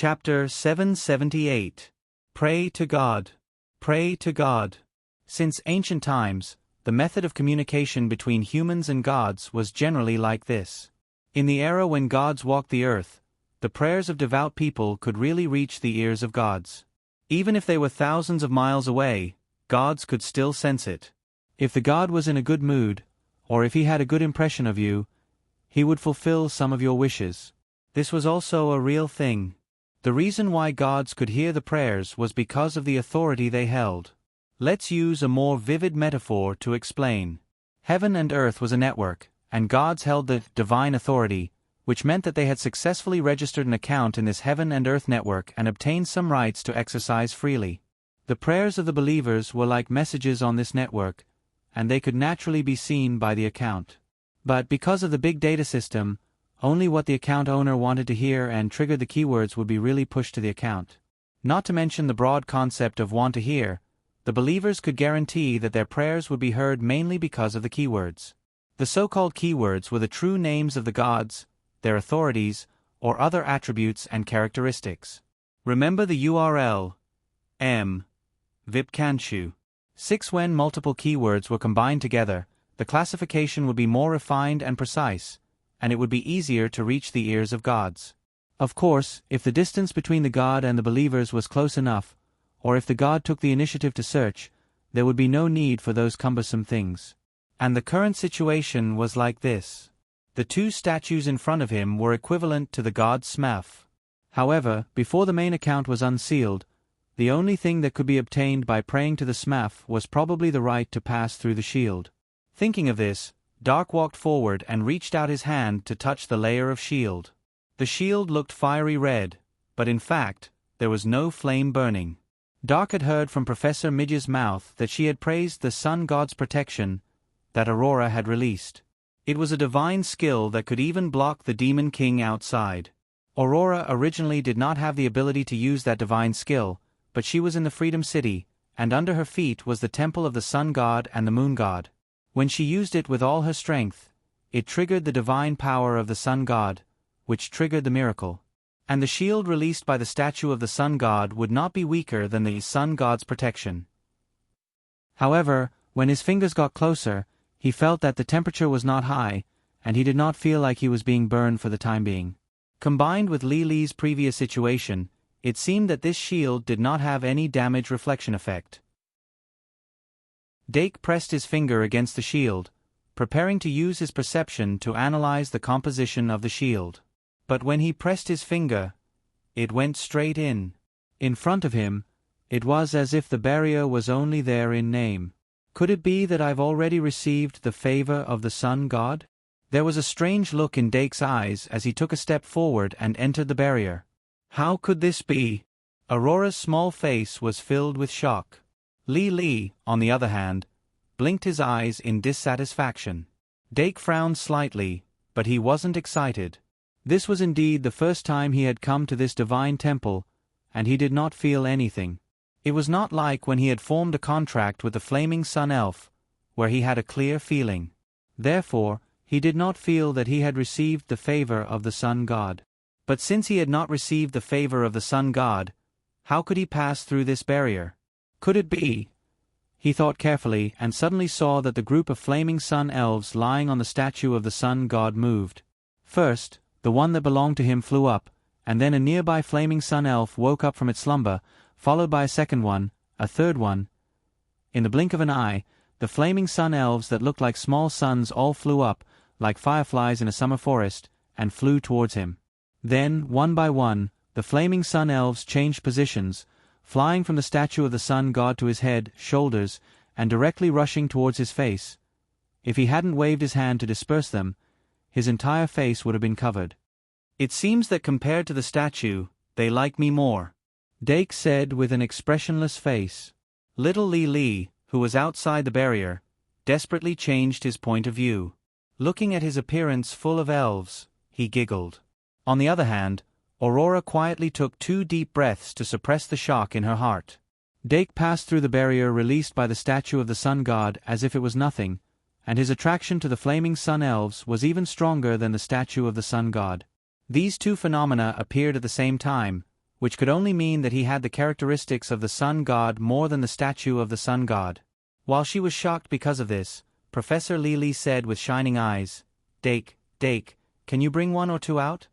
Chapter 778. Pray to God. Pray to God. Since ancient times, the method of communication between humans and gods was generally like this. In the era when gods walked the earth, the prayers of devout people could really reach the ears of gods. Even if they were thousands of miles away, gods could still sense it. If the god was in a good mood, or if he had a good impression of you, he would fulfill some of your wishes. This was also a real thing. The reason why gods could hear the prayers was because of the authority they held. Let's use a more vivid metaphor to explain. Heaven and earth was a network, and gods held the divine authority, which meant that they had successfully registered an account in this heaven and earth network and obtained some rights to exercise freely. The prayers of the believers were like messages on this network, and they could naturally be seen by the account. But because of the big data system, only what the account owner wanted to hear and triggered the keywords would be really pushed to the account. Not to mention the broad concept of want to hear, the believers could guarantee that their prayers would be heard mainly because of the keywords. The so-called keywords were the true names of the gods, their authorities, or other attributes and characteristics. Remember the URL Vipkanshu. 6. When multiple keywords were combined together, the classification would be more refined and precise, and it would be easier to reach the ears of gods. Of course, if the distance between the god and the believers was close enough, or if the god took the initiative to search, there would be no need for those cumbersome things. And the current situation was like this. The two statues in front of him were equivalent to the god Smaf. However, before the main account was unsealed, the only thing that could be obtained by praying to the Smaf was probably the right to pass through the shield. Thinking of this, Dark walked forward and reached out his hand to touch the layer of shield. The shield looked fiery red, but in fact, there was no flame burning. Dark had heard from Professor Midge's mouth that she had praised the sun god's protection that Aurora had released. It was a divine skill that could even block the Demon King outside. Aurora originally did not have the ability to use that divine skill, but she was in the Freedom City, and under her feet was the temple of the sun god and the moon god. When she used it with all her strength, it triggered the divine power of the sun god, which triggered the miracle. And the shield released by the statue of the sun god would not be weaker than the sun god's protection. However, when his fingers got closer, he felt that the temperature was not high, and he did not feel like he was being burned for the time being. Combined with Li Li's previous situation, it seemed that this shield did not have any damage reflection effect. Dake pressed his finger against the shield, preparing to use his perception to analyze the composition of the shield. But when he pressed his finger, it went straight in. In front of him, it was as if the barrier was only there in name. Could it be that I've already received the favor of the sun god? There was a strange look in Dake's eyes as he took a step forward and entered the barrier. How could this be? Aurora's small face was filled with shock. Li Li, on the other hand, blinked his eyes in dissatisfaction. Dake frowned slightly, but he wasn't excited. This was indeed the first time he had come to this divine temple, and he did not feel anything. It was not like when he had formed a contract with the Flaming Sun Elf, where he had a clear feeling. Therefore, he did not feel that he had received the favor of the sun god. But since he had not received the favor of the sun god, how could he pass through this barrier? Could it be? He thought carefully and suddenly saw that the group of flaming sun elves lying on the statue of the sun god moved. First, the one that belonged to him flew up, and then a nearby flaming sun elf woke up from its slumber, followed by a second one, a third one. In the blink of an eye, the flaming sun elves that looked like small suns all flew up, like fireflies in a summer forest, and flew towards him. Then, one by one, the flaming sun elves changed positions, flying from the statue of the sun god to his head, shoulders, and directly rushing towards his face. If he hadn't waved his hand to disperse them, his entire face would have been covered. It seems that compared to the statue, they like me more, Dake said with an expressionless face. Little Li Li, who was outside the barrier, desperately changed his point of view. Looking at his appearance full of elves, he giggled. On the other hand, Aurora quietly took 2 deep breaths to suppress the shock in her heart. Dake passed through the barrier released by the statue of the sun god as if it was nothing, and his attraction to the flaming sun elves was even stronger than the statue of the sun god. These two phenomena appeared at the same time, which could only mean that he had the characteristics of the sun god more than the statue of the sun god. While she was shocked because of this, Professor Li said with shining eyes, Dake, can you bring one or two out?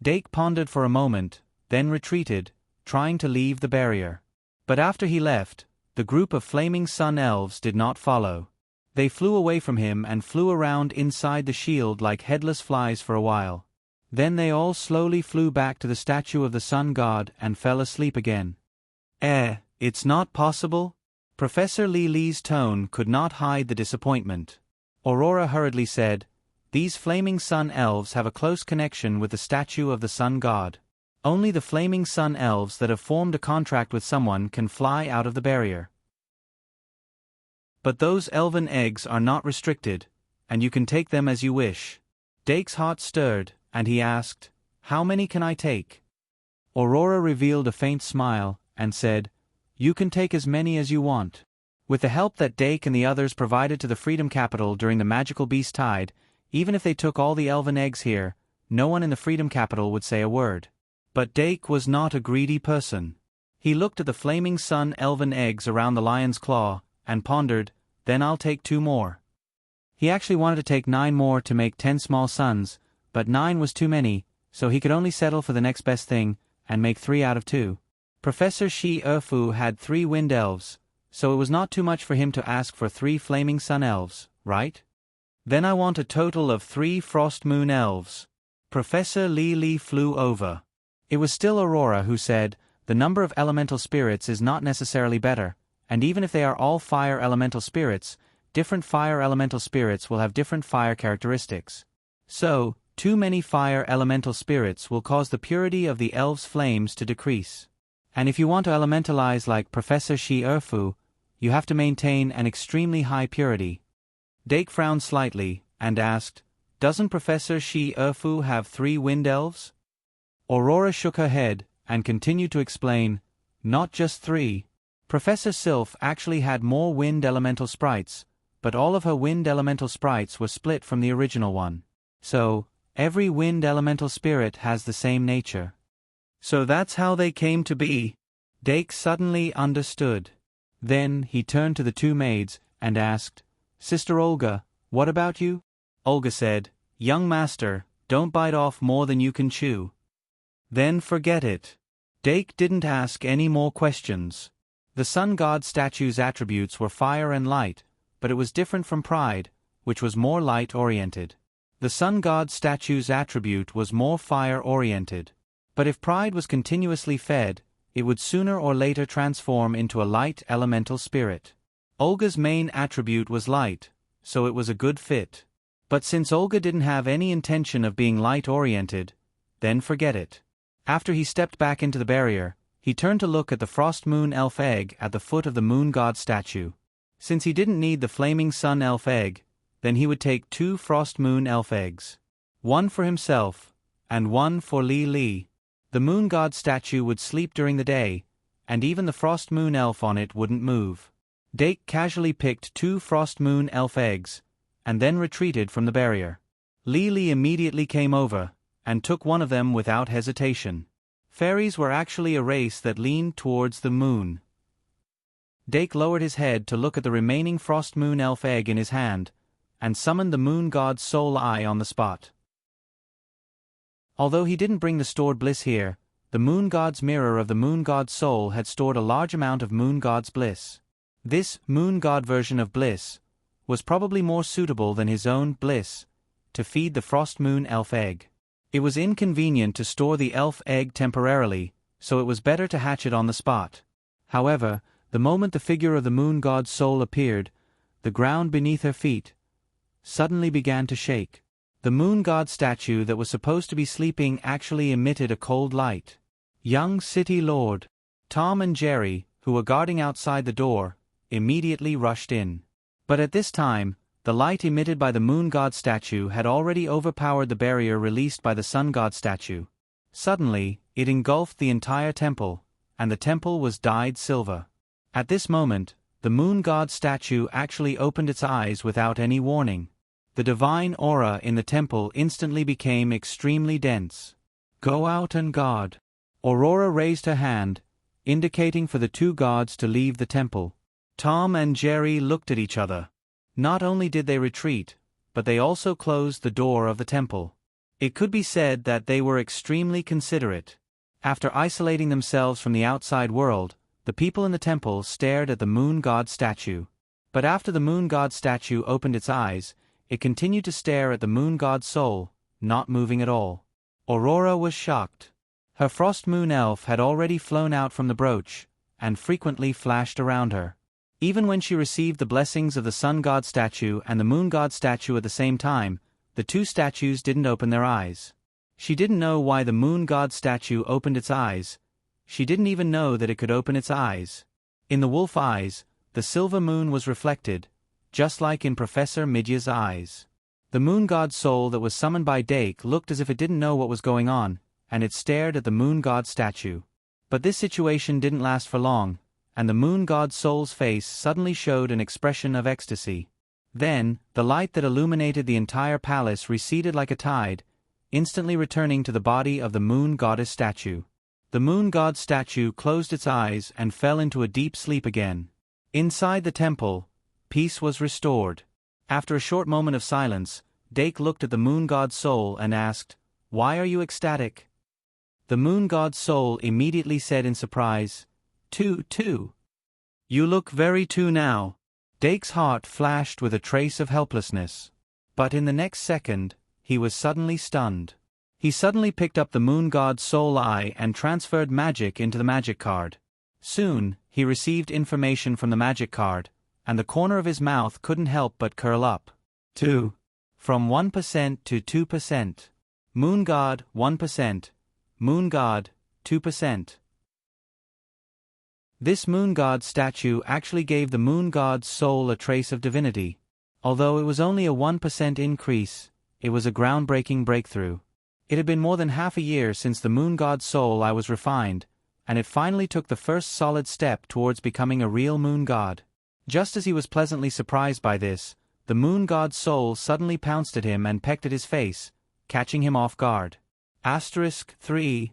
Dake pondered for a moment, then retreated, trying to leave the barrier. But after he left, the group of flaming sun elves did not follow. They flew away from him and flew around inside the shield like headless flies for a while. Then they all slowly flew back to the statue of the sun god and fell asleep again. It's not possible? Professor Li's tone could not hide the disappointment. Aurora hurriedly said, These flaming sun elves have a close connection with the statue of the sun god. Only the flaming sun elves that have formed a contract with someone can fly out of the barrier. But those elven eggs are not restricted, and you can take them as you wish. Dake's heart stirred, and he asked, How many can I take? Aurora revealed a faint smile, and said, You can take as many as you want. With the help that Dake and the others provided to the Freedom Capital during the magical beast tide, even if they took all the elven eggs here, no one in the Freedom Capital would say a word. But Dake was not a greedy person. He looked at the flaming sun elven eggs around the lion's claw, and pondered, Then I'll take 2 more. He actually wanted to take 9 more to make 10 small suns, but 9 was too many, so he could only settle for the next best thing, and make 3 out of 2. Professor Shi Erfu had 3 wind elves, so it was not too much for him to ask for 3 flaming sun elves, right? Then I want a total of 3 frost moon elves. Professor Li flew over. It was still Aurora who said, The number of elemental spirits is not necessarily better, and even if they are all fire elemental spirits, different fire elemental spirits will have different fire characteristics. So, too many fire elemental spirits will cause the purity of the elves' flames to decrease. And if you want to elementalize like Professor Shi Erfu, you have to maintain an extremely high purity. Dake frowned slightly, and asked, Doesn't Professor Shi Erfu have 3 wind elves? Aurora shook her head, and continued to explain, Not just 3. Professor Sylph actually had more wind elemental sprites, but all of her wind elemental sprites were split from the original one. So, every wind elemental spirit has the same nature. So that's how they came to be. Dake suddenly understood. Then he turned to the 2 maids, and asked, Sister Olga, what about you? Olga said, Young master, don't bite off more than you can chew. Then forget it. Dake didn't ask any more questions. The sun god statue's attributes were fire and light, but it was different from Pride, which was more light-oriented. The sun god statue's attribute was more fire-oriented. But if Pride was continuously fed, it would sooner or later transform into a light elemental spirit. Olga's main attribute was light, so it was a good fit. But since Olga didn't have any intention of being light-oriented, then forget it. After he stepped back into the barrier, he turned to look at the frost moon elf egg at the foot of the moon god statue. Since he didn't need the flaming sun elf egg, then he would take 2 frost moon elf eggs. 1 for himself, and 1 for Li. The moon god statue would sleep during the day, and even the frost moon elf on it wouldn't move. Dake casually picked 2 frost moon elf eggs, and then retreated from the barrier. Li immediately came over, and took one of them without hesitation. Fairies were actually a race that leaned towards the moon. Dake lowered his head to look at the remaining frost moon elf egg in his hand, and summoned the moon god's soul eye on the spot. Although he didn't bring the stored bliss here, the moon god's mirror of the moon god's soul had stored a large amount of moon god's bliss. This moon god version of bliss was probably more suitable than his own bliss to feed the frost moon elf egg. It was inconvenient to store the elf egg temporarily, so it was better to hatch it on the spot. However, the moment the figure of the moon god's soul appeared, the ground beneath her feet suddenly began to shake. The moon god statue that was supposed to be sleeping actually emitted a cold light. Young City Lord Tom and Jerry, who were guarding outside the door, immediately rushed in. But at this time, the light emitted by the moon god statue had already overpowered the barrier released by the sun god statue. Suddenly, it engulfed the entire temple, and the temple was dyed silver. At this moment, the moon god statue actually opened its eyes without any warning. The divine aura in the temple instantly became extremely dense. Go out and guard. Aurora raised her hand, indicating for the two gods to leave the temple. Tom and Jerry looked at each other. Not only did they retreat, but they also closed the door of the temple. It could be said that they were extremely considerate. After isolating themselves from the outside world, the people in the temple stared at the moon god statue. But after the moon god statue opened its eyes, it continued to stare at the moon god's soul, not moving at all. Aurora was shocked. Her frost moon elf had already flown out from the brooch, and frequently flashed around her. Even when she received the blessings of the sun god statue and the moon god statue at the same time, the two statues didn't open their eyes. She didn't know why the moon god statue opened its eyes. She didn't even know that it could open its eyes. In the wolf eyes, the silver moon was reflected, just like in Professor Midya's eyes. The moon god's soul that was summoned by Dake looked as if it didn't know what was going on, and it stared at the moon god statue. But this situation didn't last for long, and the moon god's soul's face suddenly showed an expression of ecstasy. Then, the light that illuminated the entire palace receded like a tide, instantly returning to the body of the moon goddess statue. The moon god statue closed its eyes and fell into a deep sleep again. Inside the temple, peace was restored. After a short moment of silence, Dake looked at the moon god's soul and asked, "Why are you ecstatic?" The moon god's soul immediately said in surprise, Two. You look very two now." Dake's heart flashed with a trace of helplessness. But in the next second, he was suddenly stunned. He suddenly picked up the moon god's soul eye and transferred magic into the magic card. Soon, he received information from the magic card, and the corner of his mouth couldn't help but curl up. 2. From 1% to 2%. Moon god, 1%. Moon god, 2%. This moon god statue actually gave the moon god's soul a trace of divinity. Although it was only a 1% increase, it was a groundbreaking breakthrough. It had been more than half a year since the moon god's soul eye was refined, and it finally took the first solid step towards becoming a real moon god. Just as he was pleasantly surprised by this, the moon god's soul suddenly pounced at him and pecked at his face, catching him off guard. *3.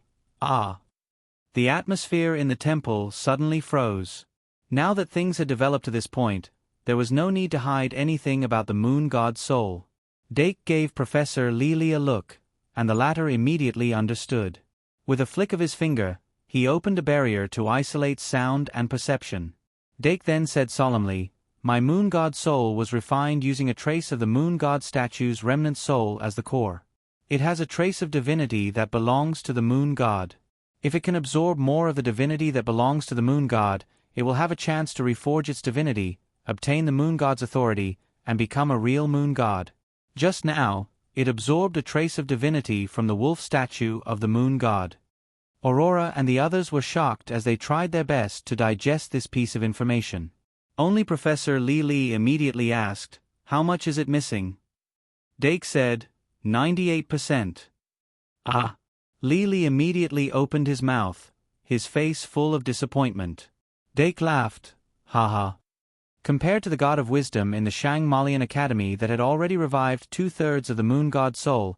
The atmosphere in the temple suddenly froze. Now that things had developed to this point, there was no need to hide anything about the moon god's soul. Dake gave Professor Lily a look, and the latter immediately understood. With a flick of his finger, he opened a barrier to isolate sound and perception. Dake then said solemnly, "My moon god soul was refined using a trace of the moon god statue's remnant soul as the core. It has a trace of divinity that belongs to the moon god. If it can absorb more of the divinity that belongs to the moon god, it will have a chance to reforge its divinity, obtain the moon god's authority, and become a real moon god. Just now, it absorbed a trace of divinity from the wolf statue of the moon god." Aurora and the others were shocked as they tried their best to digest this piece of information. Only Professor Lily immediately asked, "How much is it missing?" Dake said, 98%. Lily immediately opened his mouth, his face full of disappointment. Dake laughed, "Haha." Compared to the god of wisdom in the Shang-Malian Academy that had already revived 2/3 of the moon god soul,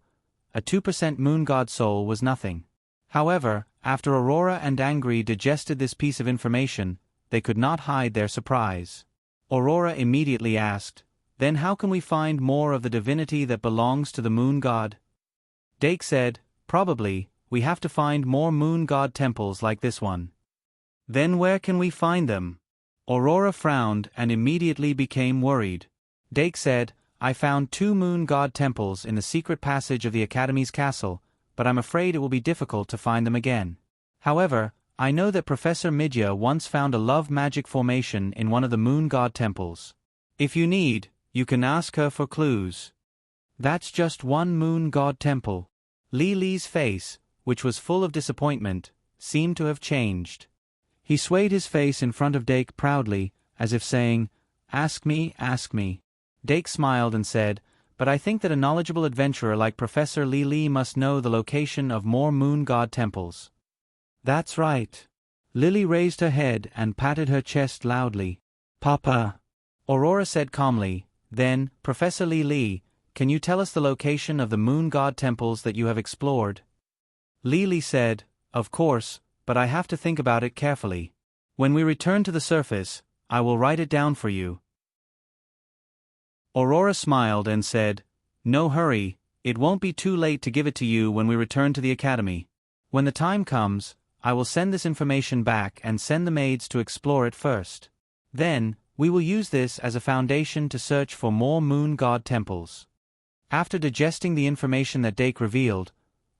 a 2% moon god soul was nothing. However, after Aurora and Angry digested this piece of information, they could not hide their surprise. Aurora immediately asked, "Then how can we find more of the divinity that belongs to the moon god?" Dake said, "Probably, we have to find more moon god temples like this one." "Then where can we find them?" Aurora frowned and immediately became worried. Dake said, "I found 2 moon god temples in the secret passage of the Academy's castle, but I'm afraid it will be difficult to find them again. However, I know that Professor Midya once found a love magic formation in one of the moon god temples. If you need, you can ask her for clues." "That's just one moon god temple." Lily's face, which was full of disappointment, seemed to have changed. He swayed his face in front of Dake proudly, as if saying, "Ask me, ask me." Dake smiled and said, "But I think that a knowledgeable adventurer like Professor Lily must know the location of more moon god temples." "That's right." Lily raised her head and patted her chest loudly. "Papa," Aurora said calmly, then, "Professor Lily, can you tell us the location of the moon god temples that you have explored?" Lily said, Of course, but I have to think about it carefully. When we return to the surface, I will write it down for you. Aurora smiled and said, "No hurry, it won't be too late to give it to you when we return to the academy. When the time comes, I will send this information back and send the maids to explore it first. Then, we will use this as a foundation to search for more moon god temples." After digesting the information that Dake revealed,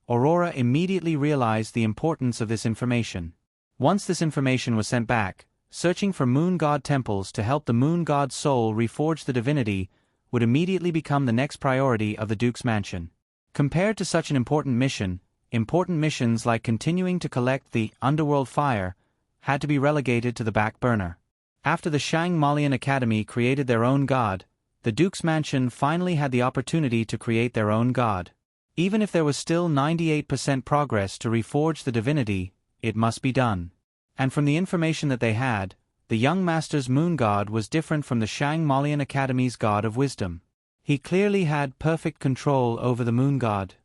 Aurora immediately realized the importance of this information. Once this information was sent back, searching for moon god temples to help the moon god's soul reforge the divinity would immediately become the next priority of the Duke's mansion. Compared to such an important missions like continuing to collect the underworld fire had to be relegated to the back burner. After the Shang Malian Academy created their own god, the Duke's mansion finally had the opportunity to create their own god. Even if there was still 98% progress to reforge the divinity, it must be done. And from the information that they had, the young master's moon god was different from the Shang Malian Academy's god of wisdom. He clearly had perfect control over the moon god.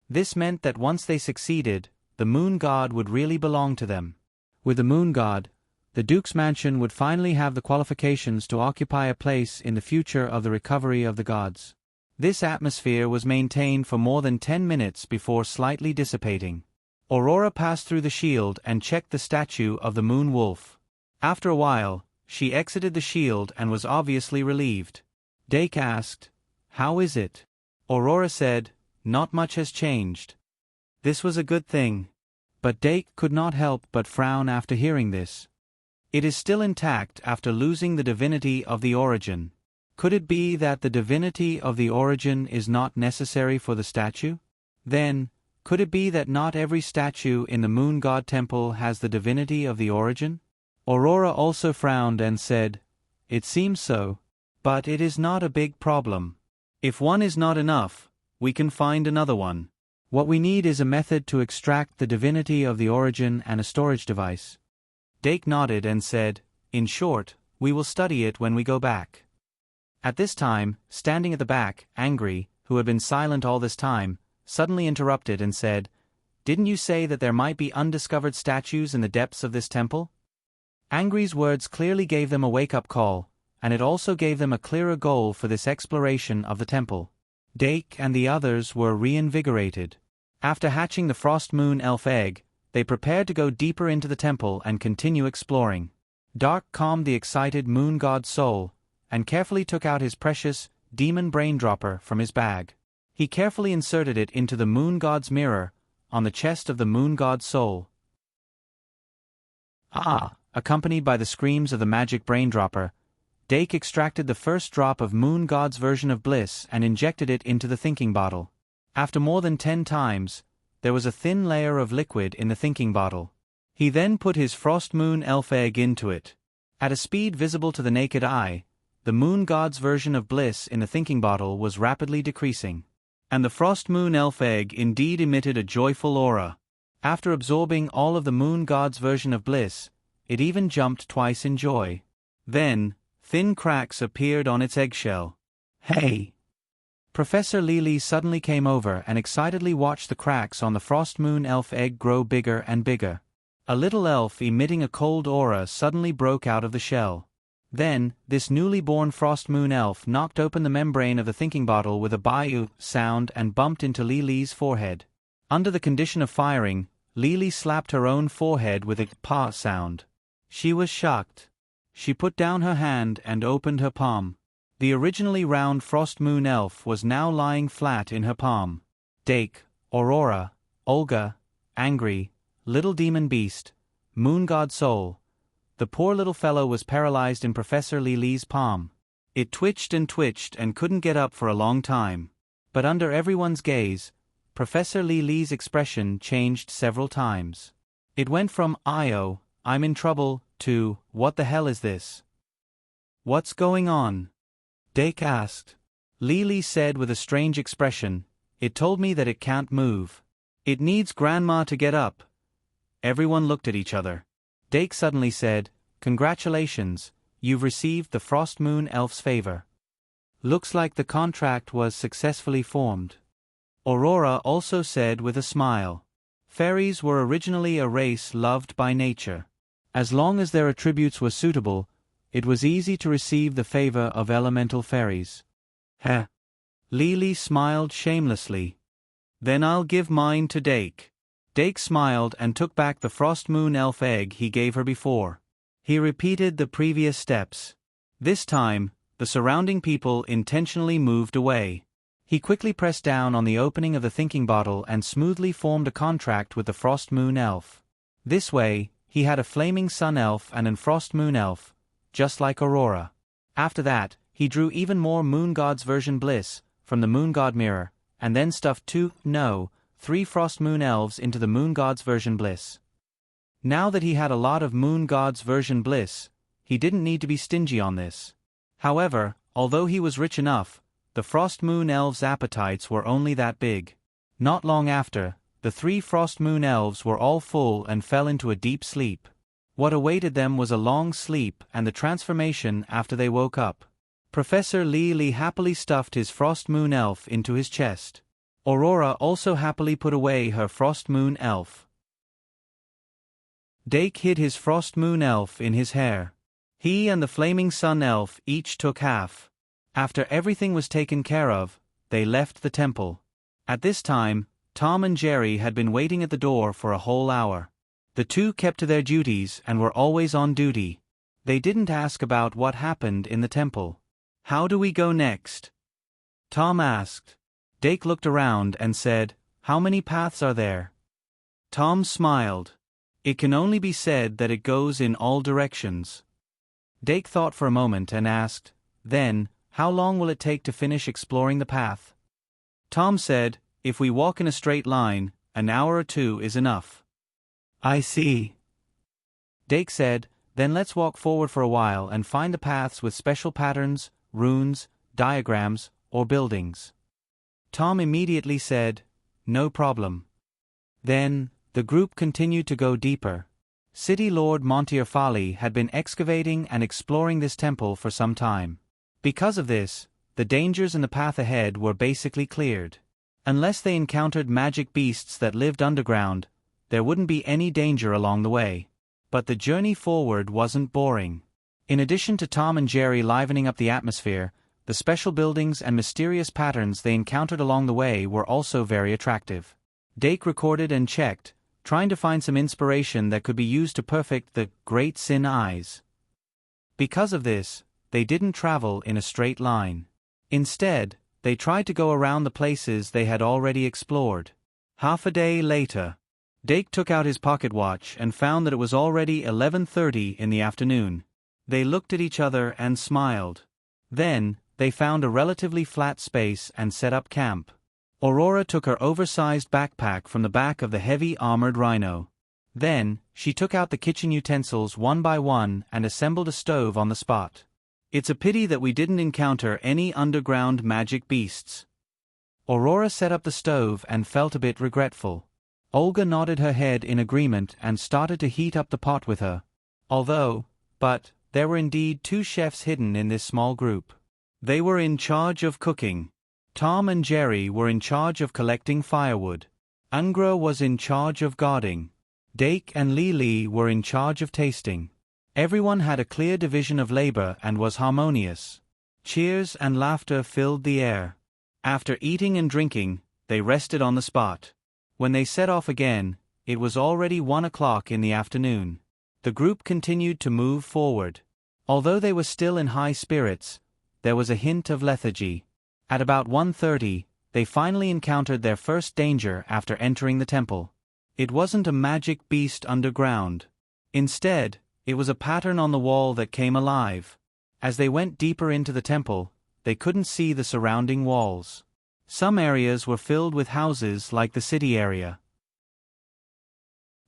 This meant that once they succeeded, the moon god would really belong to them. With the moon god, the Duke's mansion would finally have the qualifications to occupy a place in the future of the recovery of the gods. This atmosphere was maintained for more than 10 minutes before slightly dissipating. Aurora passed through the shield and checked the statue of the moon wolf. After a while, she exited the shield and was obviously relieved. Dake asked, "How is it?" Aurora said, "Not much has changed." This was a good thing. But Dake could not help but frown after hearing this. It is still intact after losing the divinity of the origin. Could it be that the divinity of the origin is not necessary for the statue? Then, could it be that not every statue in the moon god temple has the divinity of the origin? Aurora also frowned and said, "It seems so. But it is not a big problem. If one is not enough, we can find another one. What we need is a method to extract the divinity of the origin and a storage device." Dake nodded and said, "In short, we will study it when we go back." At this time, standing at the back, Angry, who had been silent all this time, suddenly interrupted and said, "Didn't you say that there might be undiscovered statues in the depths of this temple?" Angry's words clearly gave them a wake-up call, and it also gave them a clearer goal for this exploration of the temple. Dake and the others were reinvigorated. After hatching the Frost Moon Elf egg, they prepared to go deeper into the temple and continue exploring. Dark calmed the excited moon god's soul, and carefully took out his precious demon brain dropper from his bag. He carefully inserted it into the moon god's mirror, on the chest of the moon god's soul. Accompanied by the screams of the magic brain dropper, Dake extracted the first drop of moon god's version of bliss and injected it into the thinking bottle. After more than 10 times, there was a thin layer of liquid in the thinking bottle. He then put his Frost Moon Elf egg into it. At a speed visible to the naked eye, the moon god's version of bliss in the thinking bottle was rapidly decreasing. And the Frost Moon Elf egg indeed emitted a joyful aura. After absorbing all of the moon god's version of bliss, it even jumped twice in joy. Then, thin cracks appeared on its eggshell. "Hey!" Professor Lily suddenly came over and excitedly watched the cracks on the Frost Moon Elf egg grow bigger and bigger. A little elf emitting a cold aura suddenly broke out of the shell. Then, this newly born Frost Moon Elf knocked open the membrane of the thinking bottle with a "bayou" sound and bumped into Lily's forehead. Under the condition of firing, Lily slapped her own forehead with a "pa" sound. She was shocked. She put down her hand and opened her palm. The originally round Frost Moon Elf was now lying flat in her palm. Dake, Aurora, Olga, Angry, Little Demon Beast, Moon God Soul. The poor little fellow was paralyzed in Professor Lily's palm. It twitched and couldn't get up for a long time. But under everyone's gaze, Professor Lily's expression changed several times. It went from "I-oh, I'm in trouble," to "What the hell is this? What's going on?" Dake asked. Lily said with a strange expression, "It told me that it can't move. It needs Grandma to get up." Everyone looked at each other. Dake suddenly said, "Congratulations, you've received the Frost Moon Elf's favor. Looks like the contract was successfully formed." Aurora also said with a smile, Fairies were originally a race loved by nature. As long as their attributes were suitable, it was easy to receive the favor of elemental fairies. Heh. Lily smiled shamelessly. Then I'll give mine to Dake. Dake smiled and took back the frost moon elf egg he gave her before. He repeated the previous steps. This time, the surrounding people intentionally moved away. He quickly pressed down on the opening of the thinking bottle and smoothly formed a contract with the frost moon elf. This way, he had a flaming sun elf and an frost moon elf, just like Aurora. After that, he drew even more moon god's version bliss from the moon god mirror, and then stuffed 3 frost moon elves into the moon god's version bliss. Now that he had a lot of moon god's version bliss, he didn't need to be stingy on this. However, although he was rich enough, the frost moon elves' appetites were only that big. Not long after, the 3 frost moon elves were all full and fell into a deep sleep. What awaited them was a long sleep and the transformation after they woke up. Professor Lily happily stuffed his frost moon elf into his chest. Aurora also happily put away her frost moon elf. Dake hid his frost moon elf in his hair. He and the flaming sun elf each took half. After everything was taken care of, they left the temple. At this time, Tom and Jerry had been waiting at the door for a whole hour. The two kept to their duties and were always on duty. They didn't ask about what happened in the temple. "How do we go next?" Tom asked. Dake looked around and said, "How many paths are there?" Tom smiled. "It can only be said that it goes in all directions." Dake thought for a moment and asked, "Then, how long will it take to finish exploring the path?" Tom said, "If we walk in a straight line, an hour or 2 is enough." "I see." Dake said, "Then let's walk forward for a while and find the paths with special patterns, runes, diagrams, or buildings." Tom immediately said, "No problem." Then, the group continued to go deeper. City Lord Montearfali had been excavating and exploring this temple for some time. Because of this, the dangers in the path ahead were basically cleared. Unless they encountered magic beasts that lived underground, there wouldn't be any danger along the way. But the journey forward wasn't boring. In addition to Tom and Jerry livening up the atmosphere, the special buildings and mysterious patterns they encountered along the way were also very attractive. Dake recorded and checked, trying to find some inspiration that could be used to perfect the Great Sin Eyes. Because of this, they didn't travel in a straight line. Instead, they tried to go around the places they had already explored. Half a day later, Dake took out his pocket watch and found that it was already 11:30 in the afternoon. They looked at each other and smiled. Then, they found a relatively flat space and set up camp. Aurora took her oversized backpack from the back of the heavy armored rhino. Then, she took out the kitchen utensils one by one and assembled a stove on the spot. "It's a pity that we didn't encounter any underground magic beasts." Aurora set up the stove and felt a bit regretful. Olga nodded her head in agreement and started to heat up the pot with her. But, there were indeed 2 chefs hidden in this small group. They were in charge of cooking. Tom and Jerry were in charge of collecting firewood. Angra was in charge of guarding. Dake and Lily were in charge of tasting. Everyone had a clear division of labor and was harmonious. Cheers and laughter filled the air. After eating and drinking, they rested on the spot. When they set off again, it was already 1 o'clock in the afternoon. The group continued to move forward. Although they were still in high spirits, there was a hint of lethargy. At about 1:30, they finally encountered their first danger after entering the temple. It wasn't a magic beast underground. Instead, it was a pattern on the wall that came alive. As they went deeper into the temple, they couldn't see the surrounding walls. Some areas were filled with houses like the city area.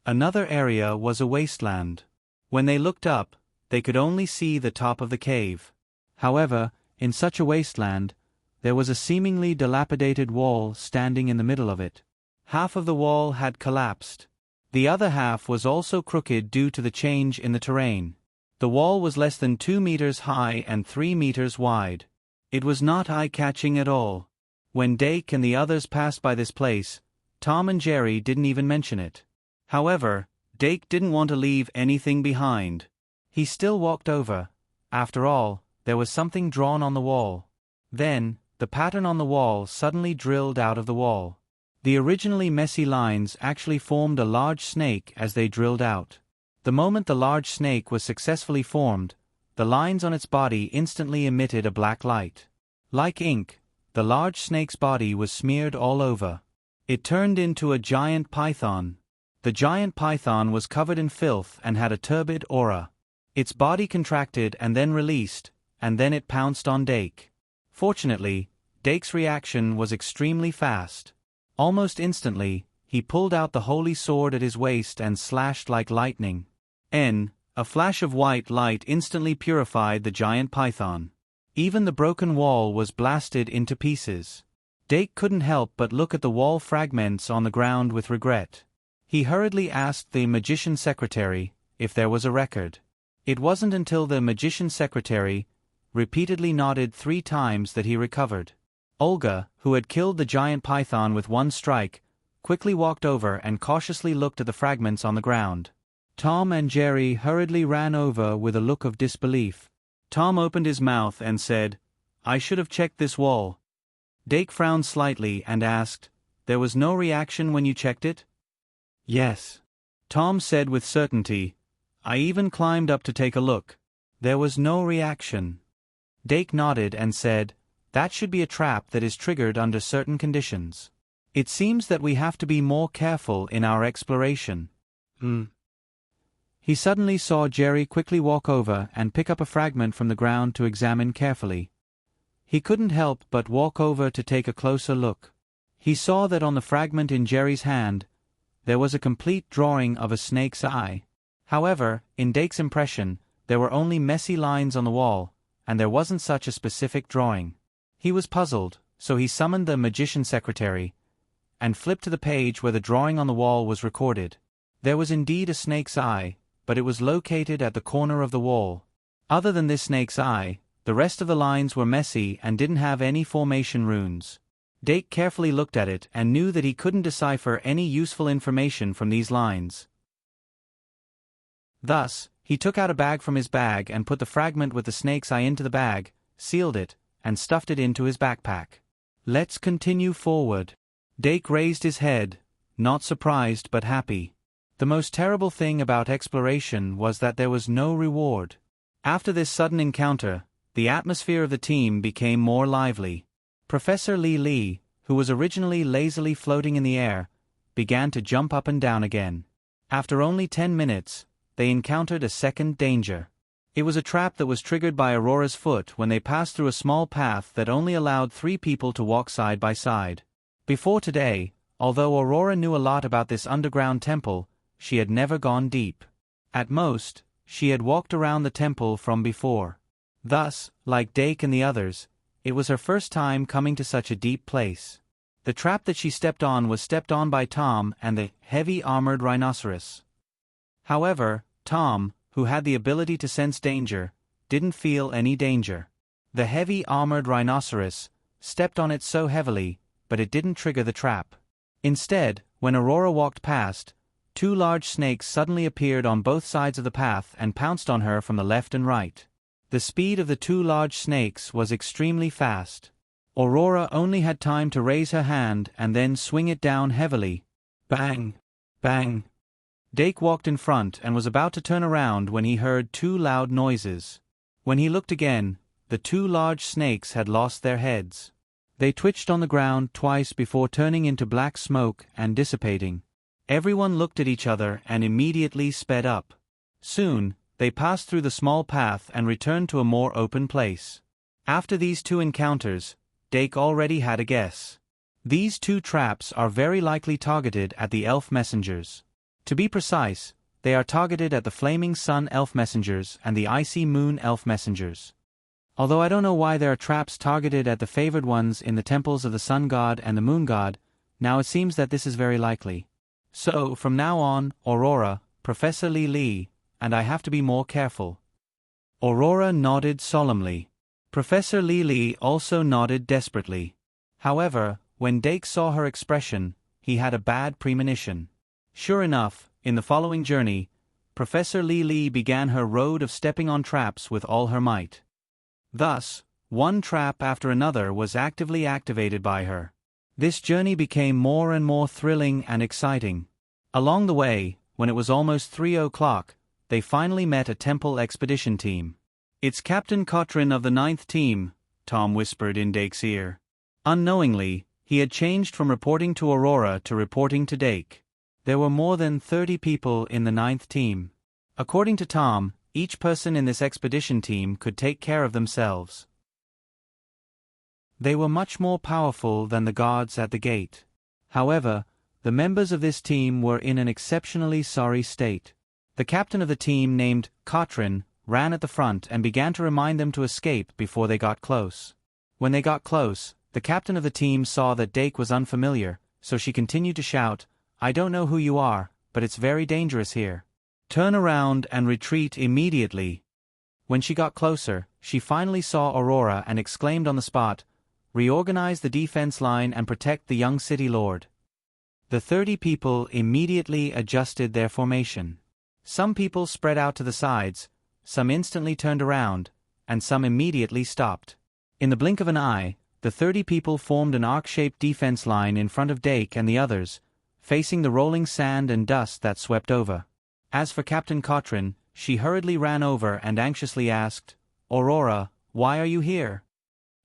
Another area was a wasteland. When they looked up, they could only see the top of the cave. However, in such a wasteland, there was a seemingly dilapidated wall standing in the middle of it. Half of the wall had collapsed. The other half was also crooked due to the change in the terrain. The wall was less than 2 meters high and 3 meters wide. It was not eye-catching at all. When Dake and the others passed by this place, Tom and Jerry didn't even mention it. However, Dake didn't want to leave anything behind. He still walked over. After all, there was something drawn on the wall. Then, the pattern on the wall suddenly drilled out of the wall. The originally messy lines actually formed a large snake as they drilled out. The moment the large snake was successfully formed, the lines on its body instantly emitted a black light. Like ink, the large snake's body was smeared all over. It turned into a giant python. The giant python was covered in filth and had a turbid aura. Its body contracted and then released, and then it pounced on Dake. Fortunately, Dake's reaction was extremely fast. Almost instantly, he pulled out the holy sword at his waist and slashed like lightning. A flash of white light instantly purified the giant python. Even the broken wall was blasted into pieces. Dake couldn't help but look at the wall fragments on the ground with regret. He hurriedly asked the magician's secretary if there was a record. It wasn't until the magician's secretary repeatedly nodded 3 times that he recovered. Olga, who had killed the giant python with one strike, quickly walked over and cautiously looked at the fragments on the ground. Tom and Jerry hurriedly ran over with a look of disbelief. Tom opened his mouth and said, "I should have checked this wall." Dake frowned slightly and asked, "There was no reaction when you checked it?" "Yes," Tom said with certainty. "I even climbed up to take a look. There was no reaction." Dake nodded and said, "That should be a trap that is triggered under certain conditions. It seems that we have to be more careful in our exploration." He suddenly saw Jerry quickly walk over and pick up a fragment from the ground to examine carefully. He couldn't help but walk over to take a closer look. He saw that on the fragment in Jerry's hand, there was a complete drawing of a snake's eye. However, in Dake's impression, there were only messy lines on the wall, and there wasn't such a specific drawing. He was puzzled, so he summoned the magician's secretary and flipped to the page where the drawing on the wall was recorded. There was indeed a snake's eye, but it was located at the corner of the wall. Other than this snake's eye, the rest of the lines were messy and didn't have any formation runes. Dake carefully looked at it and knew that he couldn't decipher any useful information from these lines. Thus, he took out a bag from his bag and put the fragment with the snake's eye into the bag, sealed it, and stuffed it into his backpack. "Let's continue forward." Dake raised his head, not surprised but happy. The most terrible thing about exploration was that there was no reward. After this sudden encounter, the atmosphere of the team became more lively. Professor Li, who was originally lazily floating in the air, began to jump up and down again. After only 10 minutes, they encountered a second danger. It was a trap that was triggered by Aurora's foot when they passed through a small path that only allowed 3 people to walk side by side. Before today, although Aurora knew a lot about this underground temple, she had never gone deep. At most, she had walked around the temple from before. Thus, like Dake and the others, it was her first time coming to such a deep place. The trap that she stepped on was stepped on by Tom and the heavy armored rhinoceros. However, Tom, who had the ability to sense danger, didn't feel any danger. The heavy armored rhinoceros stepped on it so heavily, but it didn't trigger the trap. Instead, when Aurora walked past, 2 large snakes suddenly appeared on both sides of the path and pounced on her from the left and right. The speed of the 2 large snakes was extremely fast. Aurora only had time to raise her hand and then swing it down heavily. Bang! Bang! Dake walked in front and was about to turn around when he heard 2 loud noises. When he looked again, the 2 large snakes had lost their heads. They twitched on the ground twice before turning into black smoke and dissipating. Everyone looked at each other and immediately sped up. Soon, they passed through the small path and returned to a more open place. After these 2 encounters, Dake already had a guess. These 2 traps are very likely targeted at the elf messengers. To be precise, they are targeted at the Flaming Sun elf messengers and the Icy Moon elf messengers. Although I don't know why there are traps targeted at the favored ones in the temples of the Sun God and the Moon God, now it seems that this is very likely. So, from now on, Aurora, Professor Li, and I have to be more careful. Aurora nodded solemnly. Professor Li also nodded desperately. However, when Dake saw her expression, he had a bad premonition. Sure enough, in the following journey, Professor Li began her road of stepping on traps with all her might. Thus, one trap after another was actively activated by her. This journey became more and more thrilling and exciting. Along the way, when it was almost 3 o'clock, they finally met a temple expedition team. "It's Captain Cotrin of the 9th team," Tom whispered in Dake's ear. Unknowingly, he had changed from reporting to Aurora to reporting to Dake. There were more than 30 people in the 9th team. According to Tom, each person in this expedition team could take care of themselves. They were much more powerful than the guards at the gate. However, the members of this team were in an exceptionally sorry state. The captain of the team, named Cotrin, ran at the front and began to remind them to escape before they got close. When they got close, the captain of the team saw that Dake was unfamiliar, so she continued to shout, "I don't know who you are, but it's very dangerous here. Turn around and retreat immediately." When she got closer, she finally saw Aurora and exclaimed on the spot, "Reorganize the defense line and protect the young city lord." The 30 people immediately adjusted their formation. Some people spread out to the sides, some instantly turned around, and some immediately stopped. In the blink of an eye, the 30 people formed an arc-shaped defense line in front of Dake and the others, facing the rolling sand and dust that swept over. As for Captain Cotrin, she hurriedly ran over and anxiously asked, "Aurora, why are you here?"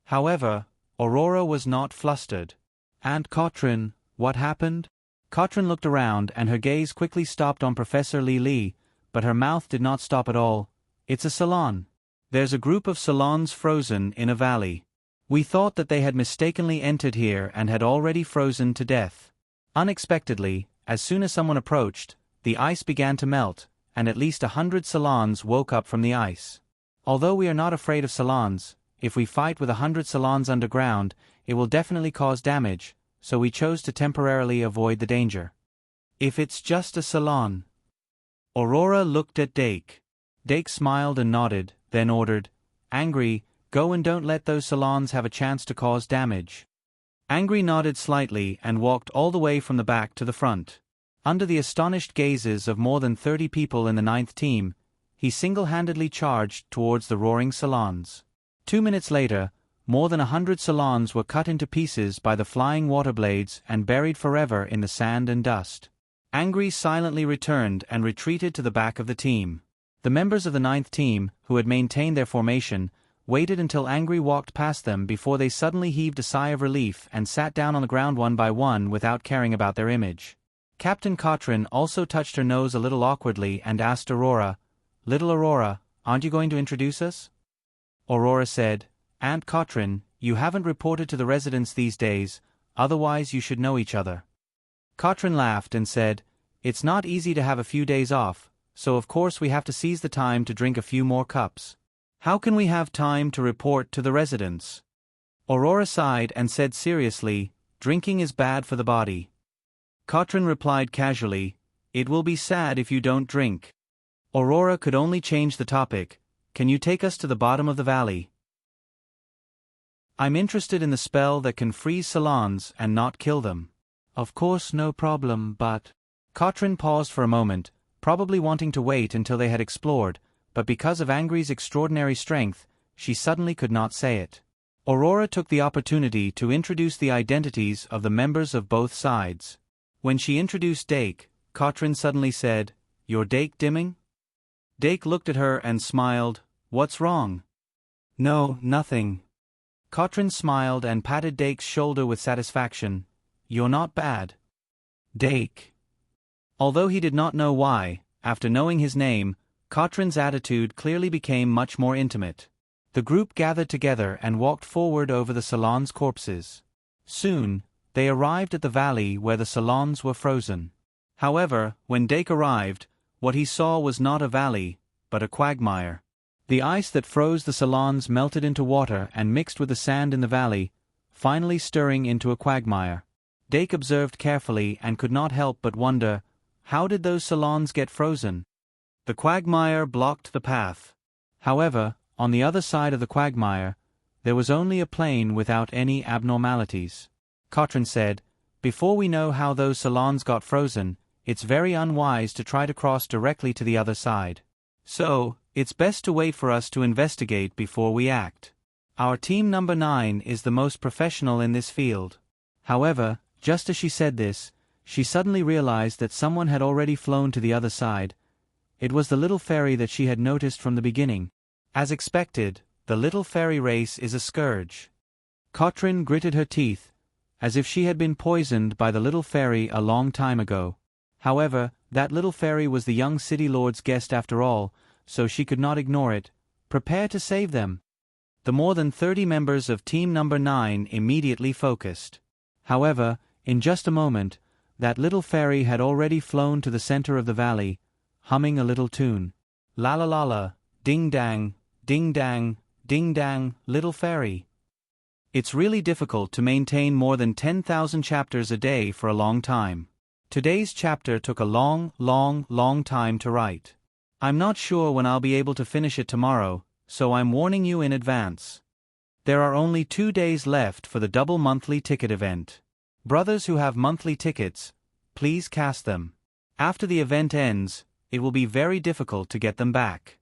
However, Aurora was not flustered. "Aunt Cotrin, what happened?" Cotrin looked around and her gaze quickly stopped on Professor Li, but her mouth did not stop at all. "It's a salon. There's a group of salons frozen in a valley. We thought that they had mistakenly entered here and had already frozen to death. Unexpectedly, as soon as someone approached, the ice began to melt, and at least 100 salons woke up from the ice. Although we are not afraid of salons, if we fight with 100 salons underground, it will definitely cause damage, so we chose to temporarily avoid the danger. If it's just a salon." Aurora looked at Dake. Dake smiled and nodded, then ordered, "Angry, go and don't let those salons have a chance to cause damage." Angry nodded slightly and walked all the way from the back to the front. Under the astonished gazes of more than 30 people in the 9th team, he single-handedly charged towards the roaring salons. 2 minutes later, more than 100 salons were cut into pieces by the flying water blades and buried forever in the sand and dust. Angry silently returned and retreated to the back of the team. The members of the 9th team, who had maintained their formation, waited until Angry walked past them before they suddenly heaved a sigh of relief and sat down on the ground one by one without caring about their image. Captain Cotrin also touched her nose a little awkwardly and asked Aurora, "Little Aurora, aren't you going to introduce us?" Aurora said, "Aunt Cotrin, you haven't reported to the residents these days, otherwise you should know each other." Cotrin laughed and said, "It's not easy to have a few days off, so of course we have to seize the time to drink a few more cups. How can we have time to report to the residents?" Aurora sighed and said seriously, "Drinking is bad for the body." Cotrin replied casually, "It will be sad if you don't drink." Aurora could only change the topic, "Can you take us to the bottom of the valley? I'm interested in the spell that can freeze salons and not kill them." "Of course, no problem, but—" Cotrin paused for a moment, probably wanting to wait until they had explored, but because of Angry's extraordinary strength, she suddenly could not say it. Aurora took the opportunity to introduce the identities of the members of both sides. When she introduced Dake, Cotrin suddenly said, "You're Dake Dimming?" Dake looked at her and smiled, "What's wrong?" "No, nothing." Cotrin smiled and patted Dake's shoulder with satisfaction. "You're not bad." Dake. Although he did not know why, after knowing his name, Cotrin's attitude clearly became much more intimate. The group gathered together and walked forward over the salon's corpses. Soon, they arrived at the valley where the salons were frozen. However, when Dake arrived, what he saw was not a valley, but a quagmire. The ice that froze the salons melted into water and mixed with the sand in the valley, finally stirring into a quagmire. Dake observed carefully and could not help but wonder, how did those salons get frozen? The quagmire blocked the path. However, on the other side of the quagmire, there was only a plain without any abnormalities. Cotrin said, Before we know how those salons got frozen, it's very unwise to try to cross directly to the other side. So, it's best to wait for us to investigate before we act. Our team number 9 is the most professional in this field. However, just as she said this, she suddenly realized that someone had already flown to the other side. It was the little fairy that she had noticed from the beginning. As expected, the little fairy race is a scourge. Katrin gritted her teeth, as if she had been poisoned by the little fairy a long time ago. However, that little fairy was the young city lord's guest after all, so she could not ignore it. Prepare to save them. The more than 30 members of team number 9 immediately focused. However, in just a moment, that little fairy had already flown to the center of the valley, humming a little tune. La la la la, ding dang, ding dang, little fairy. It's really difficult to maintain more than 10,000 chapters a day for a long time. Today's chapter took a long time to write. I'm not sure when I'll be able to finish it tomorrow, so I'm warning you in advance. There are only 2 days left for the double monthly ticket event. Brothers who have monthly tickets, please cast them. After the event ends, it will be very difficult to get them back.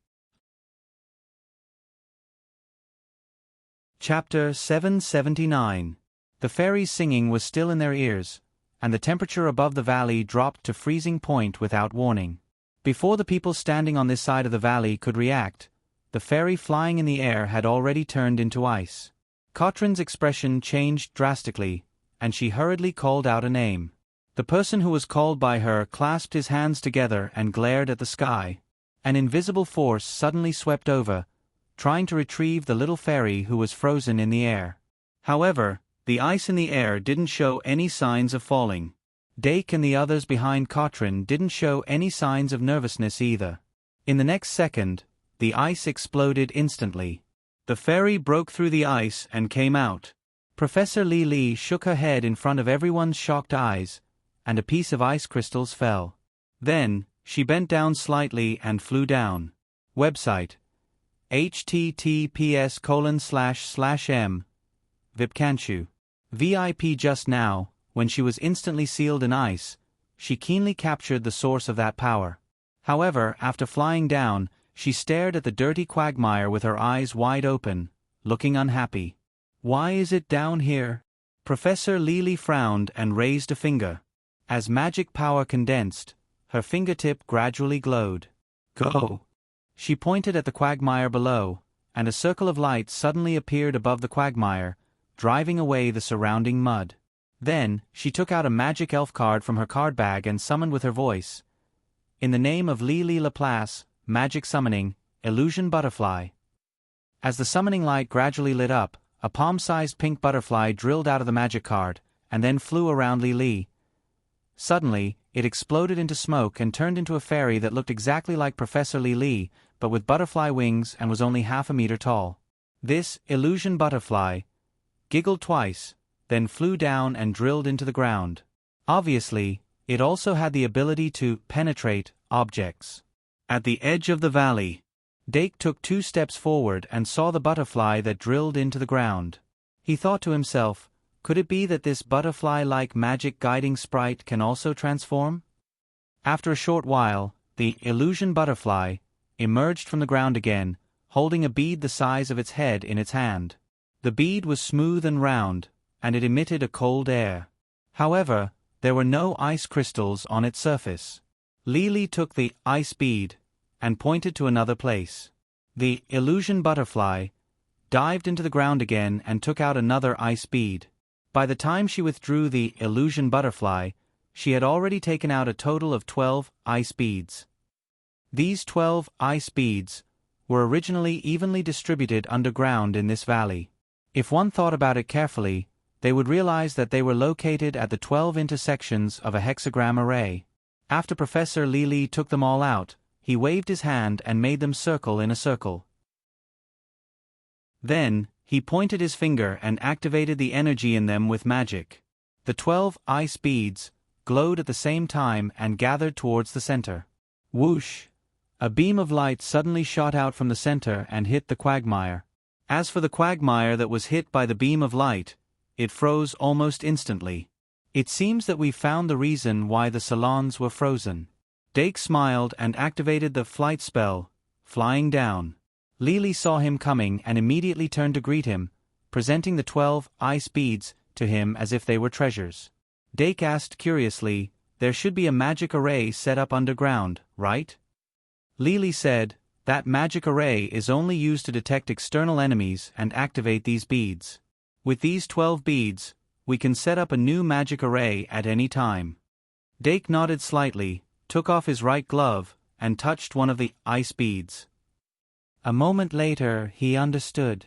Chapter 779. The fairies' singing was still in their ears, and the temperature above the valley dropped to freezing point without warning. Before the people standing on this side of the valley could react, the fairy flying in the air had already turned into ice. Katrin's expression changed drastically, and she hurriedly called out a name. The person who was called by her clasped his hands together and glared at the sky. An invisible force suddenly swept over, trying to retrieve the little fairy who was frozen in the air. However, the ice in the air didn't show any signs of falling. Dake and the others behind Katrin didn't show any signs of nervousness either. In the next second, the ice exploded instantly. The fairy broke through the ice and came out. Professor Li shook her head in front of everyone's shocked eyes, and a piece of ice crystals fell. Then, she bent down slightly and flew down. Website https://m Vipkanshu. VIP. Just now, when she was instantly sealed in ice, she keenly captured the source of that power. However, after flying down, she stared at the dirty quagmire with her eyes wide open, looking unhappy. Why is it down here? Professor Li frowned and raised a finger. As magic power condensed, her fingertip gradually glowed. Go! She pointed at the quagmire below, and a circle of light suddenly appeared above the quagmire, driving away the surrounding mud. Then, she took out a magic elf card from her card bag and summoned with her voice. In the name of Li Laplace, magic summoning, illusion butterfly. As the summoning light gradually lit up, a palm-sized pink butterfly drilled out of the magic card, and then flew around Li. Suddenly, it exploded into smoke and turned into a fairy that looked exactly like Professor Li, but with butterfly wings and was only half a meter tall. This illusion butterfly giggled twice, then flew down and drilled into the ground. Obviously, it also had the ability to penetrate objects. At the edge of the valley, Dake took 2 steps forward and saw the butterfly that drilled into the ground. He thought to himself, could it be that this butterfly-like magic guiding sprite can also transform? After a short while, the illusion butterfly emerged from the ground again, holding a bead the size of its head in its hand. The bead was smooth and round, and it emitted a cold air. However, there were no ice crystals on its surface. Li took the ice bead and pointed to another place. The illusion butterfly dived into the ground again and took out another ice bead. By the time she withdrew the illusion butterfly, she had already taken out a total of 12 ice beads. These 12 ice beads were originally evenly distributed underground in this valley. If one thought about it carefully, they would realize that they were located at the 12 intersections of a hexagram array. After Professor Li took them all out, he waved his hand and made them circle in a circle. Then, he pointed his finger and activated the energy in them with magic. The 12 ice beads glowed at the same time and gathered towards the center. Whoosh! A beam of light suddenly shot out from the center and hit the quagmire. As for the quagmire that was hit by the beam of light, it froze almost instantly. It seems that we've found the reason why the salons were frozen. Dake smiled and activated the flight spell, flying down. Lily saw him coming and immediately turned to greet him, presenting the 12 ice beads to him as if they were treasures. Dake asked curiously, "There should be a magic array set up underground, right?" Lily said, "That magic array is only used to detect external enemies and activate these beads. With these 12 beads, we can set up a new magic array at any time." Dake nodded slightly, took off his right glove, and touched one of the ice beads. A moment later, he understood.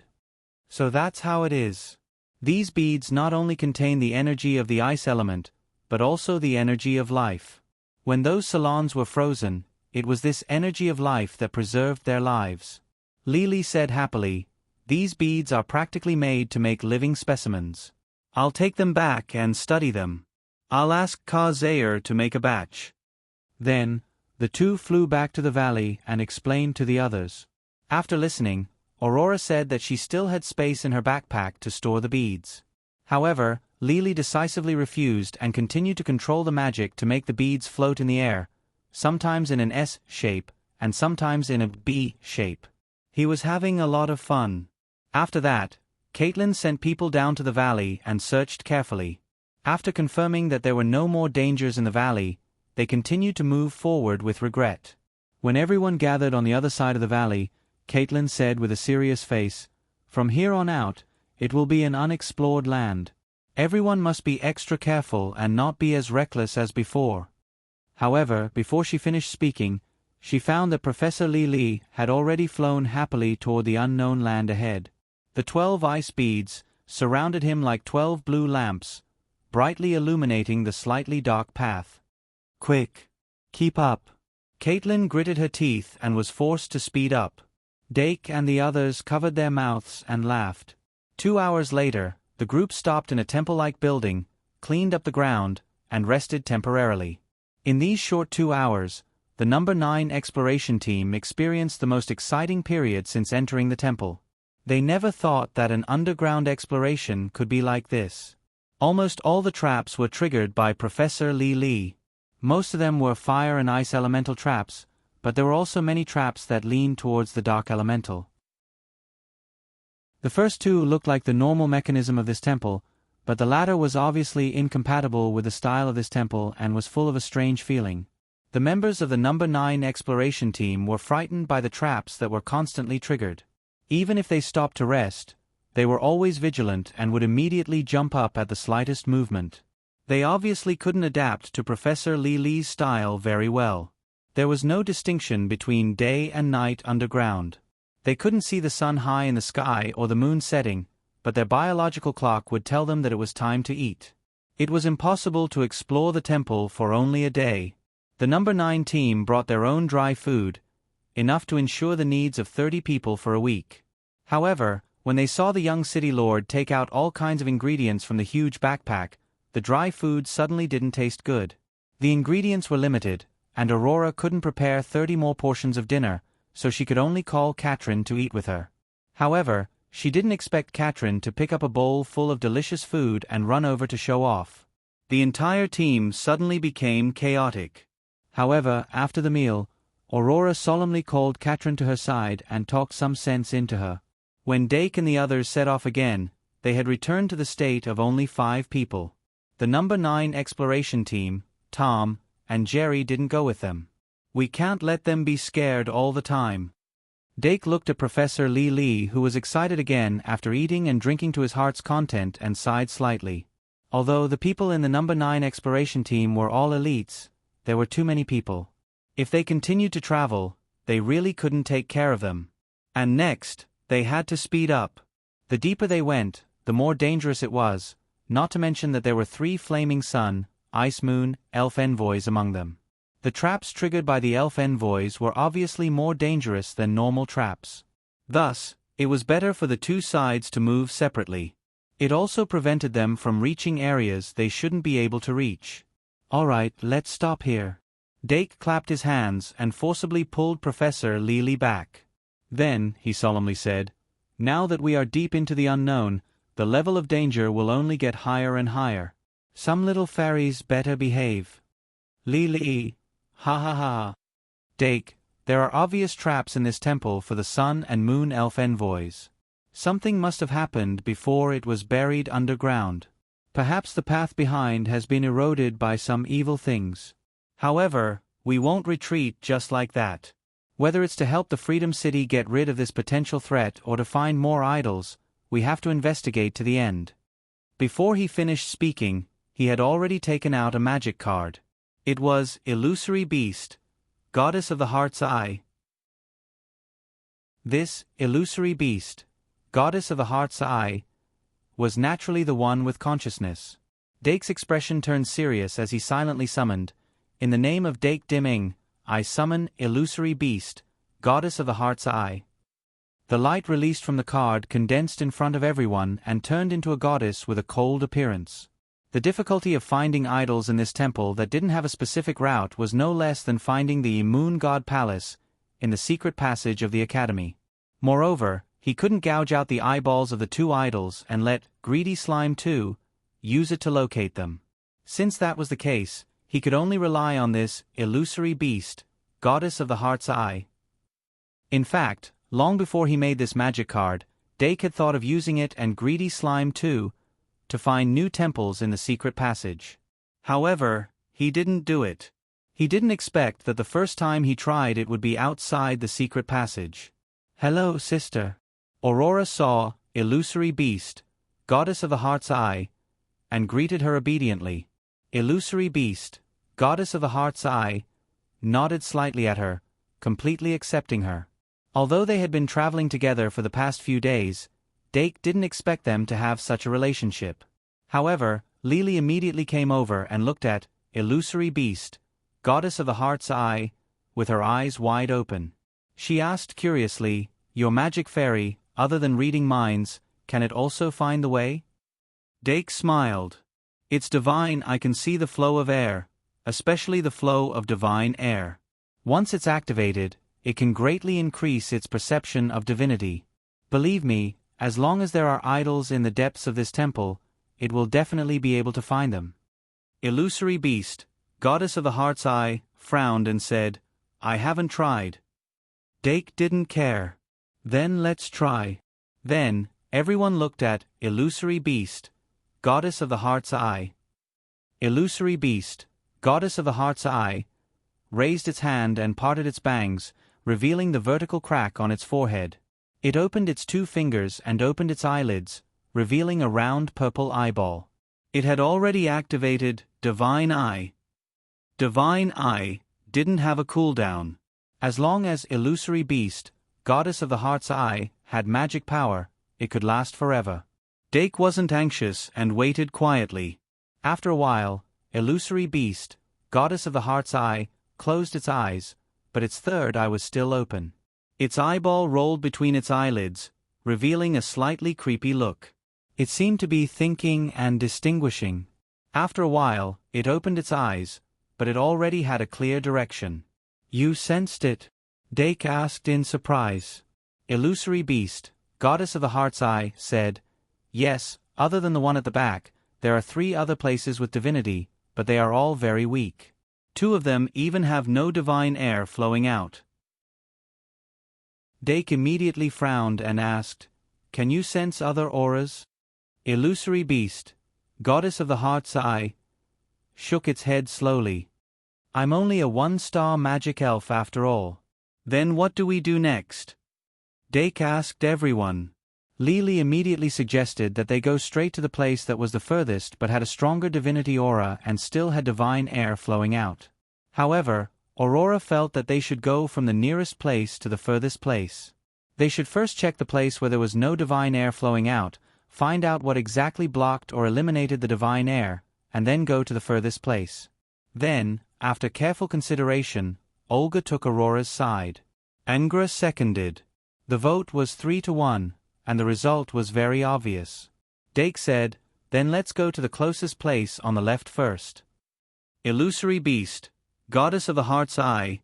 So that's how it is. These beads not only contain the energy of the ice element, but also the energy of life. When those salons were frozen, it was this energy of life that preserved their lives. Lily said happily, "These beads are practically made to make living specimens. I'll take them back and study them. I'll ask Ka Zaire to make a batch." Then, the two flew back to the valley and explained to the others. After listening, Aurora said that she still had space in her backpack to store the beads. However, Lily decisively refused and continued to control the magic to make the beads float in the air, sometimes in an S shape, and sometimes in a B shape. He was having a lot of fun. After that, Caitlin sent people down to the valley and searched carefully. After confirming that there were no more dangers in the valley, they continued to move forward with regret. When everyone gathered on the other side of the valley, Caitlin said with a serious face, "From here on out, it will be an unexplored land. Everyone must be extra careful and not be as reckless as before." However, before she finished speaking, she found that Professor Li had already flown happily toward the unknown land ahead. The 12 ice beads surrounded him like 12 blue lamps, brightly illuminating the slightly dark path. "Quick! Keep up!" Caitlin gritted her teeth and was forced to speed up. Dake and the others covered their mouths and laughed. 2 hours later, the group stopped in a temple-like building, cleaned up the ground, and rested temporarily. In these short 2 hours, the number 9 exploration team experienced the most exciting period since entering the temple. They never thought that an underground exploration could be like this. Almost all the traps were triggered by Professor Li. Most of them were fire and ice elemental traps, but there were also many traps that leaned towards the dark elemental. The first 2 looked like the normal mechanism of this temple, but the latter was obviously incompatible with the style of this temple and was full of a strange feeling. The members of the number 9 exploration team were frightened by the traps that were constantly triggered. Even if they stopped to rest, they were always vigilant and would immediately jump up at the slightest movement. They obviously couldn't adapt to Professor Li's style very well. There was no distinction between day and night underground. They couldn't see the sun high in the sky or the moon setting, but their biological clock would tell them that it was time to eat. It was impossible to explore the temple for only a day. The number 9 team brought their own dry food, enough to ensure the needs of 30 people for a week. However, when they saw the young city lord take out all kinds of ingredients from the huge backpack, the dry food suddenly didn't taste good. The ingredients were limited, and Aurora couldn't prepare 30 more portions of dinner, so she could only call Katrin to eat with her. However, she didn't expect Katrin to pick up a bowl full of delicious food and run over to show off. The entire team suddenly became chaotic. However, after the meal, Aurora solemnly called Katrin to her side and talked some sense into her. When Dake and the others set off again, they had returned to the state of only 5 people. The number 9 exploration team, Tom, and Jerry didn't go with them. "We can't let them be scared all the time." Dake looked at Professor Li, who was excited again after eating and drinking to his heart's content, and sighed slightly. Although the people in the number 9 exploration team were all elites, there were too many people. If they continued to travel, they really couldn't take care of them. And next, they had to speed up. The deeper they went, the more dangerous it was, not to mention that there were 3 flaming sun, ice moon, elf envoys among them. The traps triggered by the elf envoys were obviously more dangerous than normal traps. Thus, it was better for the 2 sides to move separately. It also prevented them from reaching areas they shouldn't be able to reach. "All right, let's stop here." Dake clapped his hands and forcibly pulled Professor Li back. "Then," he solemnly said, "now that we are deep into the unknown, the level of danger will only get higher and higher. Some little fairies better behave. Li, ha ha ha. Dake, there are obvious traps in this temple for the sun and moon elf envoys. Something must have happened before it was buried underground. Perhaps the path behind has been eroded by some evil things. However, we won't retreat just like that. Whether it's to help the Freedom City get rid of this potential threat or to find more idols, we have to investigate to the end. Before he finished speaking, he had already taken out a magic card. It was Illusory Beast, Goddess of the Heart's Eye. This Illusory Beast, Goddess of the Heart's Eye, was naturally the one with consciousness. Dake's expression turned serious as he silently summoned, "In the name of Dake Dimming, I summon Illusory Beast, Goddess of the Heart's Eye." The light released from the card condensed in front of everyone and turned into a goddess with a cold appearance. The difficulty of finding idols in this temple that didn't have a specific route was no less than finding the Moon God Palace in the secret passage of the Academy. Moreover, he couldn't gouge out the eyeballs of the two idols and let Greedy Slime 2 use it to locate them. Since that was the case, he could only rely on this Illusory Beast, Goddess of the Heart's Eye. In fact, long before he made this magic card, Dake had thought of using it and Greedy Slime 2 to find new temples in the secret passage. However, he didn't do it. He didn't expect that the first time he tried it would be outside the secret passage. "Hello, sister." Aurora saw Illusory Beast, Goddess of the Heart's Eye, and greeted her obediently. Illusory Beast, Goddess of the Heart's Eye, nodded slightly at her, completely accepting her. Although they had been traveling together for the past few days, Dake didn't expect them to have such a relationship. However, Lily immediately came over and looked at Illusory Beast, Goddess of the Heart's Eye, with her eyes wide open. She asked curiously, "Your magic fairy, other than reading minds, can it also find the way?" Dake smiled. "It's divine. I can see the flow of air, especially the flow of divine air. Once it's activated, it can greatly increase its perception of divinity. Believe me, as long as there are idols in the depths of this temple, it will definitely be able to find them." Illusory Beast, Goddess of the Heart's Eye, frowned and said, "I haven't tried." Dake didn't care. "Then let's try." Then, everyone looked at Illusory Beast, Goddess of the Heart's Eye. Illusory Beast, Goddess of the Heart's Eye, raised its hand and parted its bangs, revealing the vertical crack on its forehead. It opened its two fingers and opened its eyelids, revealing a round purple eyeball. It had already activated Divine Eye. Divine Eye didn't have a cooldown. As long as Illusory Beast, Goddess of the Heart's Eye, had magic power, it could last forever. Dake wasn't anxious and waited quietly. After a while, Illusory Beast, Goddess of the Heart's Eye, closed its eyes, but its third eye was still open. Its eyeball rolled between its eyelids, revealing a slightly creepy look. It seemed to be thinking and distinguishing. After a while, it opened its eyes, but it already had a clear direction. "You sensed it?" Dake asked in surprise. Illusory Beast, Goddess of the Heart's Eye, said, "Yes, other than the one at the back, there are 3 other places with divinity, but they are all very weak. 2 of them even have no divine air flowing out." Dake immediately frowned and asked, "Can you sense other auras?" Illusory Beast, Goddess of the Heart's Eye, shook its head slowly. "I'm only a 1-star magic elf after all." "Then what do we do next?" Dake asked everyone. Lily immediately suggested that they go straight to the place that was the furthest but had a stronger divinity aura and still had divine air flowing out. However, Aurora felt that they should go from the nearest place to the furthest place. They should first check the place where there was no divine air flowing out, find out what exactly blocked or eliminated the divine air, and then go to the furthest place. Then, after careful consideration, Olga took Aurora's side. Angra seconded. The vote was 3-1, and the result was very obvious. Dake said, "Then let's go to the closest place on the left first." Illusory Beast, Goddess of the Heart's Eye,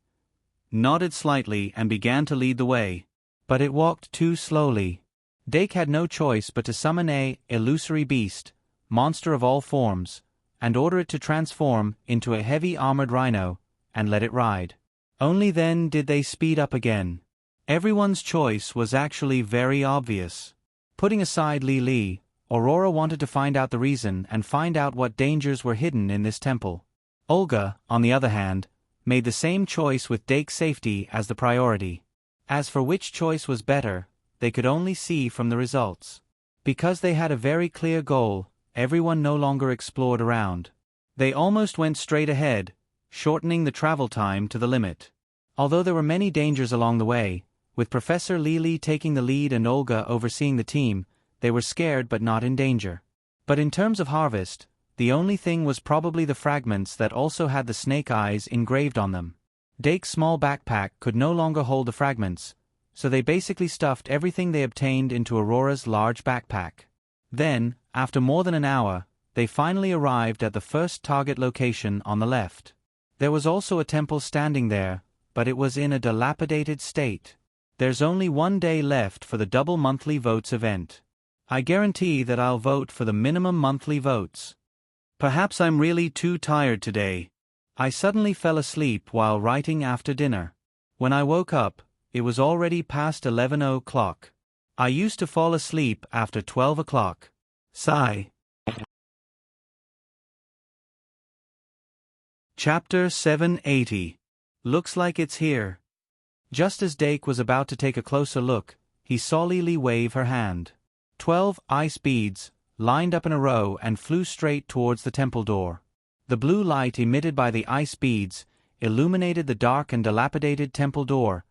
nodded slightly and began to lead the way. But it walked too slowly. Dake had no choice but to summon a Illusory Beast, monster of all forms, and order it to transform into a heavy armored rhino, and let it ride. Only then did they speed up again. Everyone's choice was actually very obvious. Putting aside Li Li, Aurora wanted to find out the reason and find out what dangers were hidden in this temple. Olga, on the other hand, made the same choice with Dake's safety as the priority. As for which choice was better, they could only see from the results. Because they had a very clear goal, everyone no longer explored around. They almost went straight ahead, shortening the travel time to the limit. Although there were many dangers along the way, with Professor Li Li taking the lead and Olga overseeing the team, they were scared but not in danger. But in terms of harvest, the only thing was probably the fragments that also had the snake eyes engraved on them. Dake's small backpack could no longer hold the fragments, so they basically stuffed everything they obtained into Aurora's large backpack. Then, after more than an hour, they finally arrived at the first target location on the left. There was also a temple standing there, but it was in a dilapidated state. There's only one day left for the double monthly votes event. I guarantee that I'll vote for the minimum monthly votes. Perhaps I'm really too tired today. I suddenly fell asleep while writing after dinner. When I woke up, it was already past 11 o'clock. I used to fall asleep after 12 o'clock. Sigh. Chapter 780. Looks like it's here. Just as Dake was about to take a closer look, he saw Li Li wave her hand. 12 ice beads lined up in a row and flew straight towards the temple door. The blue light emitted by the ice beads illuminated the dark and dilapidated temple door,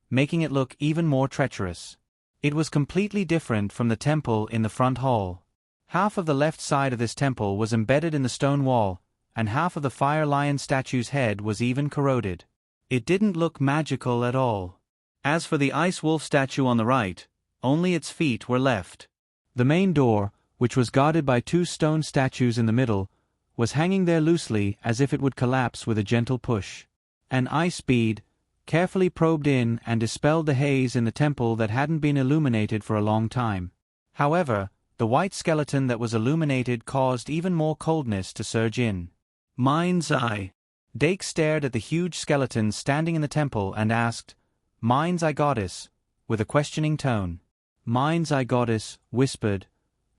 making it look even more treacherous. It was completely different from the temple in the front hall. Half of the left side of this temple was embedded in the stone wall, and half of the fire lion statue's head was even corroded. It didn't look magical at all. As for the ice wolf statue on the right, only its feet were left. The main door, which was guarded by two stone statues in the middle, was hanging there loosely as if it would collapse with a gentle push. An ice bead carefully probed in and dispelled the haze in the temple that hadn't been illuminated for a long time. However, the white skeleton that was illuminated caused even more coldness to surge in. Mind's eye. Dake stared at the huge skeleton standing in the temple and asked, "Mind's eye goddess," with a questioning tone. Mind's eye goddess whispered,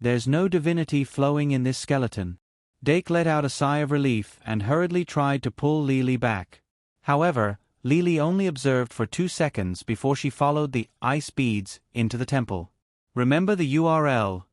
"There's no divinity flowing in this skeleton." Dake let out a sigh of relief and hurriedly tried to pull Li Li back. However, Li Li only observed for 2 seconds before she followed the ice beads into the temple. Remember the URL.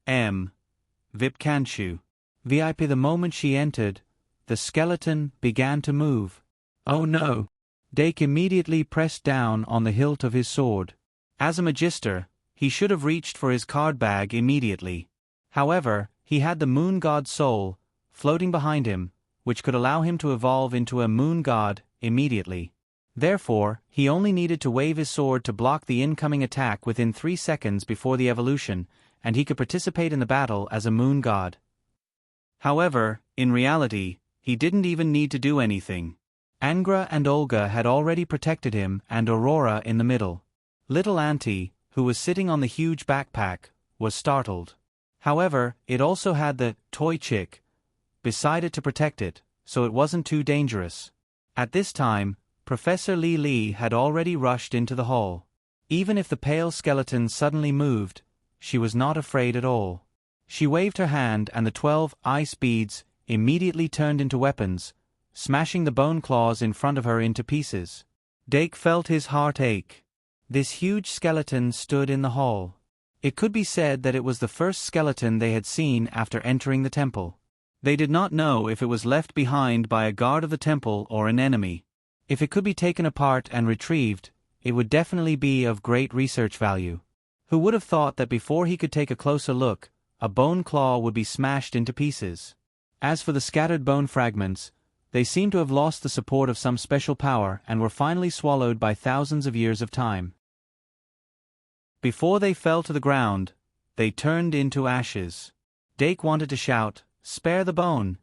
VIP Kanchu. VIP. The moment she entered, the skeleton began to move. Oh no! Dake immediately pressed down on the hilt of his sword. As a magister, he should have reached for his card bag immediately. However, he had the moon god soul floating behind him, which could allow him to evolve into a moon god immediately. Therefore, he only needed to wave his sword to block the incoming attack within 3 seconds before the evolution, and he could participate in the battle as a moon god. However, in reality, he didn't even need to do anything. Angra and Olga had already protected him and Aurora in the middle. Little Auntie, who was sitting on the huge backpack, was startled. However, it also had the toy chick beside it to protect it, so it wasn't too dangerous. At this time, Professor Li Li had already rushed into the hall. Even if the pale skeleton suddenly moved, she was not afraid at all. She waved her hand and the 12 ice beads immediately turned into weapons, smashing the bone claws in front of her into pieces. Dake felt his heart ache. This huge skeleton stood in the hall. It could be said that it was the first skeleton they had seen after entering the temple. They did not know if it was left behind by a guard of the temple or an enemy. If it could be taken apart and retrieved, it would definitely be of great research value. Who would have thought that before he could take a closer look, a bone claw would be smashed into pieces? As for the scattered bone fragments, they seemed to have lost the support of some special power and were finally swallowed by thousands of years of time. Before they fell to the ground, they turned into ashes. Dake wanted to shout, "Spare the bone!"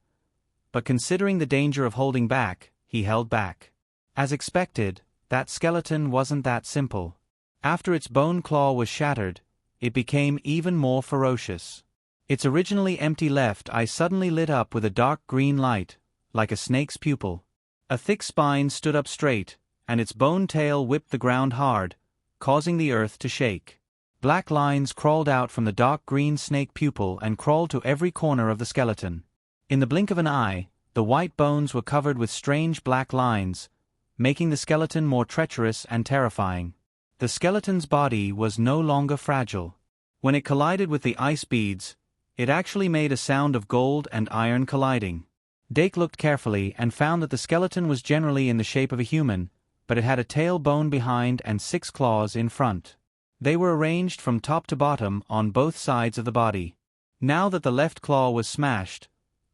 But considering the danger of holding back, he held back. As expected, that skeleton wasn't that simple. After its bone claw was shattered, it became even more ferocious. Its originally empty left eye suddenly lit up with a dark green light, like a snake's pupil. A thick spine stood up straight, and its bone tail whipped the ground hard, causing the earth to shake. Black lines crawled out from the dark green snake pupil and crawled to every corner of the skeleton. In the blink of an eye, the white bones were covered with strange black lines, making the skeleton more treacherous and terrifying. The skeleton's body was no longer fragile. When it collided with the ice beads, it actually made a sound of gold and iron colliding. Dake looked carefully and found that the skeleton was generally in the shape of a human, but it had a tail bone behind and 6 claws in front. They were arranged from top to bottom on both sides of the body. Now that the left claw was smashed,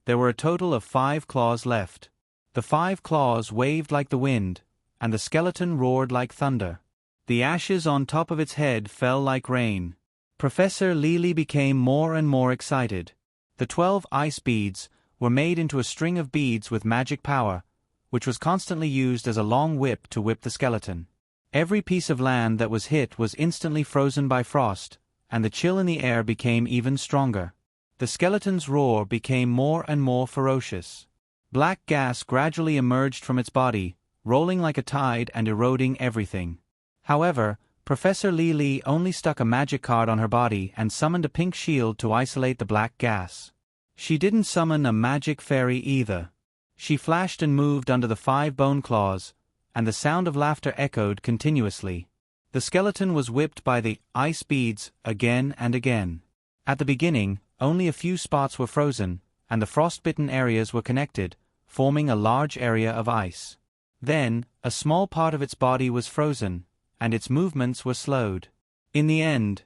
there were a total of 5 claws left. The 5 claws waved like the wind, and the skeleton roared like thunder. The ashes on top of its head fell like rain. Professor Lily became more and more excited. The 12 ice beads were made into a string of beads with magic power, which was constantly used as a long whip to whip the skeleton. Every piece of land that was hit was instantly frozen by frost, and the chill in the air became even stronger. The skeleton's roar became more and more ferocious. Black gas gradually emerged from its body, rolling like a tide and eroding everything. However, Professor Lily only stuck a magic card on her body and summoned a pink shield to isolate the black gas. She didn't summon a magic fairy either. She flashed and moved under the 5 bone claws, and the sound of laughter echoed continuously. The skeleton was whipped by the ice beads again and again. At the beginning, only a few spots were frozen, and the frostbitten areas were connected, forming a large area of ice. Then, a small part of its body was frozen, and its movements were slowed. In the end,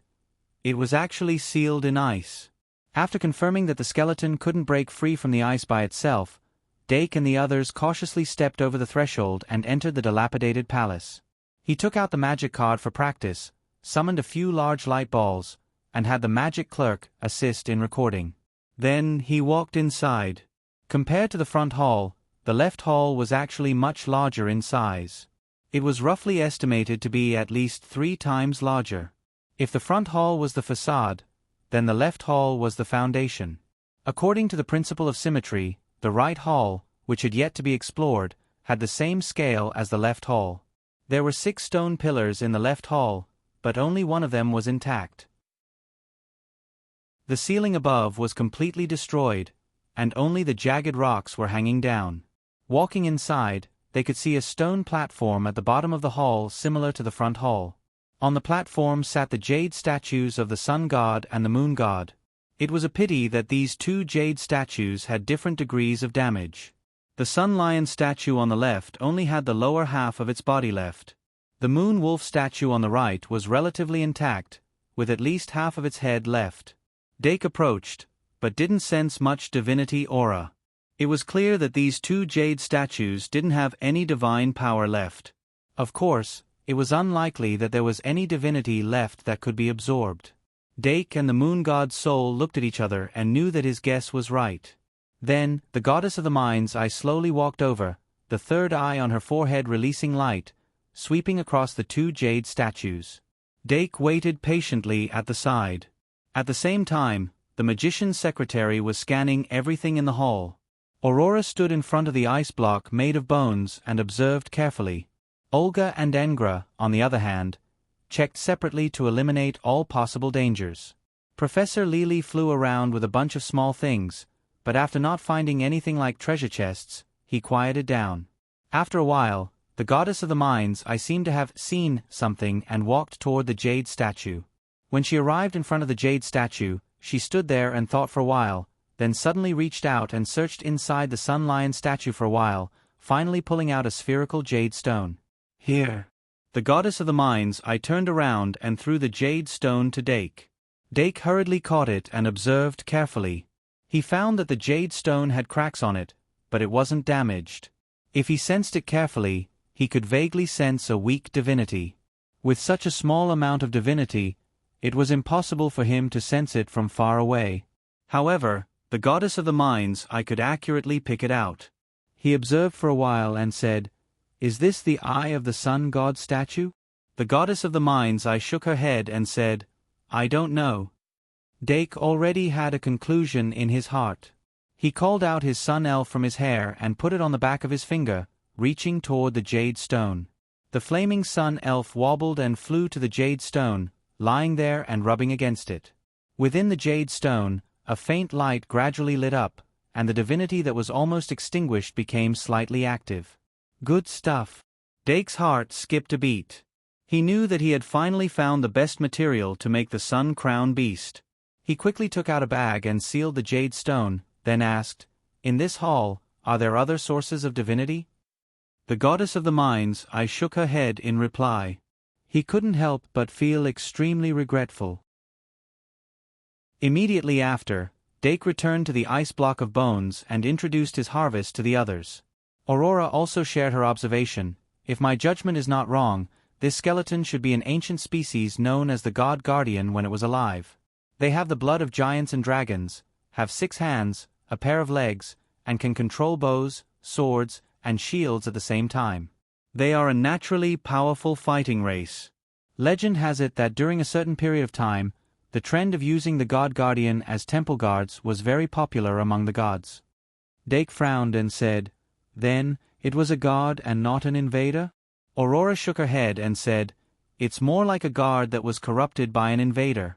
it was actually sealed in ice. After confirming that the skeleton couldn't break free from the ice by itself, Dake and the others cautiously stepped over the threshold and entered the dilapidated palace. He took out the magic card for practice, summoned a few large light balls, and had the magic clerk assist in recording. Then he walked inside. Compared to the front hall, the left hall was actually much larger in size. It was roughly estimated to be at least 3 times larger. If the front hall was the facade, then the left hall was the foundation. According to the principle of symmetry, the right hall, which had yet to be explored, had the same scale as the left hall. There were 6 stone pillars in the left hall, but only one of them was intact. The ceiling above was completely destroyed, and only the jagged rocks were hanging down. Walking inside, they could see a stone platform at the bottom of the hall similar to the front hall. On the platform sat the jade statues of the sun god and the moon god. It was a pity that these 2 jade statues had different degrees of damage. The sun lion statue on the left only had the lower half of its body left. The moon wolf statue on the right was relatively intact, with at least half of its head left. Dake approached, but didn't sense much divinity aura. It was clear that these 2 jade statues didn't have any divine power left. Of course, it was unlikely that there was any divinity left that could be absorbed. Dake and the moon god's soul looked at each other and knew that his guess was right. Then, the goddess of the mind's eye slowly walked over, the third eye on her forehead releasing light, sweeping across the 2 jade statues. Dake waited patiently at the side. At the same time, the magician's secretary was scanning everything in the hall. Aurora stood in front of the ice block made of bones and observed carefully. Olga and Engra, on the other hand, checked separately to eliminate all possible dangers. Professor Lily flew around with a bunch of small things, but after not finding anything like treasure chests, he quieted down. After a while, the goddess of the mind's eye seemed to have seen something and walked toward the jade statue. When she arrived in front of the jade statue, she stood there and thought for a while, then suddenly reached out and searched inside the sun lion statue for a while, finally pulling out a spherical jade stone. Here. The goddess of the mind's eye turned around and threw the jade stone to Dake. Dake hurriedly caught it and observed carefully. He found that the jade stone had cracks on it, but it wasn't damaged. If he sensed it carefully, he could vaguely sense a weak divinity. With such a small amount of divinity, it was impossible for him to sense it from far away. However, the goddess of the mind's eye could accurately pick it out. He observed for a while and said, "Is this the eye of the sun god statue?" The goddess of the mind's eye shook her head and said, "I don't know." Dake already had a conclusion in his heart. He called out his sun elf from his hair and put it on the back of his finger, reaching toward the jade stone. The flaming sun elf wobbled and flew to the jade stone, lying there and rubbing against it. Within the jade stone, a faint light gradually lit up, and the divinity that was almost extinguished became slightly active. Good stuff. Dake's heart skipped a beat. He knew that he had finally found the best material to make the sun-crowned beast. He quickly took out a bag and sealed the jade stone, then asked, "In this hall, are there other sources of divinity?" The goddess of the mines shook her head in reply. He couldn't help but feel extremely regretful. Immediately after, Dake returned to the ice block of bones and introduced his harvest to the others. Aurora also shared her observation. If my judgment is not wrong, this skeleton should be an ancient species known as the God Guardian when it was alive. They have the blood of giants and dragons, have 6 hands, a pair of legs, and can control bows, swords, and shields at the same time. They are a naturally powerful fighting race. Legend has it that during a certain period of time, the trend of using the God Guardian as temple guards was very popular among the gods. Dake frowned and said, "Then, it was a god and not an invader?" Aurora shook her head and said, "It's more like a guard that was corrupted by an invader."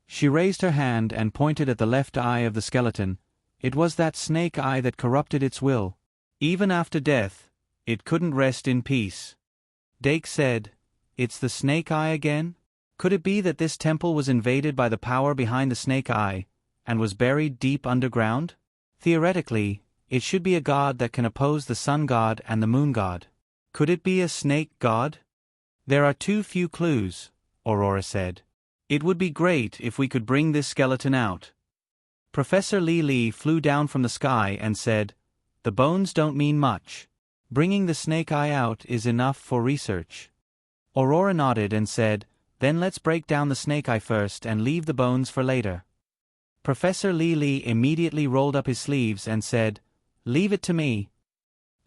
She raised her hand and pointed at the left eye of the skeleton. It was that snake eye that corrupted its will. Even after death, it couldn't rest in peace. Dake said, "It's the snake eye again? Could it be that this temple was invaded by the power behind the snake eye, and was buried deep underground? Theoretically, it should be a god that can oppose the sun god and the moon god. Could it be a snake god?" "There are too few clues," Aurora said. "It would be great if we could bring this skeleton out." Professor Li flew down from the sky and said, "The bones don't mean much. Bringing the snake eye out is enough for research." Aurora nodded and said, "Then let's break down the snake eye first and leave the bones for later." Professor Li immediately rolled up his sleeves and said, "Leave it to me."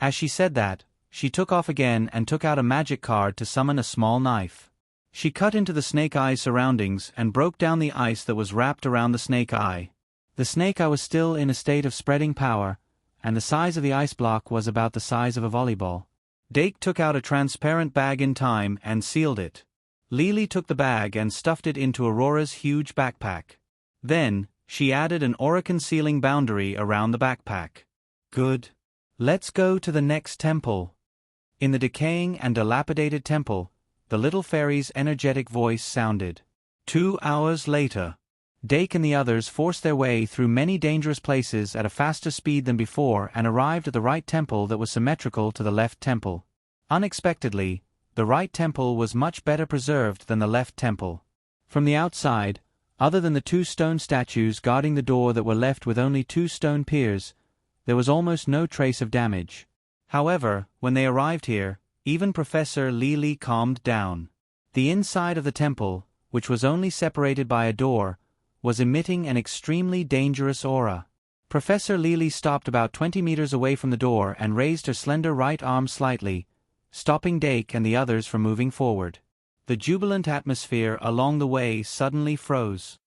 As she said that, she took off again and took out a magic card to summon a small knife. She cut into the snake eye's surroundings and broke down the ice that was wrapped around the snake eye. The snake eye was still in a state of spreading power, and the size of the ice block was about the size of a volleyball. Dake took out a transparent bag in time and sealed it. Lily took the bag and stuffed it into Aurora's huge backpack. Then, she added an aura-concealing boundary around the backpack. Good. Let's go to the next temple. In the decaying and dilapidated temple, the little fairy's energetic voice sounded. 2 hours later. Dake and the others forced their way through many dangerous places at a faster speed than before and arrived at the right temple that was symmetrical to the left temple. Unexpectedly, the right temple was much better preserved than the left temple. From the outside, other than the 2 stone statues guarding the door that were left with only 2 stone piers, there was almost no trace of damage. However, when they arrived here, even Professor Li calmed down. The inside of the temple, which was only separated by a door, was emitting an extremely dangerous aura. Professor Li stopped about 20 meters away from the door and raised her slender right arm slightly, stopping Dake and the others from moving forward. The jubilant atmosphere along the way suddenly froze.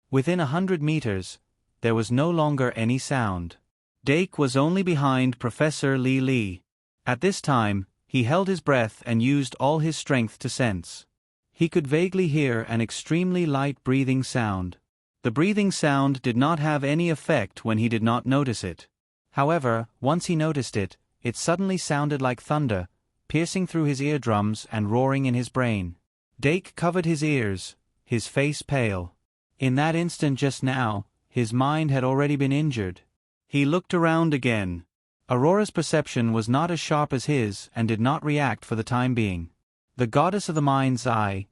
Within 100 meters, there was no longer any sound. Dake was only behind Professor Li. At this time, he held his breath and used all his strength to sense. He could vaguely hear an extremely light breathing sound. The breathing sound did not have any effect when he did not notice it. However, once he noticed it, it suddenly sounded like thunder, piercing through his eardrums and roaring in his brain. Dake covered his ears, his face pale. In that instant just now, his mind had already been injured. He looked around again. Aurora's perception was not as sharp as his and did not react for the time being. The goddess of the mind's eye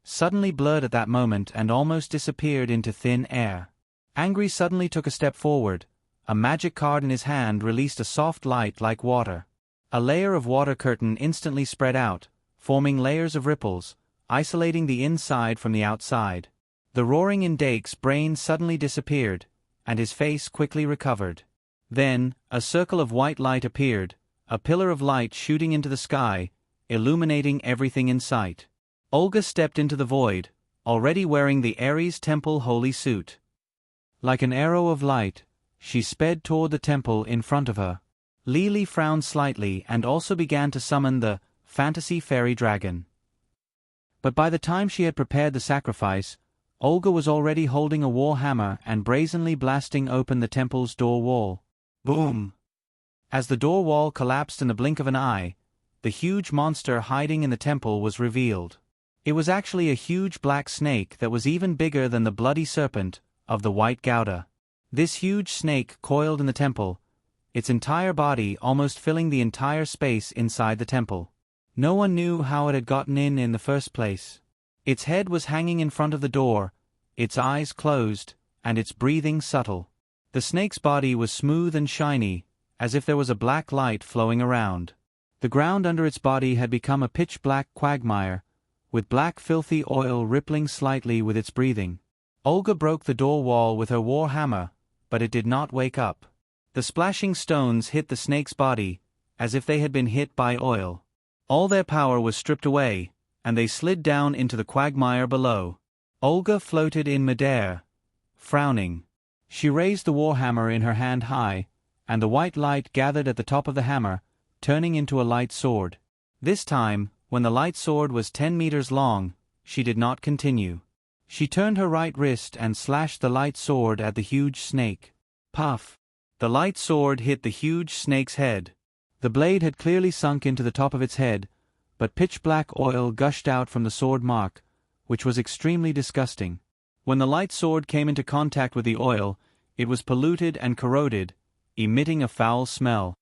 suddenly blurred at that moment and almost disappeared into thin air. Angry suddenly took a step forward. A magic card in his hand released a soft light like water. A layer of water curtain instantly spread out, forming layers of ripples, isolating the inside from the outside. The roaring in Dake's brain suddenly disappeared, and his face quickly recovered. Then, a circle of white light appeared, a pillar of light shooting into the sky, illuminating everything in sight. Olga stepped into the void, already wearing the Ares temple holy suit. Like an arrow of light, she sped toward the temple in front of her. Li frowned slightly and also began to summon the fantasy fairy dragon. But by the time she had prepared the sacrifice, Olga was already holding a war hammer and brazenly blasting open the temple's door wall. Boom! As the door wall collapsed in the blink of an eye, the huge monster hiding in the temple was revealed. It was actually a huge black snake that was even bigger than the bloody serpent of the White Gouda. This huge snake coiled in the temple, its entire body almost filling the entire space inside the temple. No one knew how it had gotten in the first place. Its head was hanging in front of the door, its eyes closed, and its breathing subtle. The snake's body was smooth and shiny, as if there was a black light flowing around. The ground under its body had become a pitch-black quagmire, with black filthy oil rippling slightly with its breathing. Olga broke the door wall with her war hammer, but it did not wake up. The splashing stones hit the snake's body, as if they had been hit by oil. All their power was stripped away, and they slid down into the quagmire below. Olga floated in midair, frowning. She raised the war hammer in her hand high, and the white light gathered at the top of the hammer, turning into a light sword. This time, when the light sword was 10 meters long, she did not continue. She turned her right wrist and slashed the light sword at the huge snake. Puff! The light sword hit the huge snake's head. The blade had clearly sunk into the top of its head, but pitch-black oil gushed out from the sword mark, which was extremely disgusting. When the light sword came into contact with the oil, it was polluted and corroded, emitting a foul smell.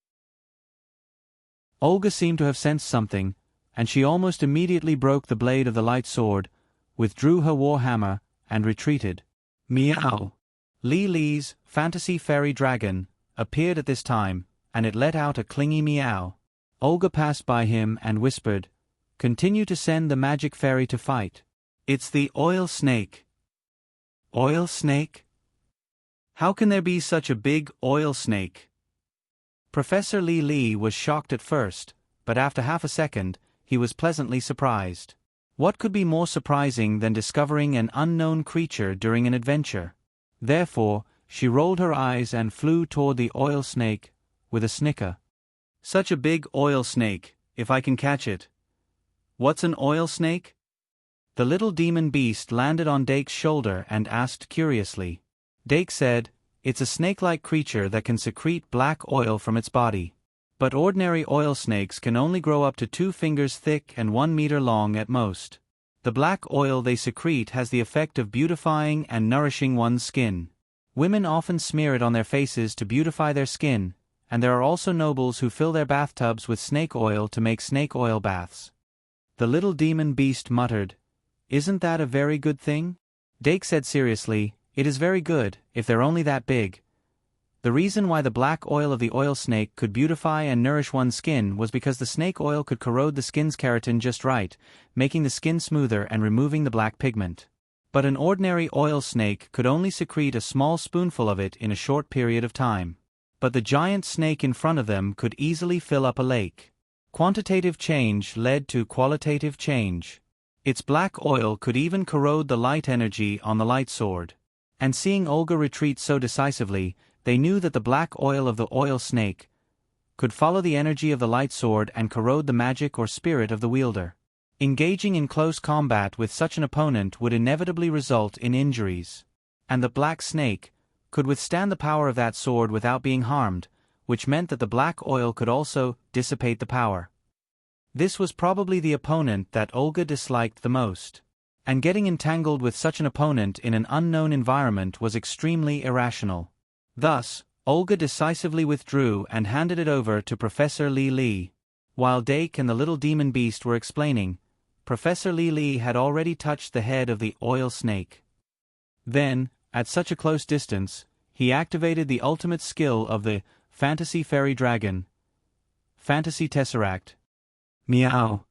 Olga seemed to have sensed something, and she almost immediately broke the blade of the light sword, withdrew her war hammer, and retreated. Meow! Li's fantasy fairy dragon appeared at this time, and it let out a clingy meow. Olga passed by him and whispered, "Continue to send the magic fairy to fight. It's the oil snake." Oil snake? How can there be such a big oil snake? Professor Li was shocked at first, but after half a second, he was pleasantly surprised. What could be more surprising than discovering an unknown creature during an adventure? Therefore, she rolled her eyes and flew toward the oil snake, with a snicker. Such a big oil snake, if I can catch it. What's an oil snake? The little demon beast landed on Dake's shoulder and asked curiously. Dake said, "It's a snake-like creature that can secrete black oil from its body. But ordinary oil snakes can only grow up to 2 fingers thick and 1 meter long at most. The black oil they secrete has the effect of beautifying and nourishing one's skin. Women often smear it on their faces to beautify their skin, and there are also nobles who fill their bathtubs with snake oil to make snake oil baths." The little demon beast muttered, "Isn't that a very good thing?" Dake said seriously, "It is very good, if they're only that big." The reason why the black oil of the oil snake could beautify and nourish one's skin was because the snake oil could corrode the skin's keratin just right, making the skin smoother and removing the black pigment. But an ordinary oil snake could only secrete a small spoonful of it in a short period of time. But the giant snake in front of them could easily fill up a lake. Quantitative change led to qualitative change. Its black oil could even corrode the light energy on the light sword. And seeing Olga retreat so decisively, they knew that the black oil of the oil snake could follow the energy of the light sword and corrode the magic or spirit of the wielder. Engaging in close combat with such an opponent would inevitably result in injuries. And the black snake could withstand the power of that sword without being harmed, which meant that the black oil could also dissipate the power. This was probably the opponent that Olga disliked the most. And getting entangled with such an opponent in an unknown environment was extremely irrational. Thus, Olga decisively withdrew and handed it over to Professor Li. While Dake and the little demon beast were explaining, Professor Li had already touched the head of the oil snake. Then, at such a close distance, he activated the ultimate skill of the fantasy fairy dragon, Fantasy Tesseract. Meow!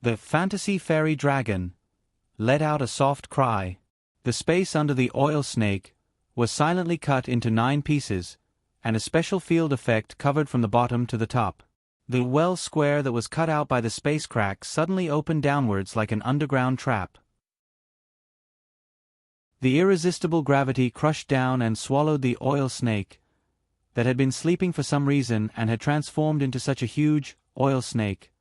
The fantasy fairy dragon let out a soft cry. The space under the oil snake was silently cut into 9 pieces, and a special field effect covered from the bottom to the top. The well square that was cut out by the space crack suddenly opened downwards like an underground trap. The irresistible gravity crushed down and swallowed the oil snake that had been sleeping for some reason and had transformed into such a huge oil snake.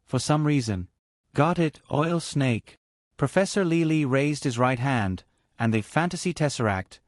For some reason. Got it, oil snake. Professor Lily raised his right hand, and the fantasy tesseract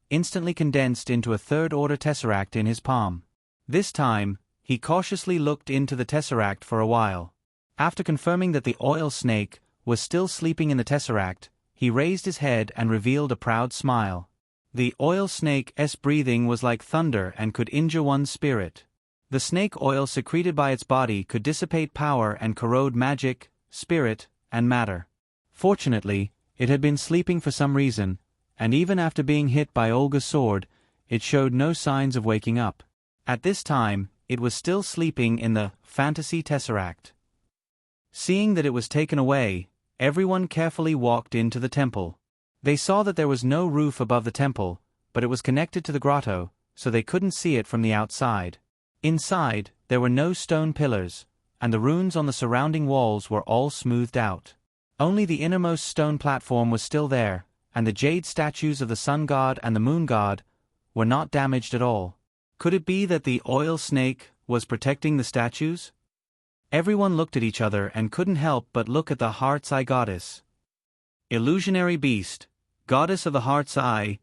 instantly condensed into a third-order tesseract in his palm. This time, he cautiously looked into the tesseract for a while. After confirming that the oil snake was still sleeping in the tesseract, he raised his head and revealed a proud smile. The oil snake's breathing was like thunder and could injure one's spirit. The snake oil secreted by its body could dissipate power and corrode magic, spirit, and matter. Fortunately, it had been sleeping for some reason, and even after being hit by Olga's sword, it showed no signs of waking up. At this time, it was still sleeping in the fantasy tesseract. Seeing that it was taken away, everyone carefully walked into the temple. They saw that there was no roof above the temple, but it was connected to the grotto, so they couldn't see it from the outside. Inside, there were no stone pillars, and the runes on the surrounding walls were all smoothed out. Only the innermost stone platform was still there, and the jade statues of the sun god and the moon god were not damaged at all. Could it be that the oil snake was protecting the statues? Everyone looked at each other and couldn't help but look at the heart's eye goddess. Illusionary beast, goddess of the heart's eye,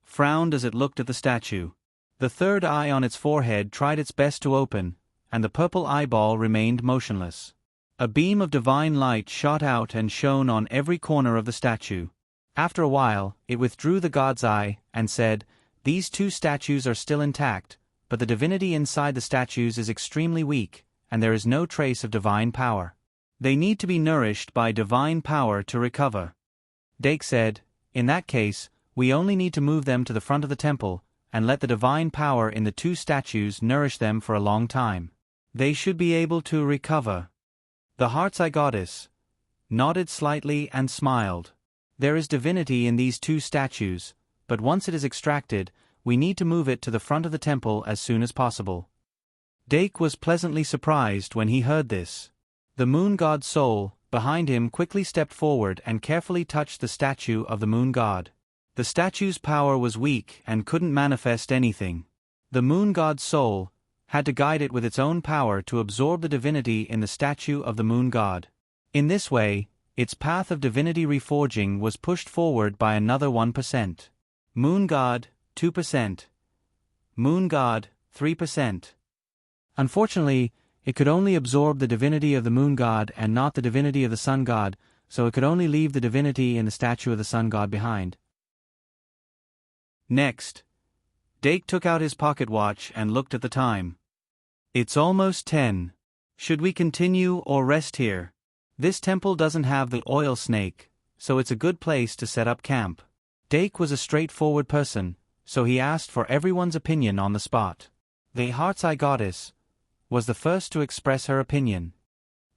frowned as it looked at the statue. The third eye on its forehead tried its best to open, and the purple eyeball remained motionless. A beam of divine light shot out and shone on every corner of the statue. After a while, it withdrew the god's eye and said, "These two statues are still intact, but the divinity inside the statues is extremely weak, and there is no trace of divine power. They need to be nourished by divine power to recover." Dake said, "In that case, we only need to move them to the front of the temple, and let the divine power in the two statues nourish them for a long time. They should be able to recover." The heart's eye goddess nodded slightly and smiled. "There is divinity in these two statues, but once it is extracted, we need to move it to the front of the temple as soon as possible." Dake was pleasantly surprised when he heard this. The moon god's soul, behind him, quickly stepped forward and carefully touched the statue of the moon god. The statue's power was weak and couldn't manifest anything. The moon god's soul had to guide it with its own power to absorb the divinity in the statue of the moon god. In this way, its path of divinity reforging was pushed forward by another 1%. Moon god, 2%. Moon god, 3%. Unfortunately, it could only absorb the divinity of the moon god and not the divinity of the sun god, so it could only leave the divinity in the statue of the sun god behind. Next, Dake took out his pocket watch and looked at the time. "It's almost 10. Should we continue or rest here? This temple doesn't have the oil snake, so it's a good place to set up camp." Dake was a straightforward person, so he asked for everyone's opinion on the spot. The heart's eye goddess was the first to express her opinion.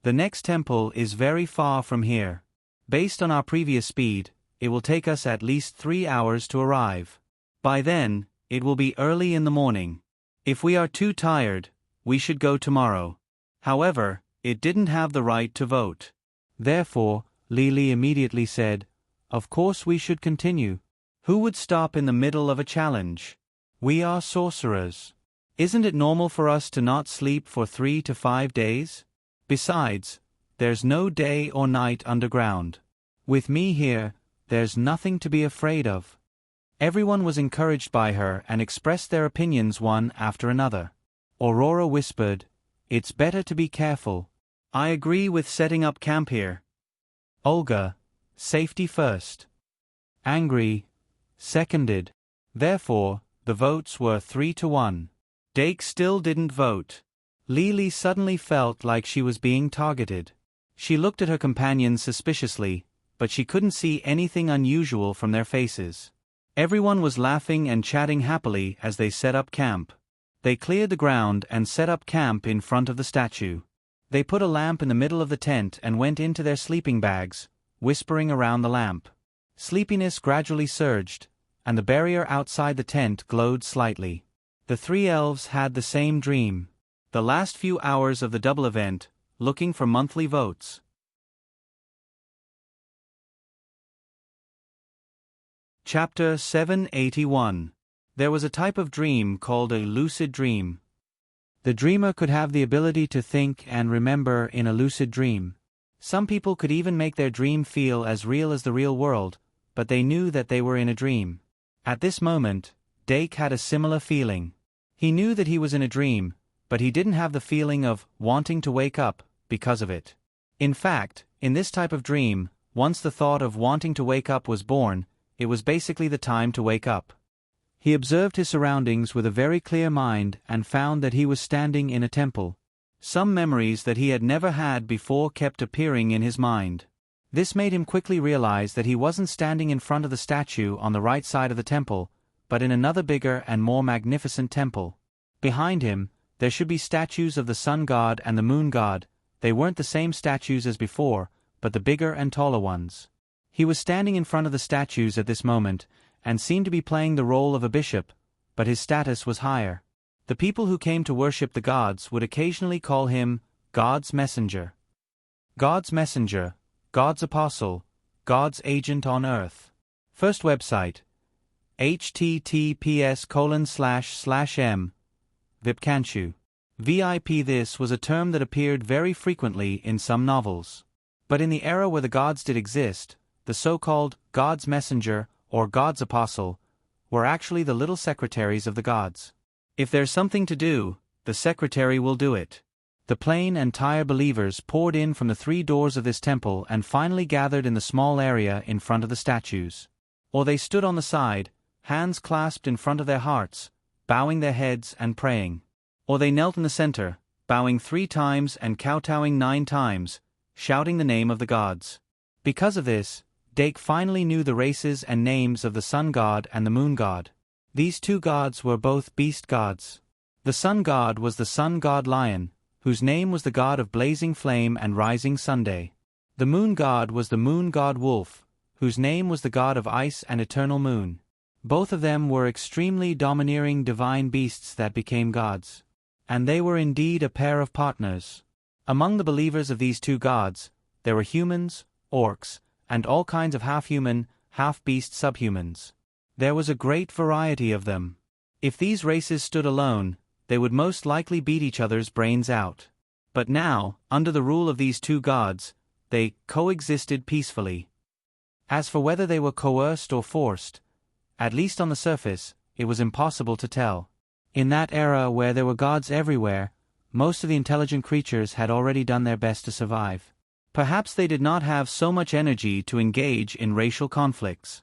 "The next temple is very far from here. Based on our previous speed, it will take us at least 3 hours to arrive. By then, it will be early in the morning. If we are too tired, we should go tomorrow." However, it didn't have the right to vote. Therefore, Lily immediately said, "Of course we should continue. Who would stop in the middle of a challenge? We are sorcerers. Isn't it normal for us to not sleep for 3 to 5 days? Besides, there's no day or night underground. With me here, there's nothing to be afraid of." Everyone was encouraged by her and expressed their opinions one after another. Aurora whispered, "It's better to be careful. I agree with setting up camp here." Olga, "Safety first." Angry, seconded. Therefore, the votes were 3-1. Dake still didn't vote. Lily suddenly felt like she was being targeted. She looked at her companions suspiciously, but she couldn't see anything unusual from their faces. Everyone was laughing and chatting happily as they set up camp. They cleared the ground and set up camp in front of the statue. They put a lamp in the middle of the tent and went into their sleeping bags, whispering around the lamp. Sleepiness gradually surged, and the barrier outside the tent glowed slightly. The three elves had the same dream. The last few hours of the double event, looking for monthly votes. Chapter 781. There was a type of dream called a lucid dream. The dreamer could have the ability to think and remember in a lucid dream. Some people could even make their dream feel as real as the real world, but they knew that they were in a dream. At this moment, Dake had a similar feeling. He knew that he was in a dream, but he didn't have the feeling of wanting to wake up because of it. In fact, in this type of dream, once the thought of wanting to wake up was born, it was basically the time to wake up. He observed his surroundings with a very clear mind and found that he was standing in a temple. Some memories that he had never had before kept appearing in his mind. This made him quickly realize that he wasn't standing in front of the statue on the right side of the temple, but in another bigger and more magnificent temple. Behind him, there should be statues of the sun god and the moon god. They weren't the same statues as before, but the bigger and taller ones. He was standing in front of the statues at this moment, and seemed to be playing the role of a bishop, but his status was higher. The people who came to worship the gods would occasionally call him God's messenger. God's messenger, God's apostle, God's agent on earth. First website, https://m. Vipkanchu. VIP. This was a term that appeared very frequently in some novels. But in the era where the gods did exist, the so-called God's messenger or God's apostle were actually the little secretaries of the gods. If there's something to do, the secretary will do it. The plain and tired believers poured in from the 3 doors of this temple and finally gathered in the small area in front of the statues. Or they stood on the side, hands clasped in front of their hearts, bowing their heads and praying. Or they knelt in the center, bowing 3 times and kowtowing 9 times, shouting the name of the gods. Because of this, Dake finally knew the races and names of the sun god and the moon god. These 2 gods were both beast gods. The sun god was the sun god lion, whose name was the god of blazing flame and rising Sunday. The moon god was the moon god wolf, whose name was the god of ice and eternal moon. Both of them were extremely domineering divine beasts that became gods. And they were indeed a pair of partners. Among the believers of these 2 gods, there were humans, orcs, and all kinds of half-human, half-beast subhumans. There was a great variety of them. If these races stood alone, they would most likely beat each other's brains out. But now, under the rule of these 2 gods, they coexisted peacefully. As for whether they were coerced or forced, at least on the surface, it was impossible to tell. In that era where there were gods everywhere, most of the intelligent creatures had already done their best to survive. Perhaps they did not have so much energy to engage in racial conflicts.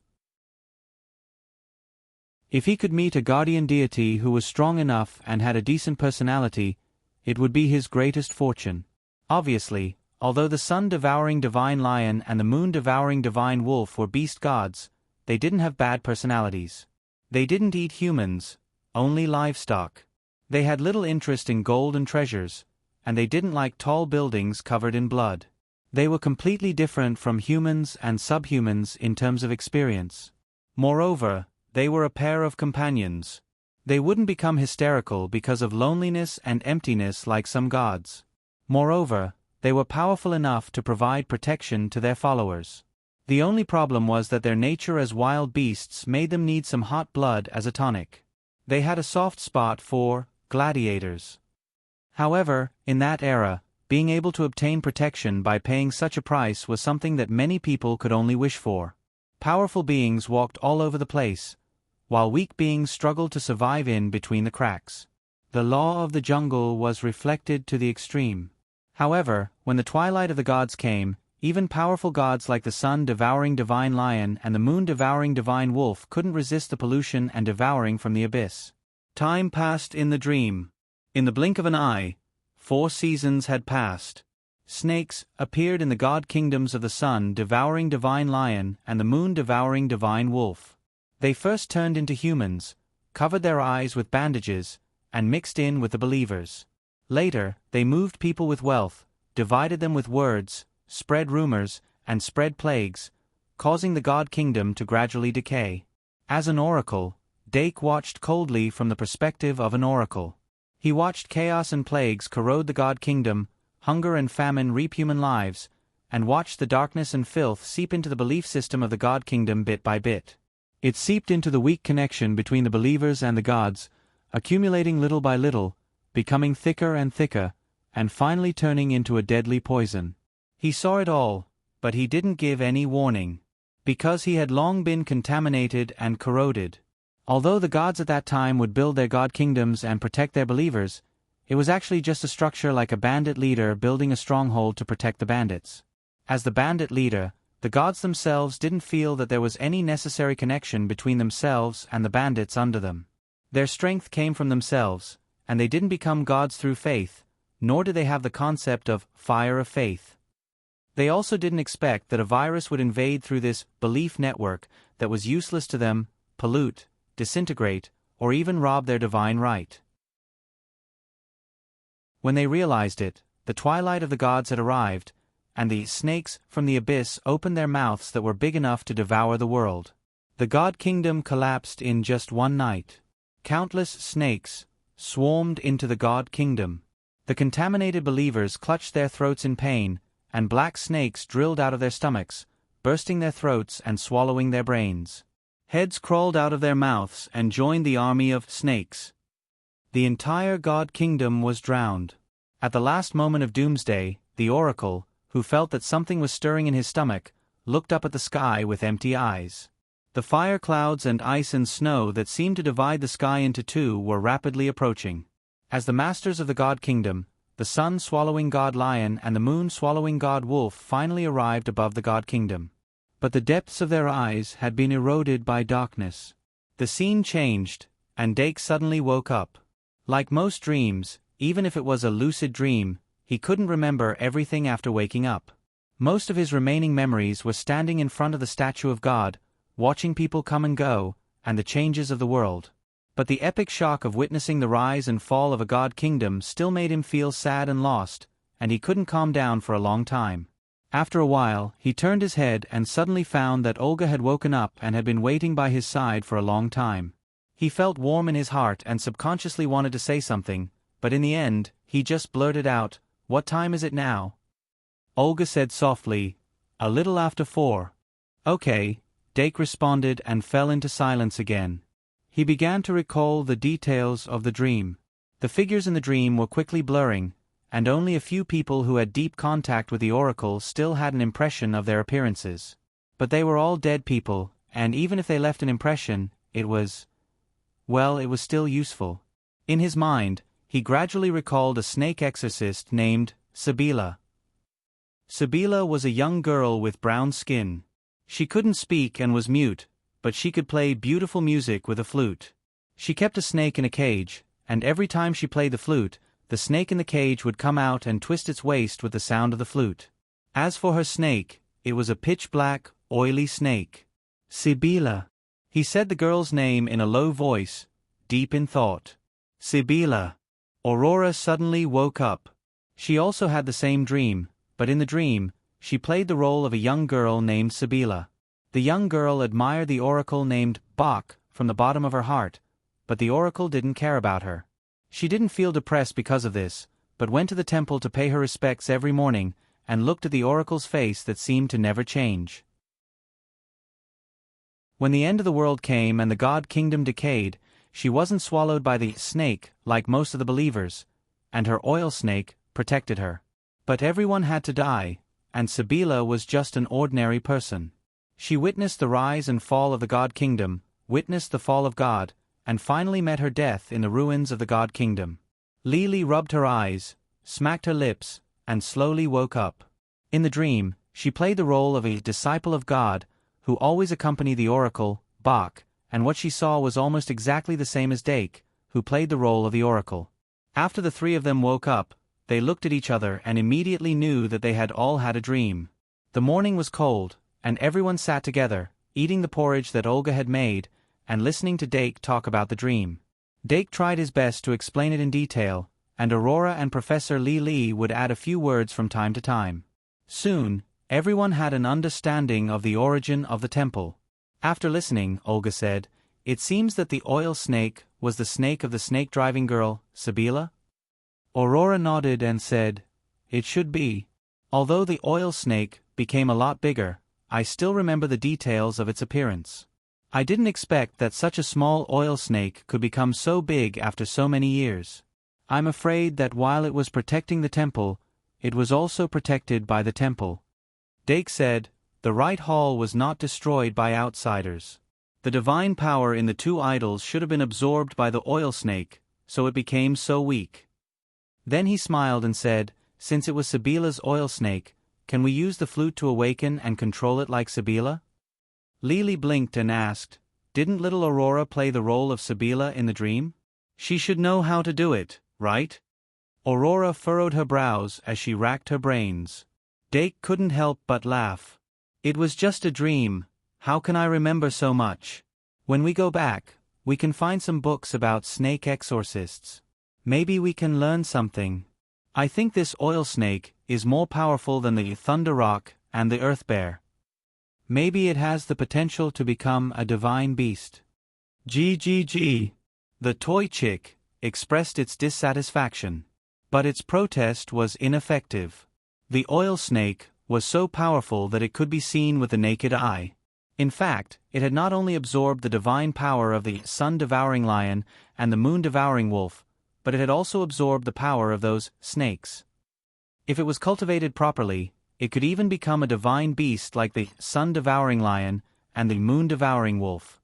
If he could meet a guardian deity who was strong enough and had a decent personality, it would be his greatest fortune. Obviously, although the sun-devouring divine lion and the moon-devouring divine wolf were beast gods, they didn't have bad personalities. They didn't eat humans, only livestock. They had little interest in gold and treasures, and they didn't like tall buildings covered in blood. They were completely different from humans and subhumans in terms of experience. Moreover, they were a pair of companions. They wouldn't become hysterical because of loneliness and emptiness like some gods. Moreover, they were powerful enough to provide protection to their followers. The only problem was that their nature as wild beasts made them need some hot blood as a tonic. They had a soft spot for gladiators. However, in that era, being able to obtain protection by paying such a price was something that many people could only wish for. Powerful beings walked all over the place, while weak beings struggled to survive in between the cracks. The law of the jungle was reflected to the extreme. However, when the twilight of the gods came, even powerful gods like the sun-devouring divine lion and the moon-devouring divine wolf couldn't resist the pollution and devouring from the abyss. Time passed in the dream. In the blink of an eye, 4 seasons had passed. Snakes appeared in the god kingdoms of the sun-devouring divine lion and the moon-devouring divine wolf. They first turned into humans, covered their eyes with bandages, and mixed in with the believers. Later, they moved people with wealth, divided them with words, spread rumors, and spread plagues, causing the god kingdom to gradually decay. As an oracle, Dake watched coldly from the perspective of an oracle. He watched chaos and plagues corrode the god kingdom, hunger and famine reap human lives, and watched the darkness and filth seep into the belief system of the god kingdom bit by bit. It seeped into the weak connection between the believers and the gods, accumulating little by little, becoming thicker and thicker, and finally turning into a deadly poison. He saw it all, but he didn't give any warning. Because he had long been contaminated and corroded. Although the gods at that time would build their god kingdoms and protect their believers, it was actually just a structure like a bandit leader building a stronghold to protect the bandits. As the bandit leader, the gods themselves didn't feel that there was any necessary connection between themselves and the bandits under them. Their strength came from themselves, and they didn't become gods through faith, nor did they have the concept of fire of faith. They also didn't expect that a virus would invade through this belief network that was useless to them, pollute, disintegrate, or even rob their divine right. When they realized it, the twilight of the gods had arrived, and the snakes from the abyss opened their mouths that were big enough to devour the world. The god kingdom collapsed in just one night. Countless snakes swarmed into the god kingdom. The contaminated believers clutched their throats in pain, and black snakes drilled out of their stomachs, bursting their throats and swallowing their brains. Heads crawled out of their mouths and joined the army of snakes. The entire god kingdom was drowned. At the last moment of doomsday, the oracle, who felt that something was stirring in his stomach, looked up at the sky with empty eyes. The fire clouds and ice and snow that seemed to divide the sky into two were rapidly approaching. As the masters of the god kingdom, the sun swallowing god lion and the moon swallowing god wolf finally arrived above the god kingdom. But the depths of their eyes had been eroded by darkness. The scene changed, and Dake suddenly woke up. Like most dreams, even if it was a lucid dream, he couldn't remember everything after waking up. Most of his remaining memories were standing in front of the statue of God, watching people come and go, and the changes of the world. But the epic shock of witnessing the rise and fall of a god kingdom still made him feel sad and lost, and he couldn't calm down for a long time. After a while, he turned his head and suddenly found that Olga had woken up and had been waiting by his side for a long time. He felt warm in his heart and subconsciously wanted to say something, but in the end, he just blurted out, "What time is it now?" Olga said softly, "A little after 4. "Okay," Dake responded and fell into silence again. He began to recall the details of the dream. The figures in the dream were quickly blurring, and only a few people who had deep contact with the oracle still had an impression of their appearances. But they were all dead people, and even if they left an impression, it was still useful. In his mind, he gradually recalled a snake exorcist named Sibila. Sibila was a young girl with brown skin. She couldn't speak and was mute, but she could play beautiful music with a flute. She kept a snake in a cage, and every time she played the flute, the snake in the cage would come out and twist its waist with the sound of the flute. As for her snake, it was a pitch-black, oily snake. Sibila. He said the girl's name in a low voice, deep in thought. Sibila. Aurora suddenly woke up. She also had the same dream, but in the dream, she played the role of a young girl named Sibila. The young girl admired the oracle named Bach from the bottom of her heart, but the oracle didn't care about her. She didn't feel depressed because of this, but went to the temple to pay her respects every morning, and looked at the oracle's face that seemed to never change. When the end of the world came and the god kingdom decayed, she wasn't swallowed by the snake like most of the believers, and her oil snake protected her. But everyone had to die, and Sibila was just an ordinary person. She witnessed the rise and fall of the god kingdom, witnessed the fall of God, and finally met her death in the ruins of the god kingdom. Lily rubbed her eyes, smacked her lips, and slowly woke up. In the dream, she played the role of a disciple of God, who always accompanied the oracle, Bach, and what she saw was almost exactly the same as Dake, who played the role of the oracle. After the three of them woke up, they looked at each other and immediately knew that they had all had a dream. The morning was cold, and everyone sat together, eating the porridge that Olga had made, and listening to Dake talk about the dream. Dake tried his best to explain it in detail, and Aurora and Professor Li would add a few words from time to time. Soon, everyone had an understanding of the origin of the temple. After listening, Olga said, "It seems that the oil snake was the snake of the snake-driving girl, Sibila?" Aurora nodded and said, "It should be. Although the oil snake became a lot bigger, I still remember the details of its appearance. I didn't expect that such a small oil snake could become so big after so many years. I'm afraid that while it was protecting the temple, it was also protected by the temple." Dake said, "The right hall was not destroyed by outsiders. The divine power in the two idols should have been absorbed by the oil snake, so it became so weak." Then he smiled and said, "Since it was Sibila's oil snake, can we use the flute to awaken and control it like Sibila?" Lily blinked and asked, "Didn't little Aurora play the role of Sibila in the dream? She should know how to do it, right?" Aurora furrowed her brows as she racked her brains. Dake couldn't help but laugh. "It was just a dream. How can I remember so much? When we go back, we can find some books about snake exorcists. Maybe we can learn something. I think this oil snake is more powerful than the Thunder Rock and the Earth Bear. Maybe it has the potential to become a divine beast." GGG. The toy chick expressed its dissatisfaction. But its protest was ineffective. The oil snake was so powerful that it could be seen with the naked eye. In fact, it had not only absorbed the divine power of the sun-devouring lion and the moon-devouring wolf, but it had also absorbed the power of those snakes. If it was cultivated properly, it could even become a divine beast like the sun-devouring lion and the moon-devouring wolf.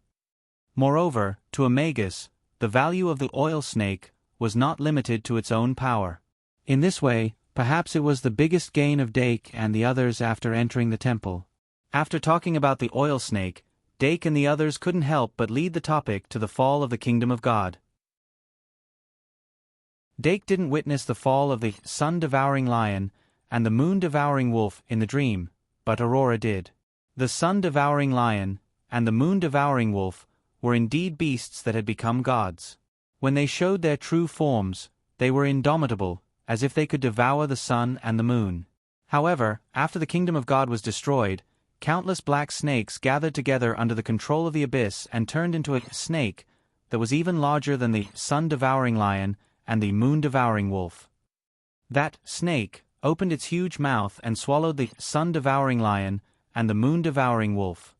Moreover, to a magus, the value of the oil snake was not limited to its own power. In this way, perhaps it was the biggest gain of Dake and the others after entering the temple. After talking about the oil snake, Dake and the others couldn't help but lead the topic to the fall of the kingdom of God. Dake didn't witness the fall of the sun-devouring lion and the moon-devouring wolf in the dream, but Aurora did. The sun-devouring lion and the moon-devouring wolf were indeed beasts that had become gods. When they showed their true forms, they were indomitable, as if they could devour the sun and the moon. However, after the kingdom of God was destroyed, countless black snakes gathered together under the control of the abyss and turned into a snake that was even larger than the sun-devouring lion and the moon-devouring wolf. That snake opened its huge mouth and swallowed the sun-devouring lion and the moon-devouring wolf.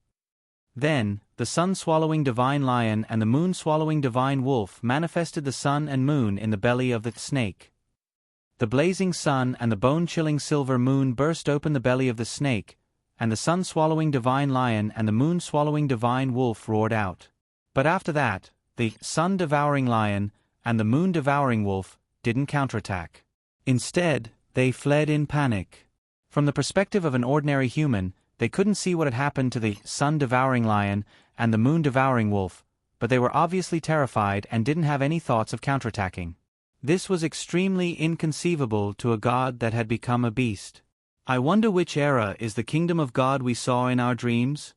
Then, the sun-swallowing divine lion and the moon-swallowing divine wolf manifested the sun and moon in the belly of the snake. The blazing sun and the bone-chilling silver moon burst open the belly of the snake, and the sun-swallowing divine lion and the moon-swallowing divine wolf roared out. But after that, the sun-devouring lion and the moon-devouring wolf didn't counterattack. Instead, they fled in panic. From the perspective of an ordinary human, they couldn't see what had happened to the sun-devouring lion and the moon-devouring wolf, but they were obviously terrified and didn't have any thoughts of counterattacking. This was extremely inconceivable to a god that had become a beast. I wonder which era is the kingdom of God we saw in our dreams?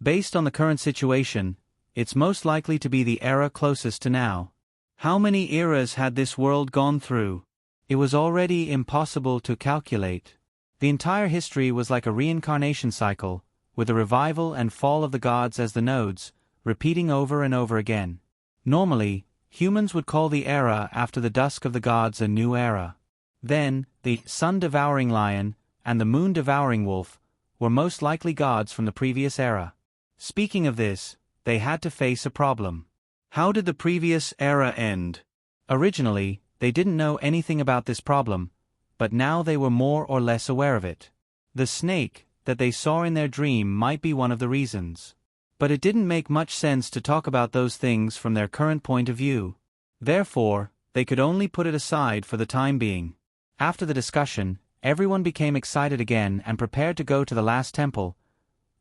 Based on the current situation, it's most likely to be the era closest to now. How many eras had this world gone through? It was already impossible to calculate. The entire history was like a reincarnation cycle, with the revival and fall of the gods as the nodes, repeating over and over again. Normally, humans would call the era after the dusk of the gods a new era. Then, the sun-devouring lion and the moon-devouring wolf were most likely gods from the previous era. Speaking of this, they had to face a problem. How did the previous era end? Originally, they didn't know anything about this problem, but now they were more or less aware of it. The snake that they saw in their dream might be one of the reasons. But it didn't make much sense to talk about those things from their current point of view. Therefore, they could only put it aside for the time being. After the discussion, everyone became excited again and prepared to go to the last temple.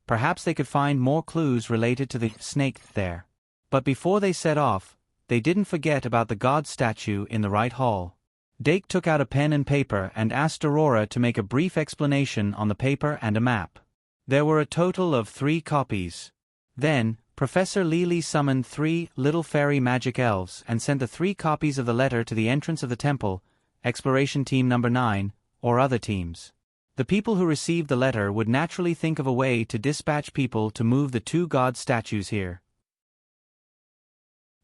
Perhaps they could find more clues related to the snake there. But before they set off, they didn't forget about the god statue in the right hall. Dake took out a pen and paper and asked Aurora to make a brief explanation on the paper and a map. There were a total of 3 copies. Then, Professor Lily summoned 3 little fairy magic elves and sent the 3 copies of the letter to the entrance of the temple, Exploration Team Number 9, or other teams. The people who received the letter would naturally think of a way to dispatch people to move the 2 god statues here.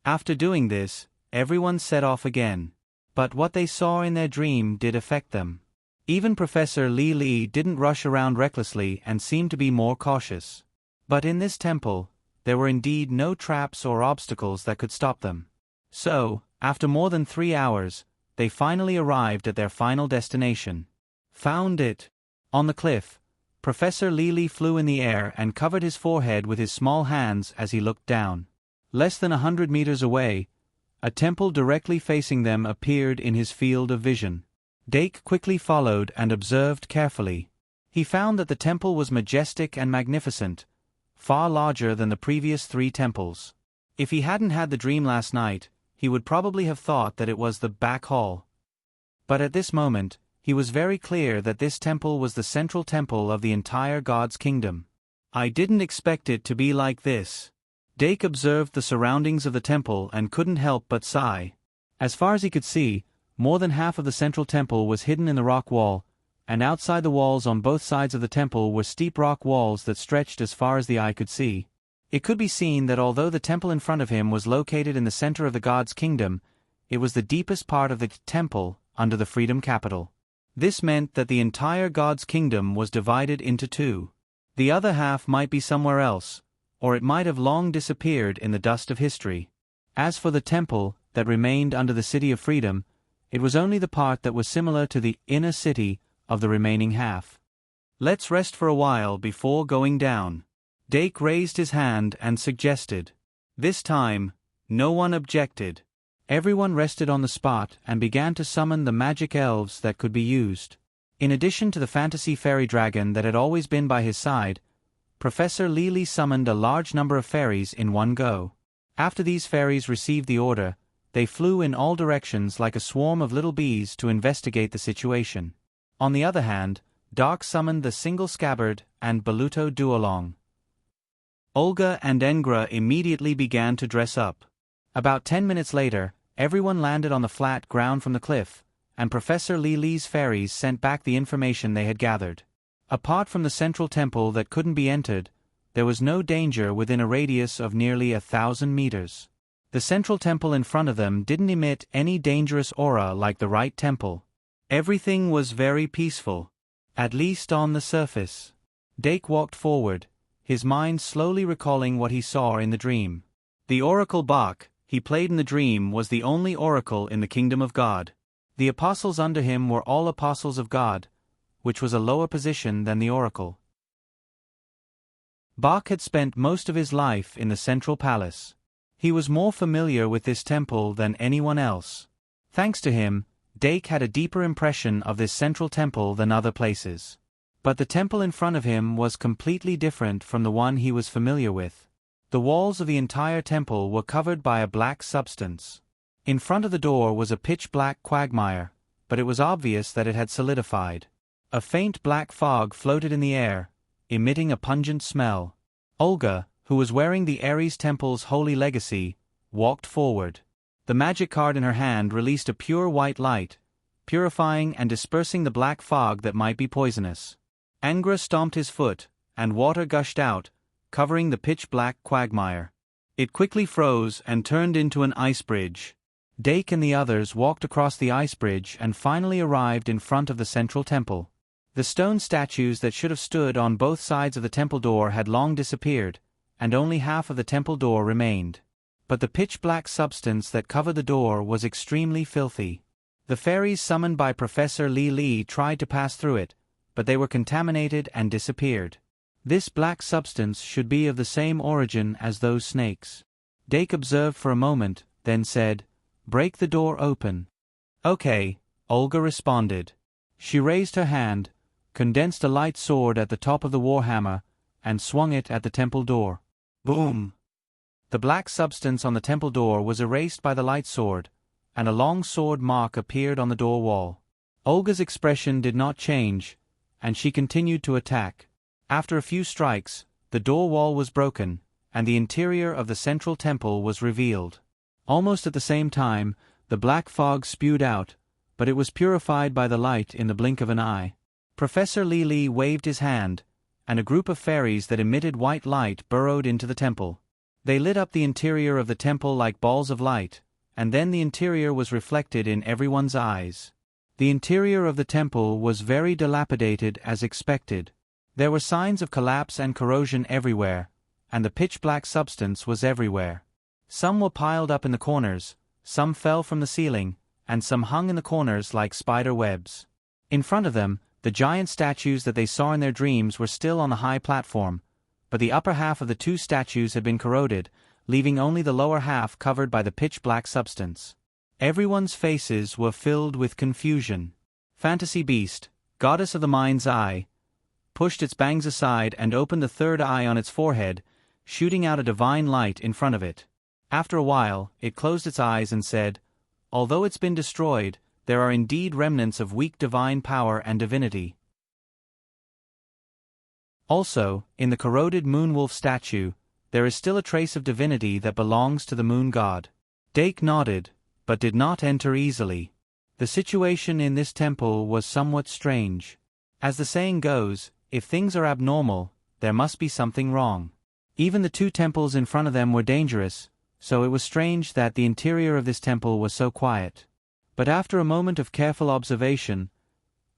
After doing this, everyone set off again. But what they saw in their dream did affect them. Even Professor Lily didn't rush around recklessly and seemed to be more cautious. But in this temple, there were indeed no traps or obstacles that could stop them. So, after more than 3 hours, they finally arrived at their final destination. Found it! On the cliff, Professor Lily flew in the air and covered his forehead with his small hands as he looked down. Less than 100 meters away, a temple directly facing them appeared in his field of vision. Dake quickly followed and observed carefully. He found that the temple was majestic and magnificent, far larger than the previous 3 temples. If he hadn't had the dream last night, he would probably have thought that it was the back hall. But at this moment, he was very clear that this temple was the central temple of the entire God's kingdom. I didn't expect it to be like this. Dake observed the surroundings of the temple and couldn't help but sigh. As far as he could see, more than half of the central temple was hidden in the rock wall, and outside the walls on both sides of the temple were steep rock walls that stretched as far as the eye could see. It could be seen that although the temple in front of him was located in the center of the God's kingdom, it was the deepest part of the temple under the Freedom Capital. This meant that the entire God's kingdom was divided into 2. The other half might be somewhere else, or it might have long disappeared in the dust of history. As for the temple that remained under the City of Freedom, it was only the part that was similar to the inner city of the remaining half. Let's rest for a while before going down. Dake raised his hand and suggested. This time, no one objected. Everyone rested on the spot and began to summon the magic elves that could be used. In addition to the fantasy fairy dragon that had always been by his side, Professor Lily summoned a large number of fairies in one go. After these fairies received the order, they flew in all directions like a swarm of little bees to investigate the situation. On the other hand, Dark summoned the Single Scabbard and Baluto Duolong. Olga and Engra immediately began to dress up. About 10 minutes later, everyone landed on the flat ground from the cliff, and Professor Lily's fairies sent back the information they had gathered. Apart from the central temple that couldn't be entered, there was no danger within a radius of nearly 1,000 meters. The central temple in front of them didn't emit any dangerous aura like the right temple. Everything was very peaceful, at least on the surface. Dake walked forward, his mind slowly recalling what he saw in the dream. The Oracle Bach he played in the dream was the only oracle in the kingdom of God. The apostles under him were all apostles of God, which was a lower position than the oracle. Bach had spent most of his life in the central palace. He was more familiar with this temple than anyone else. Thanks to him, Dake had a deeper impression of this central temple than other places. But the temple in front of him was completely different from the one he was familiar with. The walls of the entire temple were covered by a black substance. In front of the door was a pitch-black quagmire, but it was obvious that it had solidified. A faint black fog floated in the air, emitting a pungent smell. Olga, who was wearing the Ares Temple's holy legacy, walked forward. The magic card in her hand released a pure white light, purifying and dispersing the black fog that might be poisonous. Angra stomped his foot, and water gushed out, covering the pitch-black quagmire. It quickly froze and turned into an ice bridge. Dake and the others walked across the ice bridge and finally arrived in front of the central temple. The stone statues that should have stood on both sides of the temple door had long disappeared, and only half of the temple door remained. But the pitch-black substance that covered the door was extremely filthy. The fairies summoned by Professor Li tried to pass through it, but they were contaminated and disappeared. This black substance should be of the same origin as those snakes. Dake observed for a moment, then said, "Break the door open." "Okay," Olga responded. She raised her hand, condensed a light sword at the top of the warhammer, and swung it at the temple door. Boom! The black substance on the temple door was erased by the light sword, and a long sword mark appeared on the door wall. Olga's expression did not change, and she continued to attack. After a few strikes, the door wall was broken, and the interior of the central temple was revealed. Almost at the same time, the black fog spewed out, but it was purified by the light in the blink of an eye. Professor Li waved his hand, and a group of fairies that emitted white light burrowed into the temple. They lit up the interior of the temple like balls of light, and then the interior was reflected in everyone's eyes. The interior of the temple was very dilapidated as expected. There were signs of collapse and corrosion everywhere, and the pitch-black substance was everywhere. Some were piled up in the corners, some fell from the ceiling, and some hung in the corners like spider webs. In front of them, the giant statues that they saw in their dreams were still on the high platform, but the upper half of the two statues had been corroded, leaving only the lower half covered by the pitch-black substance. Everyone's faces were filled with confusion. Fantasy Beast, goddess of the mind's eye, pushed its bangs aside and opened the third eye on its forehead, shooting out a divine light in front of it. After a while, it closed its eyes and said, "Although it's been destroyed, there are indeed remnants of weak divine power and divinity." Also, in the corroded moonwolf statue, there is still a trace of divinity that belongs to the moon god. Dake nodded, but did not enter easily. The situation in this temple was somewhat strange. As the saying goes, if things are abnormal, there must be something wrong. Even the two temples in front of them were dangerous, so it was strange that the interior of this temple was so quiet. But after a moment of careful observation,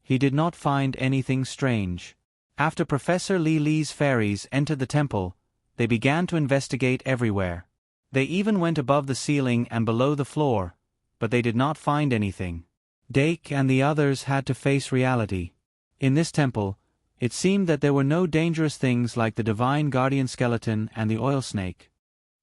he did not find anything strange. After Professor Li Li's fairies entered the temple, they began to investigate everywhere. They even went above the ceiling and below the floor, but they did not find anything. Dake and the others had to face reality. In this temple, it seemed that there were no dangerous things like the divine guardian skeleton and the oil snake.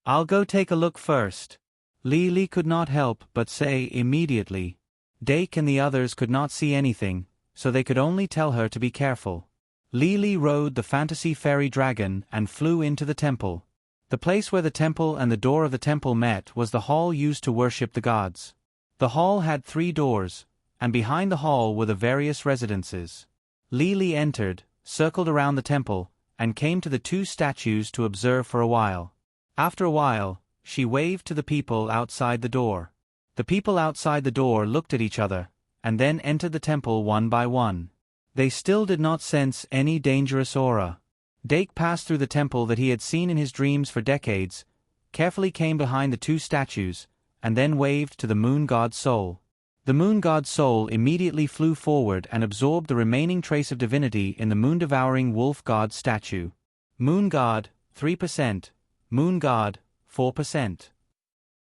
"I'll go take a look first," Li Li could not help but say immediately. Dake and the others could not see anything, so they could only tell her to be careful. Li Li rode the fantasy fairy dragon and flew into the temple. The place where the temple and the door of the temple met was the hall used to worship the gods. The hall had 3 doors, and behind the hall were the various residences. Li Li entered, circled around the temple, and came to the 2 statues to observe for a while. After a while, she waved to the people outside the door. The people outside the door looked at each other, and then entered the temple one by one. They still did not sense any dangerous aura. Dake passed through the temple that he had seen in his dreams for decades, carefully came behind the 2 statues, and then waved to the moon god's soul. The moon god's soul immediately flew forward and absorbed the remaining trace of divinity in the moon-devouring wolf god statue. Moon god, 3%. Moon god, 4%.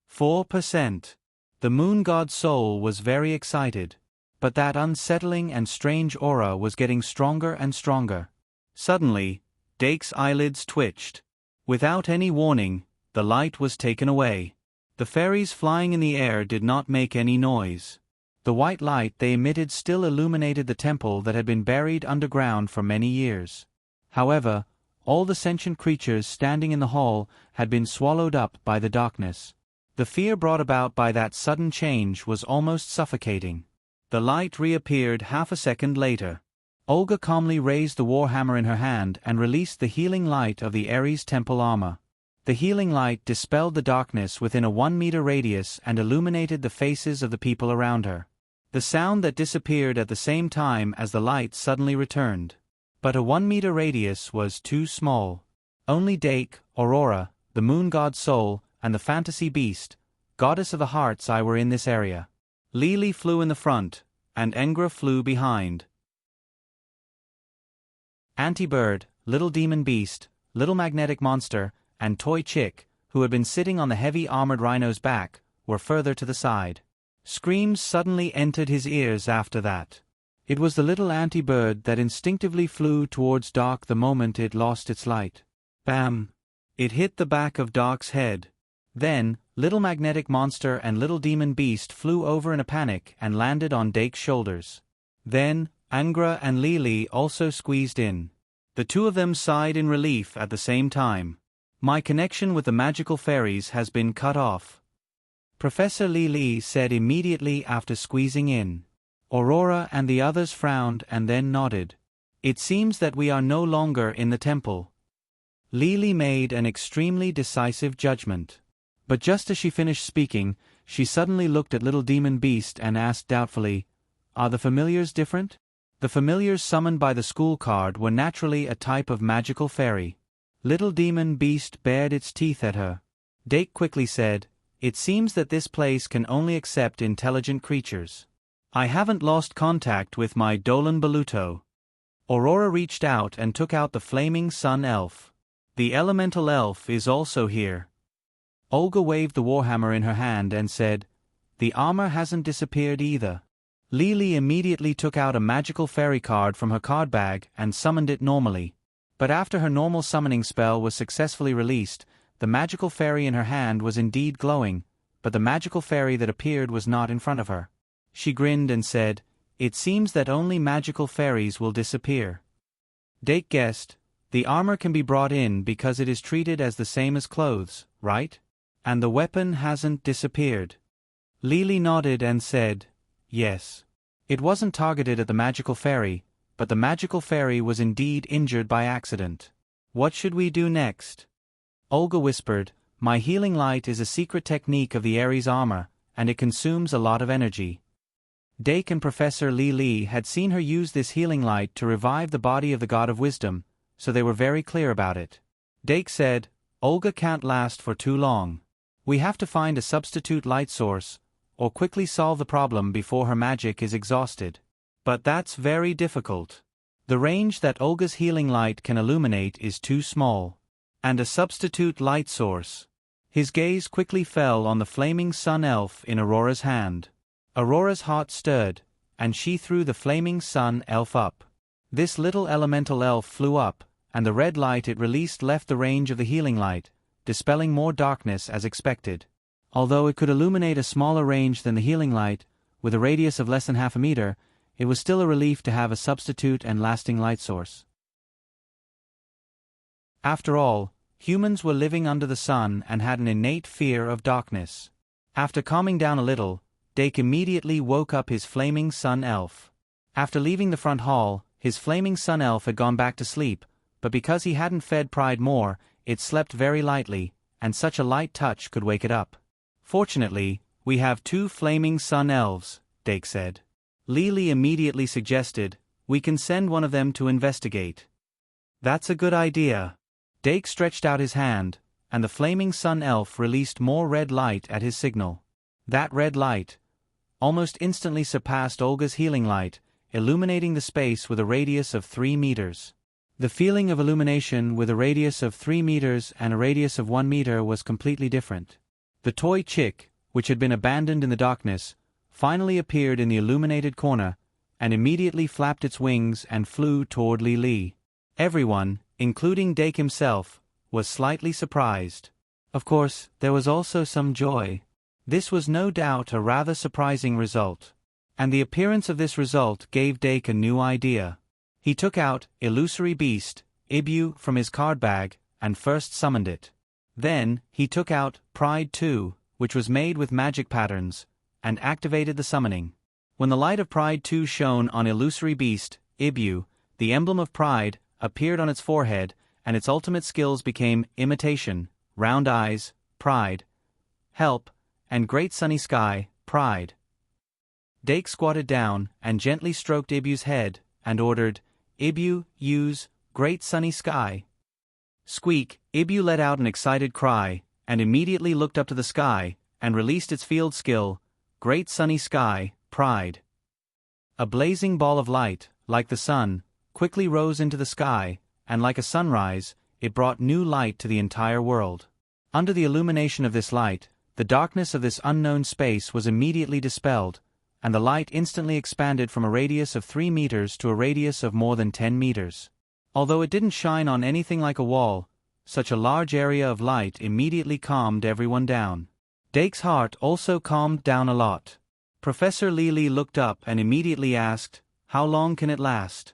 4%. The moon god's soul was very excited. But that unsettling and strange aura was getting stronger and stronger. Suddenly, Dake's eyelids twitched. Without any warning, the light was taken away. The fairies flying in the air did not make any noise. The white light they emitted still illuminated the temple that had been buried underground for many years. However, all the sentient creatures standing in the hall had been swallowed up by the darkness. The fear brought about by that sudden change was almost suffocating. The light reappeared half a second later. Olga calmly raised the warhammer in her hand and released the healing light of the Ares temple armor. The healing light dispelled the darkness within a 1-meter radius and illuminated the faces of the people around her. The sound that disappeared at the same time as the light suddenly returned. But a 1-meter radius was too small. Only Dake, Aurora, the moon god's soul, and the fantasy beast, goddess of the heart's eye were in this area. Li Li flew in the front, and Engra flew behind. Antibird, Little Demon Beast, Little Magnetic Monster, and Toy Chick, who had been sitting on the heavy armored rhino's back, were further to the side. Screams suddenly entered his ears after that. It was the little antibird that instinctively flew towards Dark the moment it lost its light. Bam! It hit the back of Dark's head. Then, Little Magnetic Monster and Little Demon Beast flew over in a panic and landed on Dake's shoulders. Then, Angra and Li Li also squeezed in. The 2 of them sighed in relief at the same time. "My connection with the magical fairies has been cut off," Professor Li Li said immediately after squeezing in. Aurora and the others frowned and then nodded. "It seems that we are no longer in the temple." Li Li made an extremely decisive judgment. But just as she finished speaking, she suddenly looked at Little Demon Beast and asked doubtfully, "Are the familiars different?" The familiars summoned by the school card were naturally a type of magical fairy. Little Demon Beast bared its teeth at her. Dake quickly said, "It seems that this place can only accept intelligent creatures. I haven't lost contact with my Dolan Baluto." Aurora reached out and took out the flaming sun elf. The elemental elf is also here. Olga waved the warhammer in her hand and said, "The armor hasn't disappeared either." Lily immediately took out a magical fairy card from her card bag and summoned it normally. But after her normal summoning spell was successfully released, the magical fairy in her hand was indeed glowing, but the magical fairy that appeared was not in front of her. She grinned and said, "It seems that only magical fairies will disappear." Dake guessed, "The armor can be brought in because it is treated as the same as clothes, right? And the weapon hasn't disappeared." Lily nodded and said, "Yes. It wasn't targeted at the magical fairy, but the magical fairy was indeed injured by accident. What should we do next?" Olga whispered, "My healing light is a secret technique of the Ares armor, and it consumes a lot of energy." Dake and Professor Li had seen her use this healing light to revive the body of the god of wisdom, so they were very clear about it. Dake said, "Olga can't last for too long. We have to find a substitute light source, or quickly solve the problem before her magic is exhausted. But that's very difficult. The range that Olga's healing light can illuminate is too small. And a substitute light source." His gaze quickly fell on the flaming sun elf in Aurora's hand. Aurora's heart stirred, and she threw the flaming sun elf up. This little elemental elf flew up, and the red light it released left the range of the healing light, dispelling more darkness as expected. Although it could illuminate a smaller range than the healing light, with a radius of less than half a meter, it was still a relief to have a substitute and lasting light source. After all, humans were living under the sun and had an innate fear of darkness. After calming down a little, Dake immediately woke up his flaming sun elf. After leaving the front hall, his flaming sun elf had gone back to sleep, but because he hadn't fed Pride more, it slept very lightly, and such a light touch could wake it up. "Fortunately, we have 2 flaming sun elves," Dake said. Lily immediately suggested, "We can send one of them to investigate." "That's a good idea." Dake stretched out his hand, and the flaming sun elf released more red light at his signal. That red light almost instantly surpassed Olga's healing light, illuminating the space with a radius of 3 meters. The feeling of illumination with a radius of 3 meters and a radius of 1 meter was completely different. The toy chick, which had been abandoned in the darkness, finally appeared in the illuminated corner, and immediately flapped its wings and flew toward Li. Everyone, including Dake himself, was slightly surprised. Of course, there was also some joy. This was no doubt a rather surprising result. And the appearance of this result gave Dake a new idea. He took out Illusory Beast, Ibu, from his card bag, and first summoned it. Then, he took out Pride 2, which was made with magic patterns, and activated the summoning. When the light of Pride 2 shone on Illusory Beast, Ibu, the emblem of Pride appeared on its forehead, and its ultimate skills became Imitation, Round Eyes, Pride, Help, and Great Sunny Sky, Pride. Dake squatted down and gently stroked Ibu's head, and ordered, "Ibu, use Great Sunny Sky." Squeak, Ibu let out an excited cry, and immediately looked up to the sky, and released its field skill, Great Sunny Sky, Pride. A blazing ball of light, like the sun, quickly rose into the sky, and like a sunrise, it brought new light to the entire world. Under the illumination of this light, the darkness of this unknown space was immediately dispelled, and the light instantly expanded from a radius of 3 meters to a radius of more than 10 meters. Although it didn't shine on anything like a wall, such a large area of light immediately calmed everyone down. Dake's heart also calmed down a lot. Professor Li looked up and immediately asked, "How long can it last?"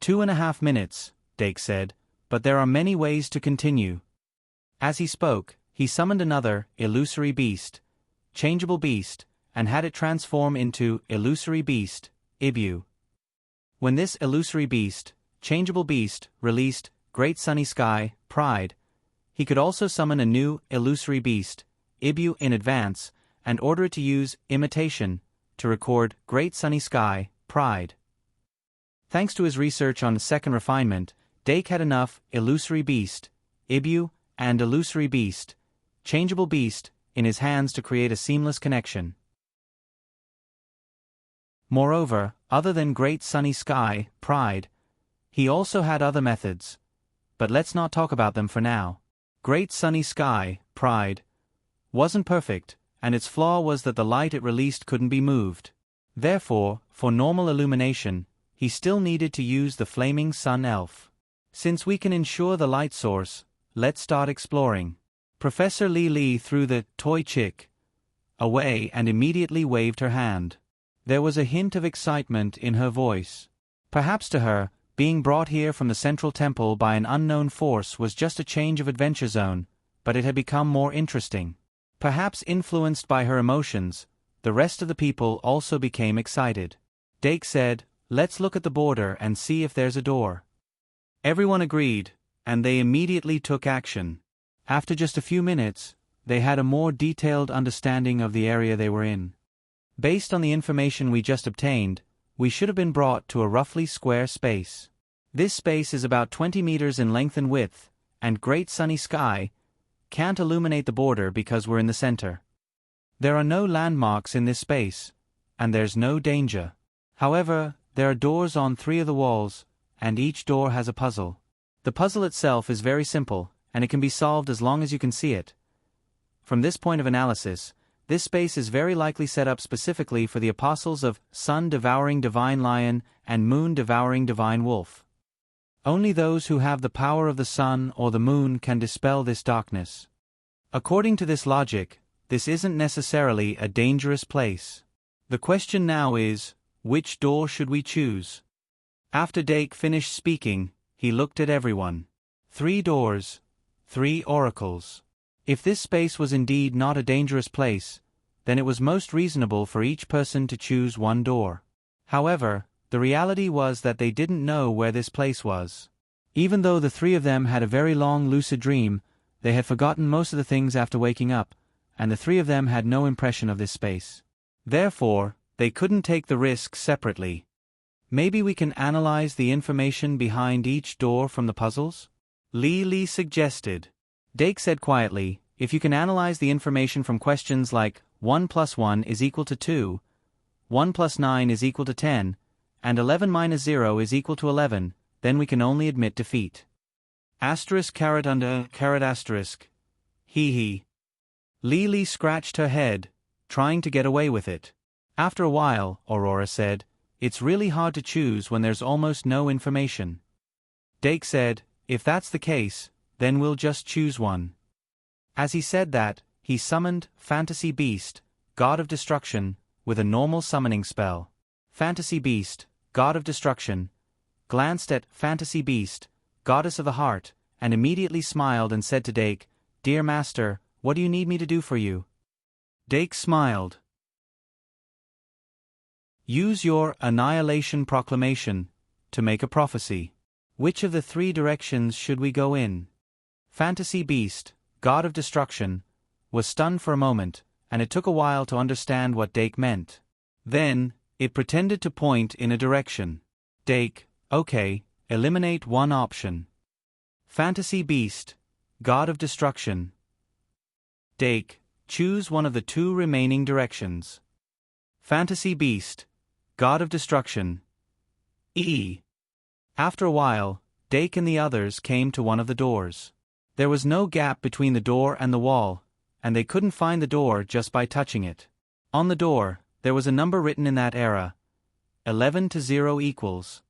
2.5 minutes, Dake said, "but there are many ways to continue." As he spoke, he summoned another Illusory Beast, Changeable Beast, and had it transform into Illusory Beast, Ibu. When this Illusory Beast, Changeable Beast, released Great Sunny Sky, Pride, he could also summon a new Illusory Beast, Ibu, in advance, and order it to use Imitation to record Great Sunny Sky, Pride. Thanks to his research on the second refinement, Dake had enough Illusory Beast, Ibu, and Illusory Beast, Changeable Beast, in his hands to create a seamless connection. Moreover, other than Great Sunny Sky, Pride, he also had other methods. but let's not talk about them for now. Great Sunny Sky, pride, wasn't perfect, and its flaw was that the light it released couldn't be moved. Therefore, for normal illumination, he still needed to use the flaming sun elf. Since we can ensure the light source, let's start exploring. Professor Li threw the toy chick away and immediately waved her hand. There was a hint of excitement in her voice. Perhaps to her, being brought here from the central temple by an unknown force was just a change of adventure zone, but it had become more interesting. Perhaps influenced by her emotions, the rest of the people also became excited. Dake said, "Let's look at the border and see if there's a door." Everyone agreed, and they immediately took action. After just a few minutes, they had a more detailed understanding of the area they were in. Based on the information we just obtained, we should have been brought to a roughly square space. This space is about 20 meters in length and width, and Great Sunny Sky can't illuminate the border because we're in the center. There are no landmarks in this space, and there's no danger. However, there are doors on 3 of the walls, and each door has a puzzle. The puzzle itself is very simple, and it can be solved as long as you can see it. From this point of analysis, this space is very likely set up specifically for the apostles of Sun-devouring Divine Lion and Moon-devouring Divine Wolf. Only those who have the power of the sun or the moon can dispel this darkness. According to this logic, this isn't necessarily a dangerous place. The question now is, which door should we choose? After Dake finished speaking, he looked at everyone. 3 doors, 3 oracles. If this space was indeed not a dangerous place, then it was most reasonable for each person to choose 1 door. However, the reality was that they didn't know where this place was. Even though the 3 of them had a very long lucid dream, they had forgotten most of the things after waking up, and the 3 of them had no impression of this space. Therefore, they couldn't take the risk separately. Maybe we can analyze the information behind each door from the puzzles? Li suggested. Dake said quietly, if you can analyze the information from questions like 1 + 1 = 2, 1 + 9 = 10, and 11 - 0 = 11, then we can only admit defeat. *****. Hee. Li scratched her head, trying to get away with it. After a while, Aurora said, it's really hard to choose when there's almost no information. Dake said, if that's the case, then we'll just choose one. As he said that, he summoned Fantasy Beast, God of Destruction, with a normal summoning spell. Fantasy Beast, God of Destruction, glanced at Fantasy Beast, Goddess of the Heart, and immediately smiled and said to Dake, Dear Master, what do you need me to do for you? Dake smiled. Use your Annihilation Proclamation to make a prophecy. Which of the 3 directions should we go in? Fantasy Beast, God of Destruction, was stunned for a moment, and it took a while to understand what Dake meant. Then, it pretended to point in a direction. Dake, okay, eliminate one option. Fantasy Beast, God of Destruction. Dake, choose one of the 2 remaining directions. Fantasy Beast, God of Destruction. After a while, Dake and the others came to one of the doors. There was no gap between the door and the wall, and they couldn't find the door just by touching it. On the door, there was a number written in that era. 11 to 0 equals.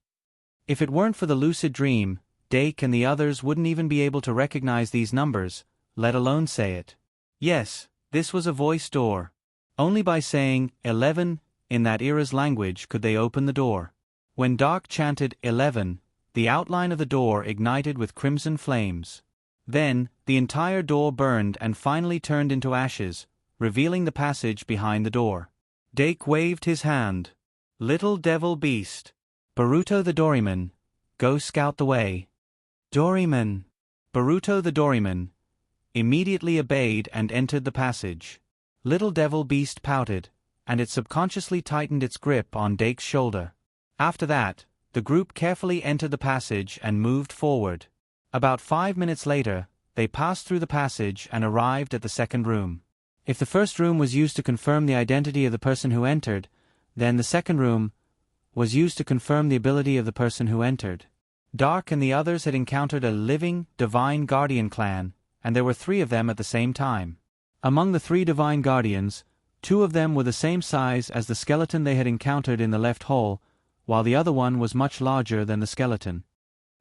If it weren't for the lucid dream, Dake and the others wouldn't even be able to recognize these numbers, let alone say it. Yes, this was a voice door. Only by saying 11 in that era's language could they open the door. When Dark chanted 11, the outline of the door ignited with crimson flames. Then, the entire door burned and finally turned into ashes, revealing the passage behind the door. Dake waved his hand. Little Devil Beast. Baruto the Doryman. Go scout the way. Doryman. Baruto the Doryman immediately obeyed and entered the passage. Little Devil Beast pouted, and it subconsciously tightened its grip on Dake's shoulder. After that, the group carefully entered the passage and moved forward. About 5 minutes later, they passed through the passage and arrived at the second room. If the first room was used to confirm the identity of the person who entered, then the second room was used to confirm the ability of the person who entered. Dark and the others had encountered a living, divine guardian clan, and there were 3 of them at the same time. Among the 3 divine guardians, 2 of them were the same size as the skeleton they had encountered in the left hall, while the other one was much larger than the skeleton.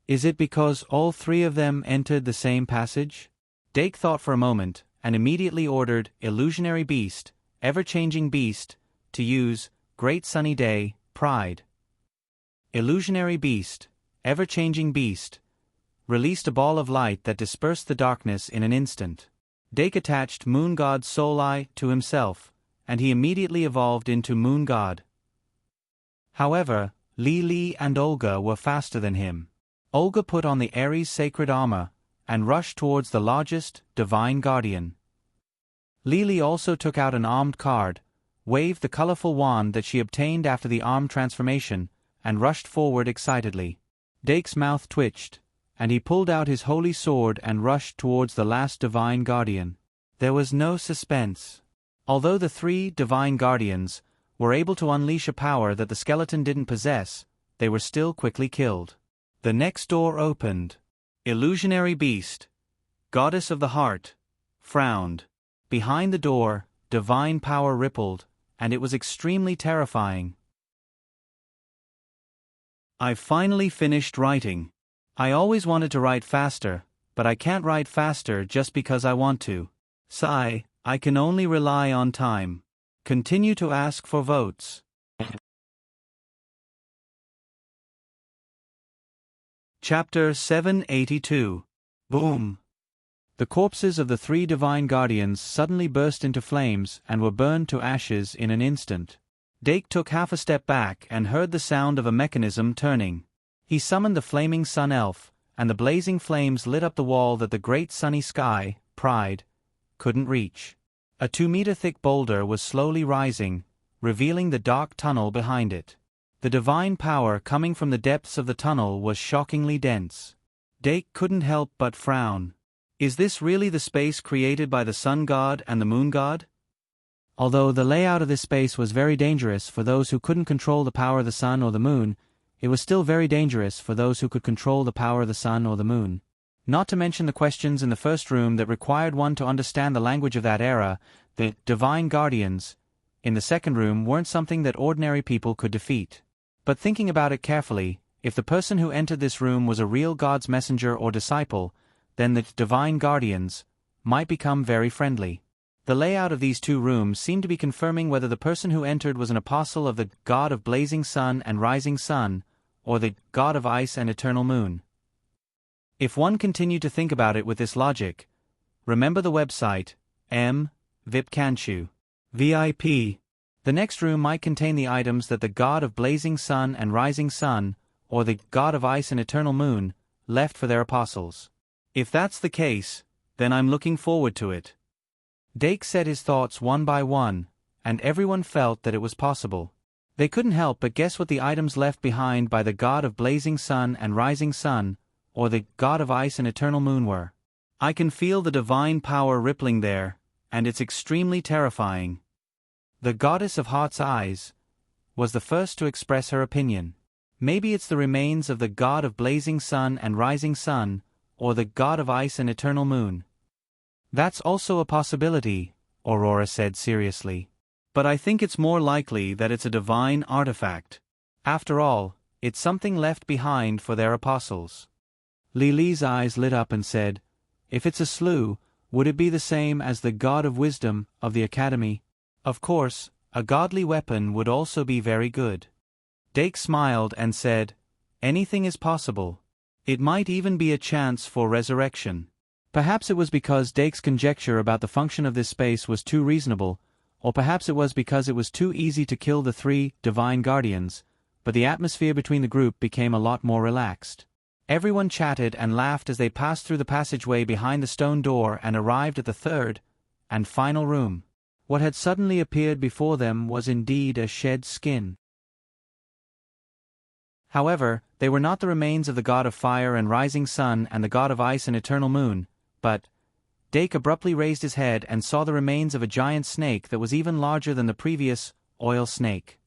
Is it because all 3 of them entered the same passage? Dake thought for a moment, and immediately ordered Illusionary Beast, Ever-Changing Beast, to use Great Sunny Day, Pride. Illusionary Beast, Ever-Changing Beast, released a ball of light that dispersed the darkness in an instant. Dake attached Moon God's soul eye to himself, and he immediately evolved into Moon God. However, Li and Olga were faster than him. Olga put on the Ares sacred armor, and rushed towards the largest, divine guardian. Li also took out an armed card, waved the colorful wand that she obtained after the arm transformation, and rushed forward excitedly. Dake's mouth twitched, and he pulled out his holy sword and rushed towards the last divine guardian. There was no suspense. Although the 3 divine guardians were able to unleash a power that the skeleton didn't possess, they were still quickly killed. The next door opened. Illusionary Beast, Goddess of the Heart, frowned. Behind the door, divine power rippled, and it was extremely terrifying. I've finally finished writing. I always wanted to write faster, but I can't write faster just because I want to. Sigh, I can only rely on time. Continue to ask for votes. Chapter 782. Boom. The corpses of the 3 divine guardians suddenly burst into flames and were burned to ashes in an instant. Dake took half a step back and heard the sound of a mechanism turning. He summoned the flaming sun elf, and the blazing flames lit up the wall that the great sunny sky, Pride, couldn't reach. A 2-meter-thick boulder was slowly rising, revealing the dark tunnel behind it. The divine power coming from the depths of the tunnel was shockingly dense. Dake couldn't help but frown. Is this really the space created by the sun god and the moon god? Although the layout of this space was very dangerous for those who couldn't control the power of the sun or the moon, it was still very dangerous for those who could control the power of the sun or the moon. Not to mention the questions in the first room that required one to understand the language of that era, the divine guardians in the second room weren't something that ordinary people could defeat. But thinking about it carefully, if the person who entered this room was a real God's messenger or disciple, then the divine guardians might become very friendly. The layout of these 2 rooms seemed to be confirming whether the person who entered was an apostle of the God of blazing sun and rising sun, or the God of ice and eternal moon. If one continued to think about it with this logic, remember the website, Vipkanchu, VIP. The next room might contain the items that the God of blazing sun and rising sun, or the God of ice and eternal moon, left for their apostles. If that's the case, then I'm looking forward to it. Dake said his thoughts one by one, and everyone felt that it was possible. They couldn't help but guess what the items left behind by the God of blazing sun and rising sun, or the God of ice and eternal moon were. I can feel the divine power rippling there, and it's extremely terrifying. The Goddess of Heart's Eyes was the first to express her opinion. Maybe it's the remains of the God of blazing sun and rising sun, or the God of ice and eternal moon. That's also a possibility, Aurora said seriously. But I think it's more likely that it's a divine artifact. After all, it's something left behind for their apostles. Lily's eyes lit up and said, if it's a slough, would it be the same as the God of wisdom of the Academy? Of course, a godly weapon would also be very good. Dake smiled and said, anything is possible. It might even be a chance for resurrection. Perhaps it was because Dake's conjecture about the function of this space was too reasonable, or perhaps it was because it was too easy to kill the 3 divine guardians, but the atmosphere between the group became a lot more relaxed. Everyone chatted and laughed as they passed through the passageway behind the stone door and arrived at the 3rd and final room. What had suddenly appeared before them was indeed a shed skin. However, they were not the remains of the God of fire and rising sun and the God of ice and eternal moon, but Dake abruptly raised his head and saw the remains of a giant snake that was even larger than the previous oil snake.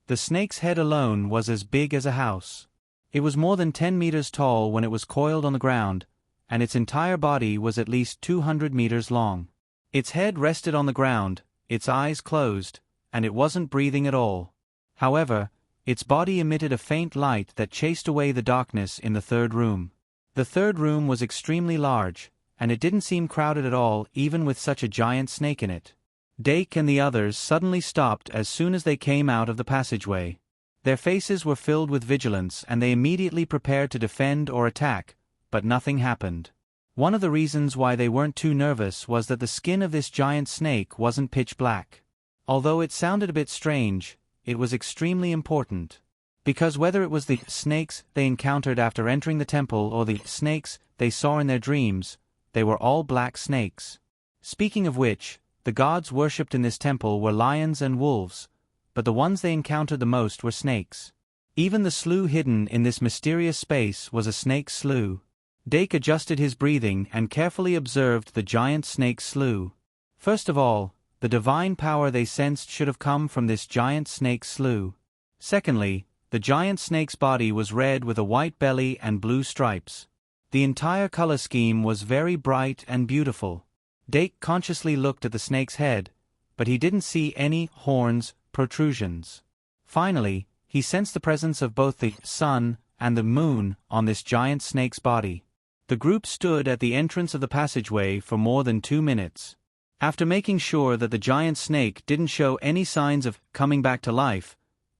The snake's head alone was as big as a house. It was more than 10 meters tall when it was coiled on the ground, and its entire body was at least 200 meters long. Its head rested on the ground, its eyes closed, and it wasn't breathing at all. However, its body emitted a faint light that chased away the darkness in the third room. The third room was extremely large, and it didn't seem crowded at all even with such a giant snake in it. Dake and the others suddenly stopped as soon as they came out of the passageway. Their faces were filled with vigilance and they immediately prepared to defend or attack, but nothing happened. One of the reasons why they weren't too nervous was that the skin of this giant snake wasn't pitch black. Although it sounded a bit strange, it was extremely important. Because whether it was the snakes they encountered after entering the temple or the snakes they saw in their dreams, they were all black snakes. Speaking of which, the gods worshipped in this temple were lions and wolves, but the ones they encountered the most were snakes. Even the slough hidden in this mysterious space was a snake slough. Dake adjusted his breathing and carefully observed the giant snake slough. First of all, the divine power they sensed should have come from this giant snake slough. Secondly, the giant snake's body was red with a white belly and blue stripes. The entire color scheme was very bright and beautiful. Dake consciously looked at the snake's head, but he didn't see any horns, protrusions. Finally, he sensed the presence of both the sun and the moon on this giant snake's body. The group stood at the entrance of the passageway for more than 2 minutes. After making sure that the giant snake didn't show any signs of coming back to life,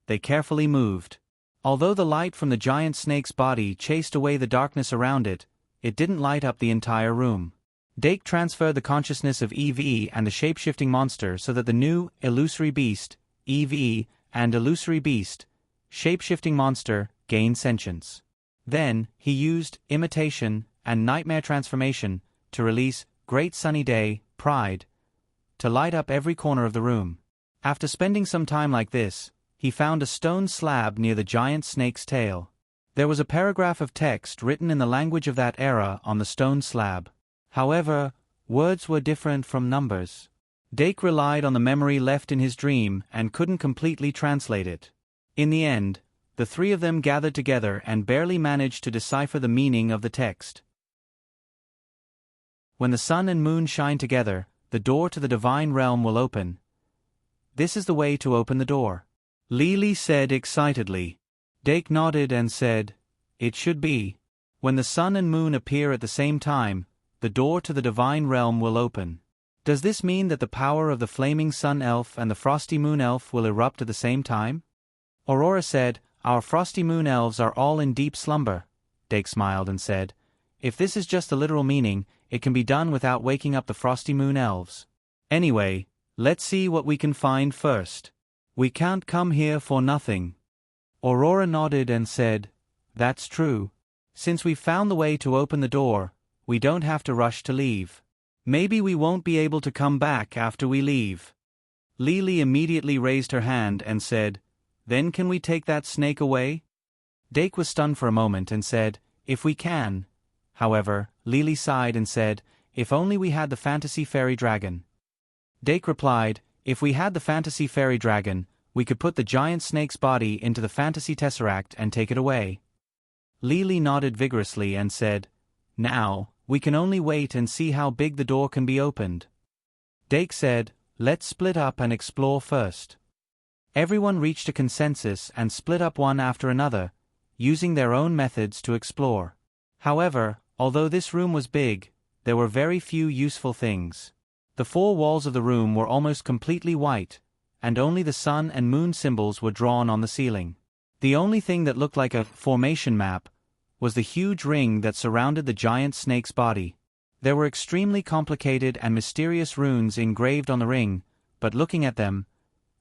they carefully moved. Although the light from the giant snake's body chased away the darkness around it, it didn't light up the entire room. Dake transferred the consciousness of EV and the shape-shifting monster so that the new illusory beast, EV, and illusory beast, shape-shifting monster, gained sentience. Then, he used imitation and nightmare transformation to release Great Sunny Day, Pride, to light up every corner of the room. After spending some time like this, he found a stone slab near the giant snake's tail. There was a paragraph of text written in the language of that era on the stone slab. However, words were different from numbers. Dake relied on the memory left in his dream and couldn't completely translate it. In the end, the three of them gathered together and barely managed to decipher the meaning of the text. When the sun and moon shine together, the door to the divine realm will open. This is the way to open the door. Lily said excitedly. Dake nodded and said, "It should be. When the sun and moon appear at the same time, the door to the divine realm will open. Does this mean that the power of the flaming sun elf and the frosty moon elf will erupt at the same time?" Aurora said, "Our frosty moon elves are all in deep slumber." Dake smiled and said, "If this is just the literal meaning, it can be done without waking up the frosty moon elves. Anyway, let's see what we can find first. We can't come here for nothing." Aurora nodded and said, "That's true. Since we've found the way to open the door, we don't have to rush to leave. Maybe we won't be able to come back after we leave." Lily immediately raised her hand and said, "Then can we take that snake away?" Dake was stunned for a moment and said, "If we can." However, Lily sighed and said, "If only we had the fantasy fairy dragon." Dake replied, "If we had the fantasy fairy dragon, we could put the giant snake's body into the fantasy tesseract and take it away." Lily nodded vigorously and said, "Now, we can only wait and see how big the door can be opened." Dake said, "Let's split up and explore first." Everyone reached a consensus and split up one after another, using their own methods to explore. However, although this room was big, there were very few useful things. The four walls of the room were almost completely white, and only the sun and moon symbols were drawn on the ceiling. The only thing that looked like a formation map was the huge ring that surrounded the giant snake's body. There were extremely complicated and mysterious runes engraved on the ring, but looking at them,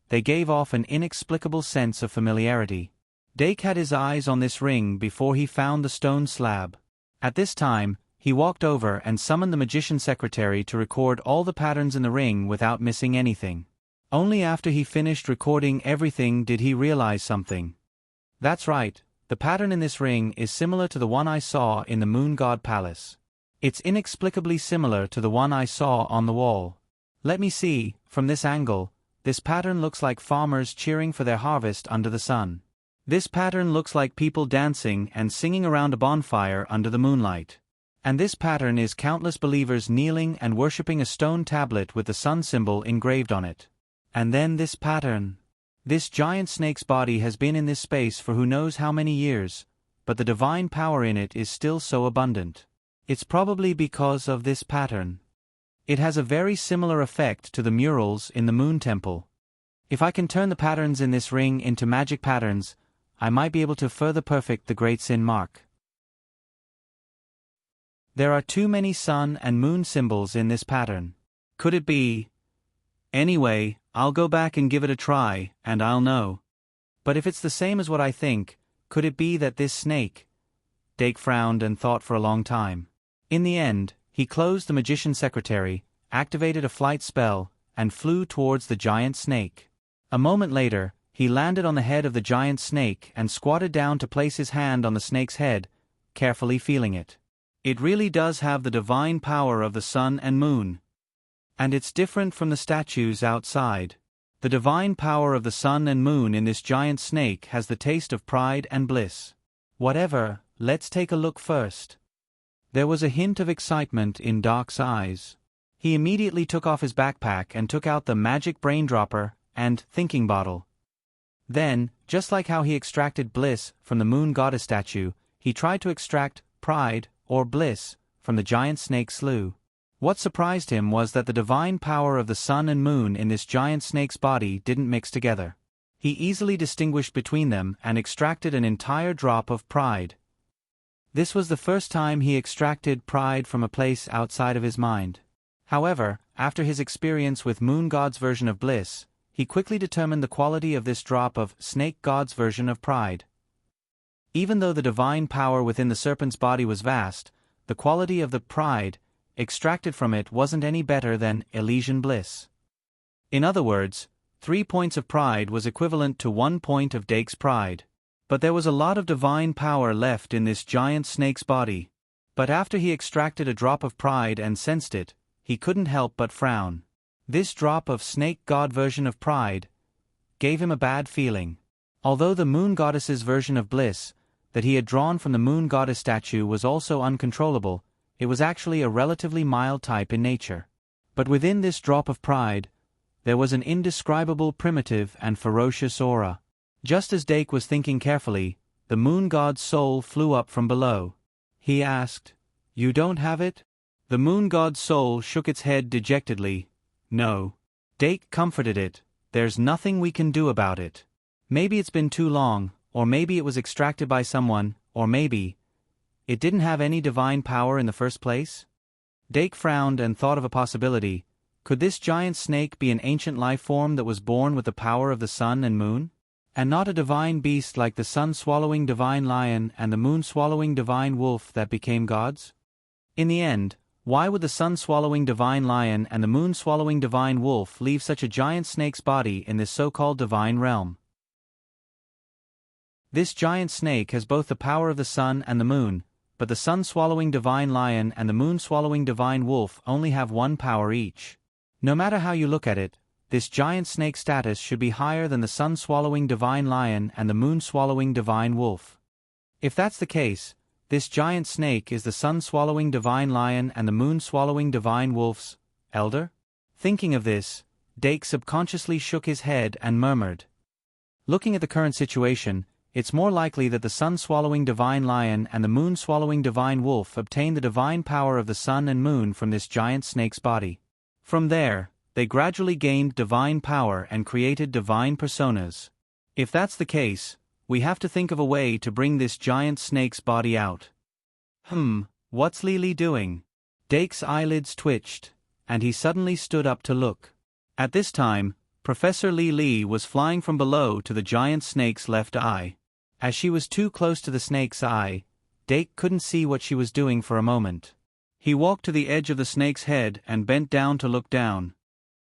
they gave off an inexplicable sense of familiarity. Dake had his eyes on this ring before he found the stone slab. At this time, he walked over and summoned the magician's secretary to record all the patterns in the ring without missing anything. Only after he finished recording everything did he realize something. "That's right, the pattern in this ring is similar to the one I saw in the Moon God Palace. It's inexplicably similar to the one I saw on the wall. Let me see, from this angle, this pattern looks like farmers cheering for their harvest under the sun." This pattern looks like people dancing and singing around a bonfire under the moonlight. And this pattern is countless believers kneeling and worshipping a stone tablet with the sun symbol engraved on it. And then this pattern. This giant snake's body has been in this space for who knows how many years, but the divine power in it is still so abundant. It's probably because of this pattern. It has a very similar effect to the murals in the Moon Temple. If I can turn the patterns in this ring into magic patterns, I might be able to further perfect the great sin mark. There are too many sun and moon symbols in this pattern. Could it be? Anyway, I'll go back and give it a try, and I'll know. But if it's the same as what I think, could it be that this snake? Dake frowned and thought for a long time. In the end, he closed the magician's secretary, activated a flight spell, and flew towards the giant snake. A moment later, he landed on the head of the giant snake and squatted down to place his hand on the snake's head, carefully feeling it. It really does have the divine power of the sun and moon. And it's different from the statues outside. The divine power of the sun and moon in this giant snake has the taste of pride and bliss. Whatever, let's take a look first. There was a hint of excitement in Doc's eyes. He immediately took off his backpack and took out the magic brain dropper and thinking bottle. Then, just like how he extracted bliss from the moon goddess statue, he tried to extract pride, or bliss, from the giant snake slough. What surprised him was that the divine power of the sun and moon in this giant snake's body didn't mix together. He easily distinguished between them and extracted an entire drop of pride. This was the first time he extracted pride from a place outside of his mind. However, after his experience with Moon God's version of bliss, he quickly determined the quality of this drop of Snake God's version of pride. Even though the divine power within the serpent's body was vast, the quality of the pride extracted from it wasn't any better than Elysian bliss. In other words, 3 points of pride was equivalent to 1 point of Dake's pride. But there was a lot of divine power left in this giant snake's body. But after he extracted a drop of pride and sensed it, he couldn't help but frown. This drop of snake god version of pride gave him a bad feeling. Although the moon goddess's version of bliss that he had drawn from the moon goddess statue was also uncontrollable, it was actually a relatively mild type in nature. But within this drop of pride, there was an indescribable primitive and ferocious aura. Just as Dake was thinking carefully, the moon god's soul flew up from below. He asked, "You don't have it?" The moon god's soul shook its head dejectedly. "No." Dake comforted it. "There's nothing we can do about it. Maybe it's been too long, or maybe it was extracted by someone, or maybe it didn't have any divine power in the first place." Dake frowned and thought of a possibility. Could this giant snake be an ancient life form that was born with the power of the sun and moon? And not a divine beast like the sun-swallowing divine lion and the moon-swallowing divine wolf that became gods? In the end, why would the sun-swallowing divine lion and the moon-swallowing divine wolf leave such a giant snake's body in this so-called divine realm? This giant snake has both the power of the sun and the moon, but the sun-swallowing divine lion and the moon-swallowing divine wolf only have 1 power each. No matter how you look at it, this giant snake status should be higher than the sun-swallowing divine lion and the moon-swallowing divine wolf. If that's the case, this giant snake is the sun-swallowing divine lion and the moon-swallowing divine wolf's elder? Thinking of this, Dake subconsciously shook his head and murmured, "Looking at the current situation, it's more likely that the sun-swallowing divine lion and the moon-swallowing divine wolf obtained the divine power of the sun and moon from this giant snake's body. From there, they gradually gained divine power and created divine personas. If that's the case, we have to think of a way to bring this giant snake's body out." What's Lily doing? Dake's eyelids twitched, and he suddenly stood up to look. At this time, Professor Li was flying from below to the giant snake's left eye. As she was too close to the snake's eye, Dake couldn't see what she was doing for a moment. He walked to the edge of the snake's head and bent down to look down.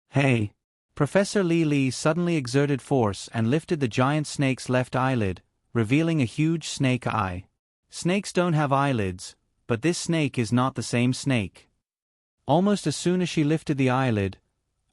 "Hey!" Professor Li suddenly exerted force and lifted the giant snake's left eyelid, revealing a huge snake eye. Snakes don't have eyelids, but this snake is not the same snake. Almost as soon as she lifted the eyelid,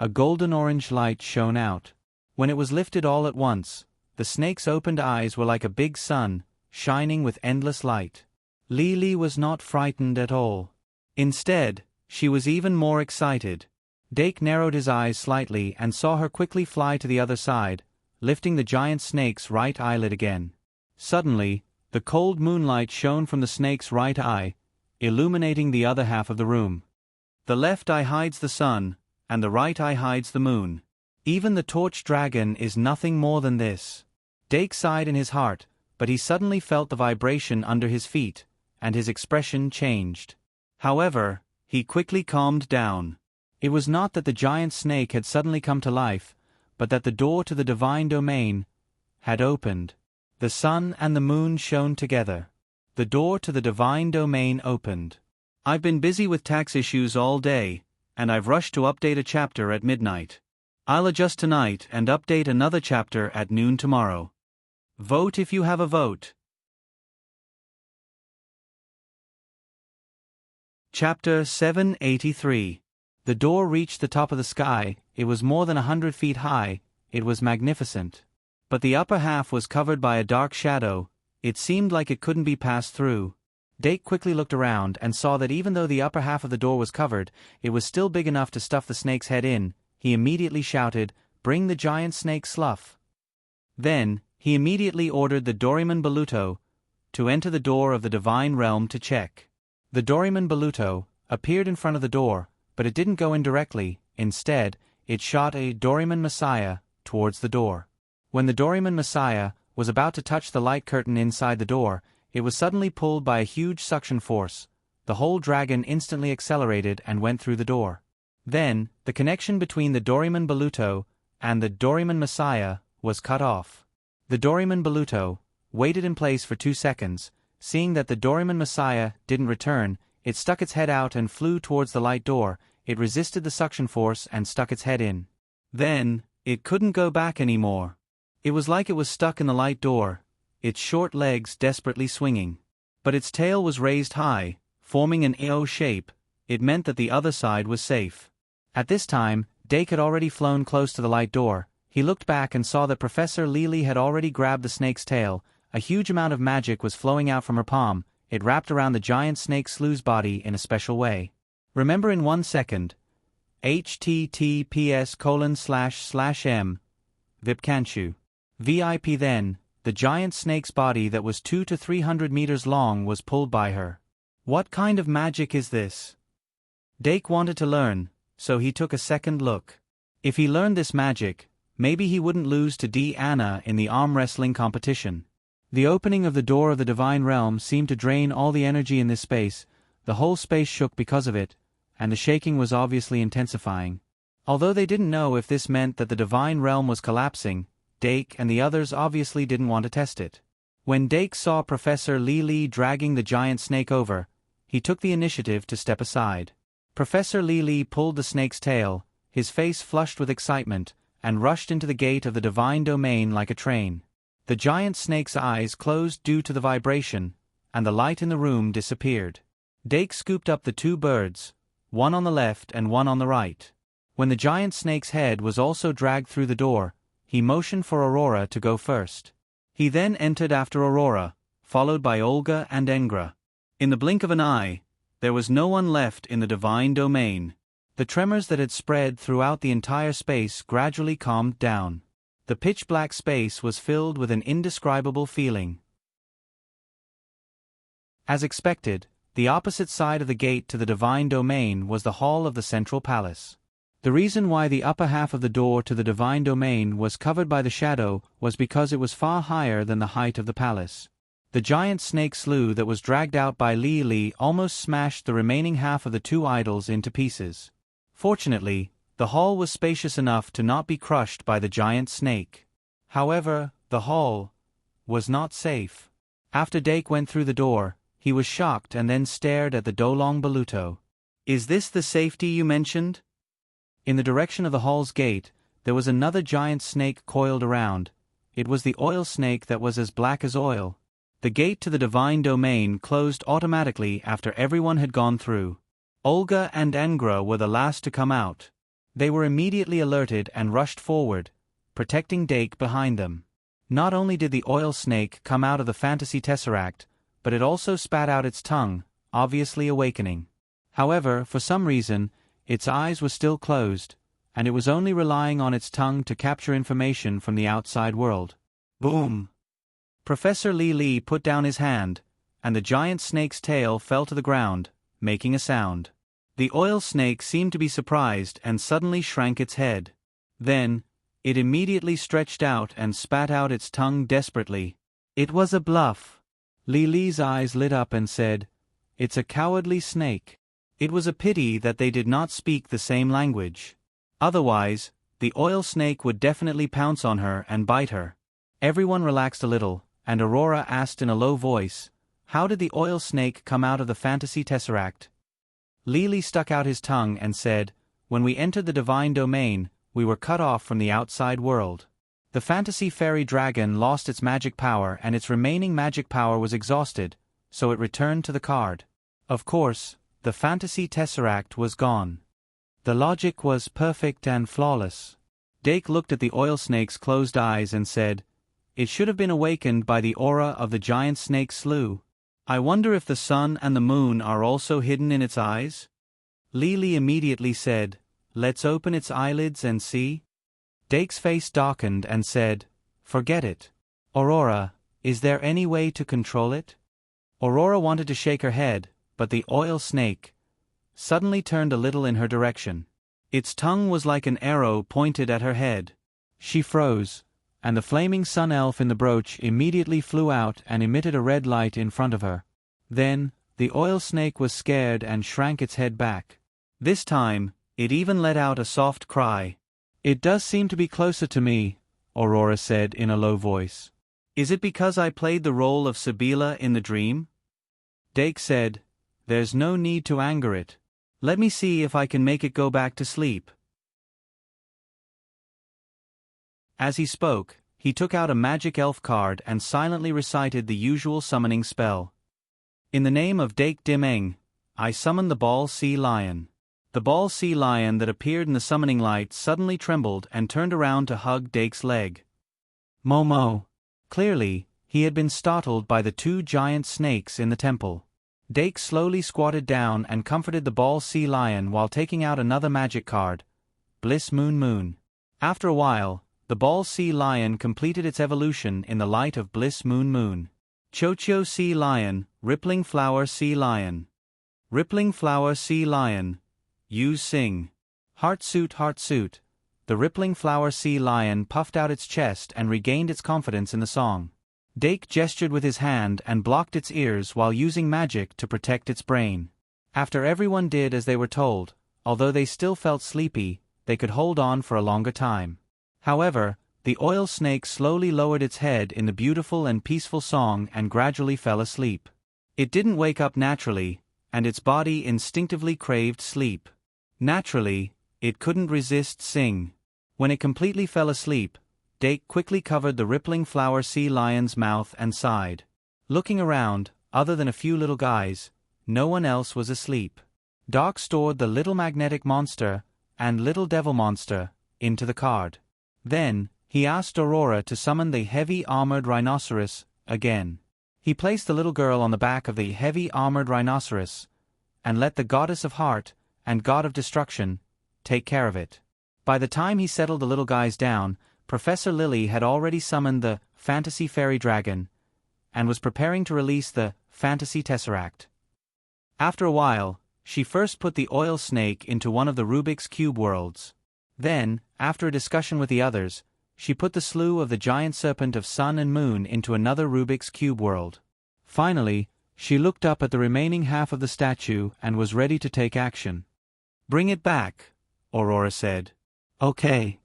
a golden-orange light shone out. When it was lifted all at once, the snake's opened eyes were like a big sun, shining with endless light. Lily was not frightened at all. Instead, she was even more excited. Dake narrowed his eyes slightly and saw her quickly fly to the other side, lifting the giant snake's right eyelid again. Suddenly, the cold moonlight shone from the snake's right eye, illuminating the other half of the room. The left eye hides the sun, and the right eye hides the moon. Even the torch dragon is nothing more than this. Dake sighed in his heart, but he suddenly felt the vibration under his feet, and his expression changed. However, he quickly calmed down. It was not that the giant snake had suddenly come to life, but that the door to the divine domain had opened. The sun and the moon shone together. The door to the divine domain opened. I've been busy with tax issues all day, and I've rushed to update a chapter at midnight. I'll adjust tonight and update another chapter at noon tomorrow. Vote if you have a vote. Chapter 783. The door reached the top of the sky. It was more than 100 feet high. It was magnificent. But the upper half was covered by a dark shadow. It seemed like it couldn't be passed through. Dake quickly looked around and saw that even though the upper half of the door was covered, it was still big enough to stuff the snake's head in. He immediately shouted, "Bring the giant snake Slough." Then, he immediately ordered the Doryman Baluto to enter the door of the divine realm to check. The Doryman Baluto appeared in front of the door, but it didn't go in directly. Instead, it shot a Doryman Messiah towards the door. When the Doryman Messiah was about to touch the light curtain inside the door, it was suddenly pulled by a huge suction force. The whole dragon instantly accelerated and went through the door. Then, the connection between the Doryman Baluto and the Doryman Messiah was cut off. The Doryman Baluto waited in place for 2 seconds. Seeing that the Doryman Messiah didn't return, it stuck its head out and flew towards the light door. It resisted the suction force and stuck its head in. Then, it couldn't go back anymore. It was like it was stuck in the light door, its short legs desperately swinging. But its tail was raised high, forming an O shape. It meant that the other side was safe. At this time, Dake had already flown close to the light door. He looked back and saw that Professor Lily had already grabbed the snake's tail. A huge amount of magic was flowing out from her palm. It wrapped around the giant snake slew's body in a special way. Remember in 1 second. https://m. Vipkanshu. VIP. Then, the giant snake's body that was 200 to 300 meters long was pulled by her. What kind of magic is this? Dake wanted to learn, so he took a second look. If he learned this magic, maybe he wouldn't lose to Anna in the arm wrestling competition. The opening of the door of the divine realm seemed to drain all the energy in this space. The whole space shook because of it, and the shaking was obviously intensifying. Although they didn't know if this meant that the divine realm was collapsing, Dake and the others obviously didn't want to test it. When Dake saw Professor Lily dragging the giant snake over, he took the initiative to step aside. Professor Lily pulled the snake's tail, his face flushed with excitement, and rushed into the gate of the divine domain like a train. The giant snake's eyes closed due to the vibration, and the light in the room disappeared. Dake scooped up the 2 birds, one on the left and one on the right. When the giant snake's head was also dragged through the door, he motioned for Aurora to go first. He then entered after Aurora, followed by Olga and Engra. In the blink of an eye, there was no one left in the divine domain. The tremors that had spread throughout the entire space gradually calmed down. The pitch-black space was filled with an indescribable feeling. As expected, the opposite side of the gate to the divine domain was the hall of the central palace. The reason why the upper half of the door to the divine domain was covered by the shadow was because it was far higher than the height of the palace. The giant snake slough that was dragged out by Li almost smashed the remaining half of the 2 idols into pieces. Fortunately, the hall was spacious enough to not be crushed by the giant snake. However, the hall was not safe. After Dake went through the door, he was shocked and then stared at the Dolong Baluto. "Is this the safety you mentioned?" In the direction of the hall's gate, there was another giant snake coiled around. It was the oil snake that was as black as oil. The gate to the divine domain closed automatically after everyone had gone through. Olga and Engra were the last to come out. They were immediately alerted and rushed forward, protecting Dake behind them. Not only did the oil snake come out of the fantasy tesseract, but it also spat out its tongue, obviously awakening. However, for some reason, its eyes were still closed, and it was only relying on its tongue to capture information from the outside world. Boom! Professor Li put down his hand, and the giant snake's tail fell to the ground, making a sound. The oil snake seemed to be surprised and suddenly shrank its head. Then, it immediately stretched out and spat out its tongue desperately. It was a bluff. Li's eyes lit up and said, "It's a cowardly snake." It was a pity that they did not speak the same language. Otherwise, the oil snake would definitely pounce on her and bite her. Everyone relaxed a little, and Aurora asked in a low voice, "How did the oil snake come out of the fantasy tesseract?" Li stuck out his tongue and said, "When we entered the divine domain, we were cut off from the outside world. The fantasy fairy dragon lost its magic power and its remaining magic power was exhausted, so it returned to the card. Of course, the fantasy tesseract was gone. The logic was perfect and flawless." Dake looked at the oil snake's closed eyes and said, "It should have been awakened by the aura of the giant snake slew. I wonder if the sun and the moon are also hidden in its eyes?" Li immediately said, "Let's open its eyelids and see." Dake's face darkened and said, "Forget it. Aurora, is there any way to control it?" Aurora wanted to shake her head, but the oil snake suddenly turned a little in her direction. Its tongue was like an arrow pointed at her head. She froze, and the flaming sun elf in the brooch immediately flew out and emitted a red light in front of her. Then, the oil snake was scared and shrank its head back. This time, it even let out a soft cry. "It does seem to be closer to me," Aurora said in a low voice. "Is it because I played the role of Sibila in the dream?" Dake said, "There's no need to anger it. Let me see if I can make it go back to sleep." As he spoke, he took out a magic elf card and silently recited the usual summoning spell. "In the name of Dake Dimeng, I summon the ball sea lion." The ball sea lion that appeared in the summoning light suddenly trembled and turned around to hug Dake's leg. Momo. Clearly, he had been startled by the two giant snakes in the temple. Dake slowly squatted down and comforted the ball sea lion while taking out another magic card, Bliss Moon Moon. After a while, the ball sea lion completed its evolution in the light of Bliss Moon Moon. Chocho Sea Lion, Rippling Flower Sea Lion. Rippling Flower Sea Lion. Use Sing. Heartsuit Heartsuit. The Rippling Flower Sea Lion puffed out its chest and regained its confidence in the song. Dake gestured with his hand and blocked its ears while using magic to protect its brain. After everyone did as they were told, although they still felt sleepy, they could hold on for a longer time. However, the oil snake slowly lowered its head in the beautiful and peaceful song and gradually fell asleep. It didn't wake up naturally, and its body instinctively craved sleep. Naturally, it couldn't resist Sing. When it completely fell asleep, Dake quickly covered the Rippling Flower Sea Lion's mouth and sighed. Looking around, other than a few little guys, no one else was asleep. Doc stored the Little Magnetic Monster and Little Devil Monster into the card. Then, he asked Aurora to summon the Heavy Armored Rhinoceros again. He placed the little girl on the back of the Heavy Armored Rhinoceros, and let the Goddess of Heart and God of Destruction take care of it. By the time he settled the little guys down, Professor Lily had already summoned the Fantasy Fairy Dragon, and was preparing to release the Fantasy Tesseract. After a while, she first put the oil snake into one of the Rubik's Cube worlds. Then, after a discussion with the others, she put the slough of the giant serpent of sun and moon into another Rubik's Cube world. Finally, she looked up at the remaining half of the statue and was ready to take action. "Bring it back," Aurora said. "Okay."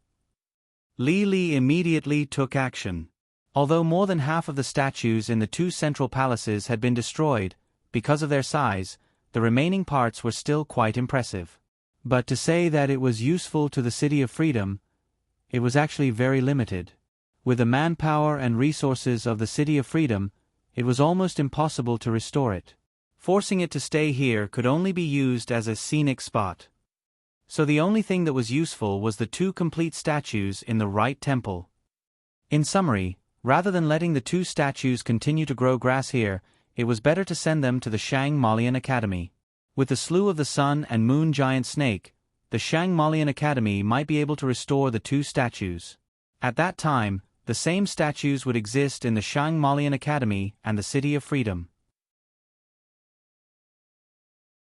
Li immediately took action. Although more than half of the statues in the two central palaces had been destroyed, because of their size, the remaining parts were still quite impressive. But to say that it was useful to the City of Freedom, it was actually very limited. With the manpower and resources of the City of Freedom, it was almost impossible to restore it. Forcing it to stay here could only be used as a scenic spot. So the only thing that was useful was the two complete statues in the right temple. In summary, Rather than letting the two statues continue to grow grass here, it was better to send them to the Shang Malian Academy. With the slew of the Sun and Moon giant snake, the Shang Malian Academy might be able to restore the two statues. At that time, the same statues would exist in the Shang Malian Academy and the City of Freedom.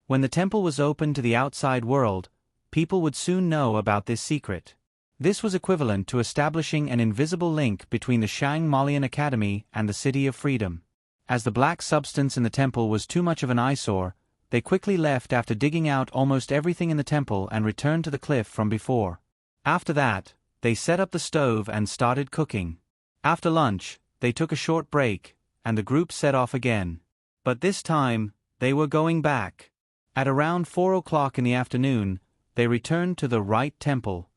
When the temple was opened to the outside world, people would soon know about this secret. This was equivalent to establishing an invisible link between the Shang Malian Academy and the City of Freedom. As the black substance in the temple was too much of an eyesore, they quickly left after digging out almost everything in the temple and returned to the cliff from before. After that, they set up the stove and started cooking. After lunch, they took a short break, and the group set off again. But this time, they were going back. At around 4 o'clock in the afternoon, they returned to the right temple.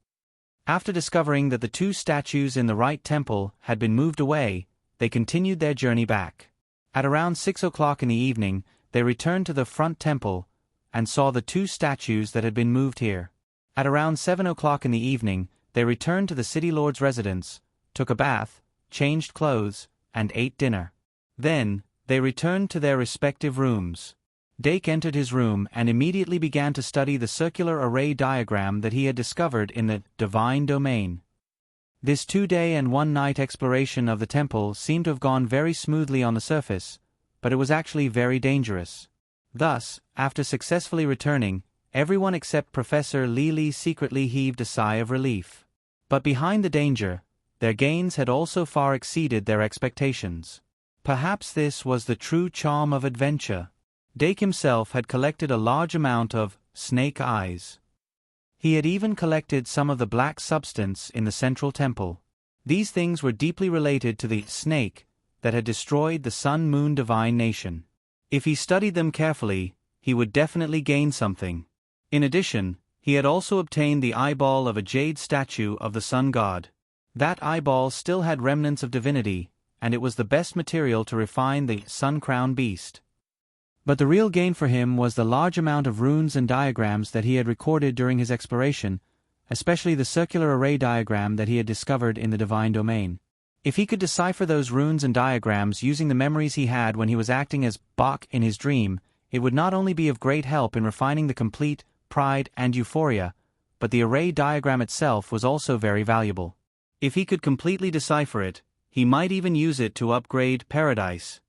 After discovering that the two statues in the right temple had been moved away, they continued their journey back. At around 6 o'clock in the evening, they returned to the front temple, and saw the two statues that had been moved here. At around 7 o'clock in the evening, they returned to the city lord's residence, took a bath, changed clothes, and ate dinner. Then, they returned to their respective rooms. Dake entered his room and immediately began to study the circular array diagram that he had discovered in the divine domain. This 2-day and 1-night exploration of the temple seemed to have gone very smoothly on the surface, but it was actually very dangerous. Thus, after successfully returning, everyone except Professor Li secretly heaved a sigh of relief. But behind the danger, their gains had also far exceeded their expectations. Perhaps this was the true charm of adventure. Dake himself had collected a large amount of snake eyes. He had even collected some of the black substance in the central temple. These things were deeply related to the snake that had destroyed the Sun-Moon divine nation. If he studied them carefully, he would definitely gain something. In addition, he had also obtained the eyeball of a jade statue of the sun god. That eyeball still had remnants of divinity, and it was the best material to refine the sun-crown beast. But the real gain for him was the large amount of runes and diagrams that he had recorded during his exploration, especially the circular array diagram that he had discovered in the divine domain. If he could decipher those runes and diagrams using the memories he had when he was acting as Bach in his dream, it would not only be of great help in refining the complete, pride, and euphoria, but the array diagram itself was also very valuable. If he could completely decipher it, he might even use it to upgrade Paradise.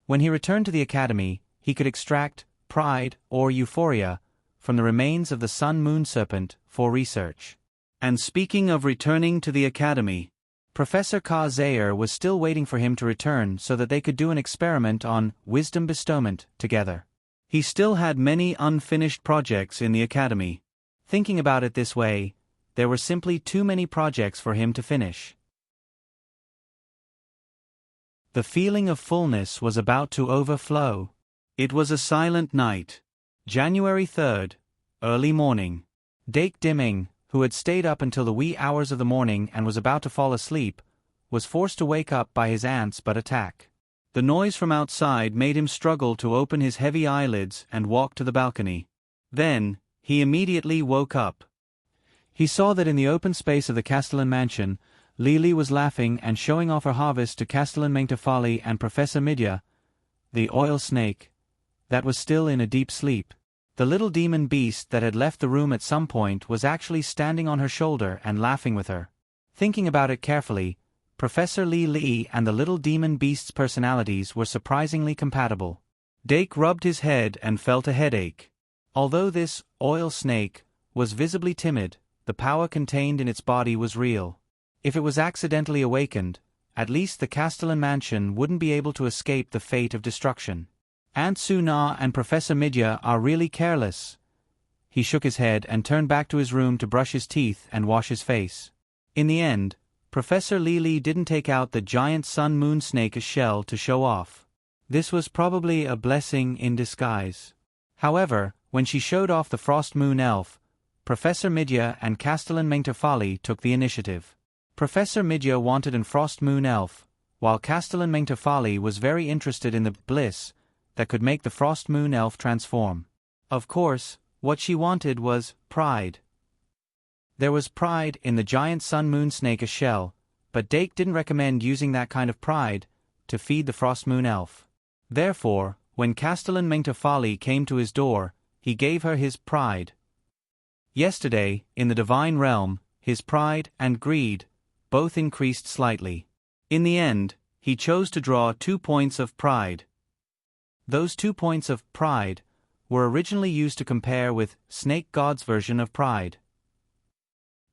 When he returned to the academy, he could extract pride or euphoria from the remains of the Sun-Moon serpent for research. And speaking of returning to the academy, Professor Ka Zayer was still waiting for him to return so that they could do an experiment on wisdom bestowment together. He still had many unfinished projects in the academy. Thinking about it this way, there were simply too many projects for him to finish. The feeling of fullness was about to overflow. It was a silent night. January 3rd, early morning. Dake Dimming, who had stayed up until the wee hours of the morning and was about to fall asleep, was forced to wake up by his aunt's attack. The noise from outside made him struggle to open his heavy eyelids and walk to the balcony. Then, he immediately woke up. He saw that in the open space of the Castellan mansion, Lili was laughing and showing off her harvest to Castellan Mentefali and Professor Midya, the oil snake, that was still in a deep sleep. The little demon beast that had left the room at some point was actually standing on her shoulder and laughing with her. Thinking about it carefully, Professor Li and the little demon beast's personalities were surprisingly compatible. Dake rubbed his head and felt a headache. Although this oil snake was visibly timid, the power contained in its body was real. If it was accidentally awakened, at least the Castellan mansion wouldn't be able to escape the fate of destruction. Aunt Suna and Professor Midya are really careless. He shook his head and turned back to his room to brush his teeth and wash his face. In the end, Professor Li didn't take out the giant sun-moon snake shell to show off. This was probably a blessing in disguise. However, when she showed off the frost moon elf, Professor Midya and Castellan Mentefali took the initiative. Professor Midya wanted an frost moon elf, while Castellan Mentefali was very interested in the bliss that could make the frost moon elf transform. Of course, what she wanted was pride. There was pride in the giant sun-moon snake shell, but Dake didn't recommend using that kind of pride to feed the Frost Moon Elf. Therefore, when Castellan Mentefali came to his door, he gave her his pride. Yesterday, in the divine realm, his pride and greed both increased slightly. In the end, he chose to draw 2 points of pride. Those 2 points of pride were originally used to compare with Snake God's version of pride.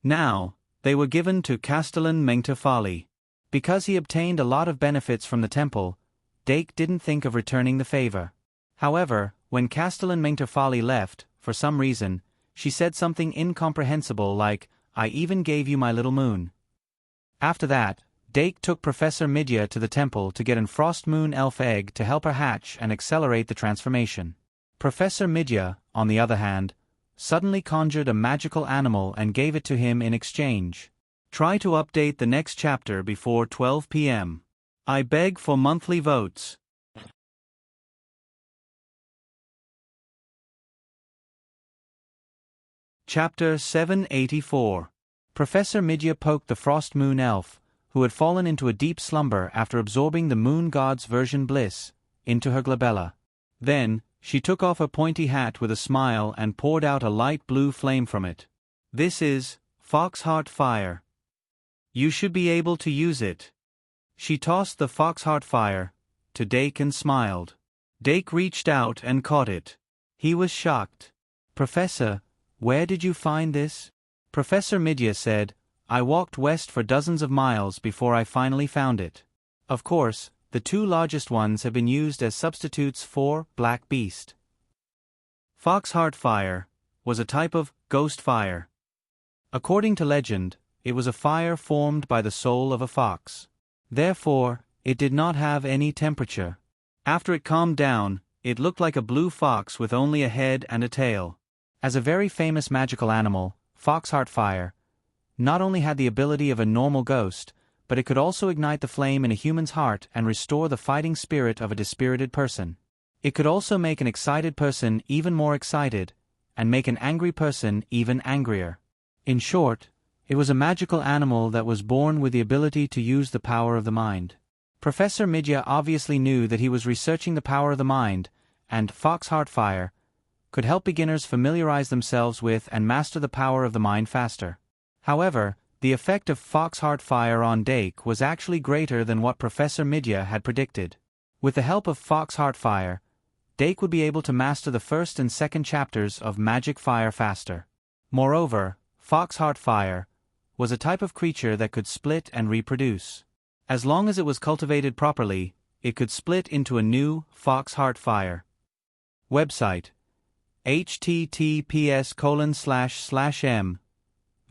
Now, they were given to Castellan Mentefali. Because he obtained a lot of benefits from the temple, Dake didn't think of returning the favor. However, when Castellan Mentefali left, for some reason, she said something incomprehensible like, "I even gave you my little moon." After that, Dake took Professor Midya to the temple to get an Frost Moon Elf egg to help her hatch and accelerate the transformation. Professor Midya, on the other hand, suddenly conjured a magical animal and gave it to him in exchange. Try to update the next chapter before 12 p.m. I beg for monthly votes. Chapter 784. Professor Midya poked the Frost Moon Elf, who had fallen into a deep slumber after absorbing the moon god's version bliss, into her glabella. Then, she took off her pointy hat with a smile and poured out a light blue flame from it. "This is Foxheart Fire. You should be able to use it." She tossed the Foxheart Fire to Dake and smiled. Dake reached out and caught it. He was shocked. "Professor, where did you find this?" Professor Midya said, "I walked west for dozens of miles before I finally found it. Of course, the 2 largest ones have been used as substitutes for Black Beast." Foxheart Fire was a type of ghost fire. According to legend, it was a fire formed by the soul of a fox. Therefore, it did not have any temperature. After it calmed down, it looked like a blue fox with only a head and a tail. As a very famous magical animal, Foxheart Fire not only had the ability of a normal ghost, but it could also ignite the flame in a human's heart and restore the fighting spirit of a dispirited person. It could also make an excited person even more excited, and make an angry person even angrier. In short, it was a magical animal that was born with the ability to use the power of the mind. Professor Midya obviously knew that he was researching the power of the mind, and Foxheart Fire could help beginners familiarize themselves with and master the power of the mind faster. However, the effect of Foxheart Fire on Dake was actually greater than what Professor Midya had predicted. With the help of Foxheart Fire, Dake would be able to master the first and second chapters of Magic Fire faster. Moreover, Foxheart Fire was a type of creature that could split and reproduce. As long as it was cultivated properly, it could split into a new Foxheart Fire. Website: https://m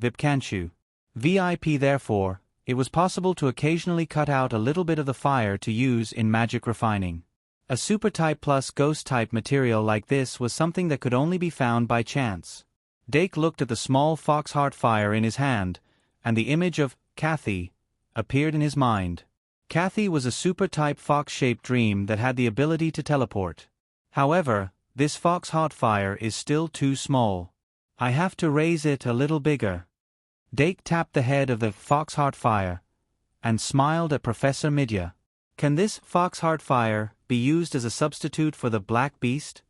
Vipkanchu. VIP. Therefore, it was possible to occasionally cut out a little bit of the fire to use in magic refining. A super-type plus ghost-type material like this was something that could only be found by chance. Dake looked at the small Foxheart Fire in his hand, and the image of Kathy appeared in his mind. Kathy was a super-type fox-shaped dream that had the ability to teleport. However, this Foxheart Fire is still too small. I have to raise it a little bigger. Dake tapped the head of the Foxheart Fire and smiled at Professor Midya. "Can this Foxheart Fire be used as a substitute for the Black Beast?"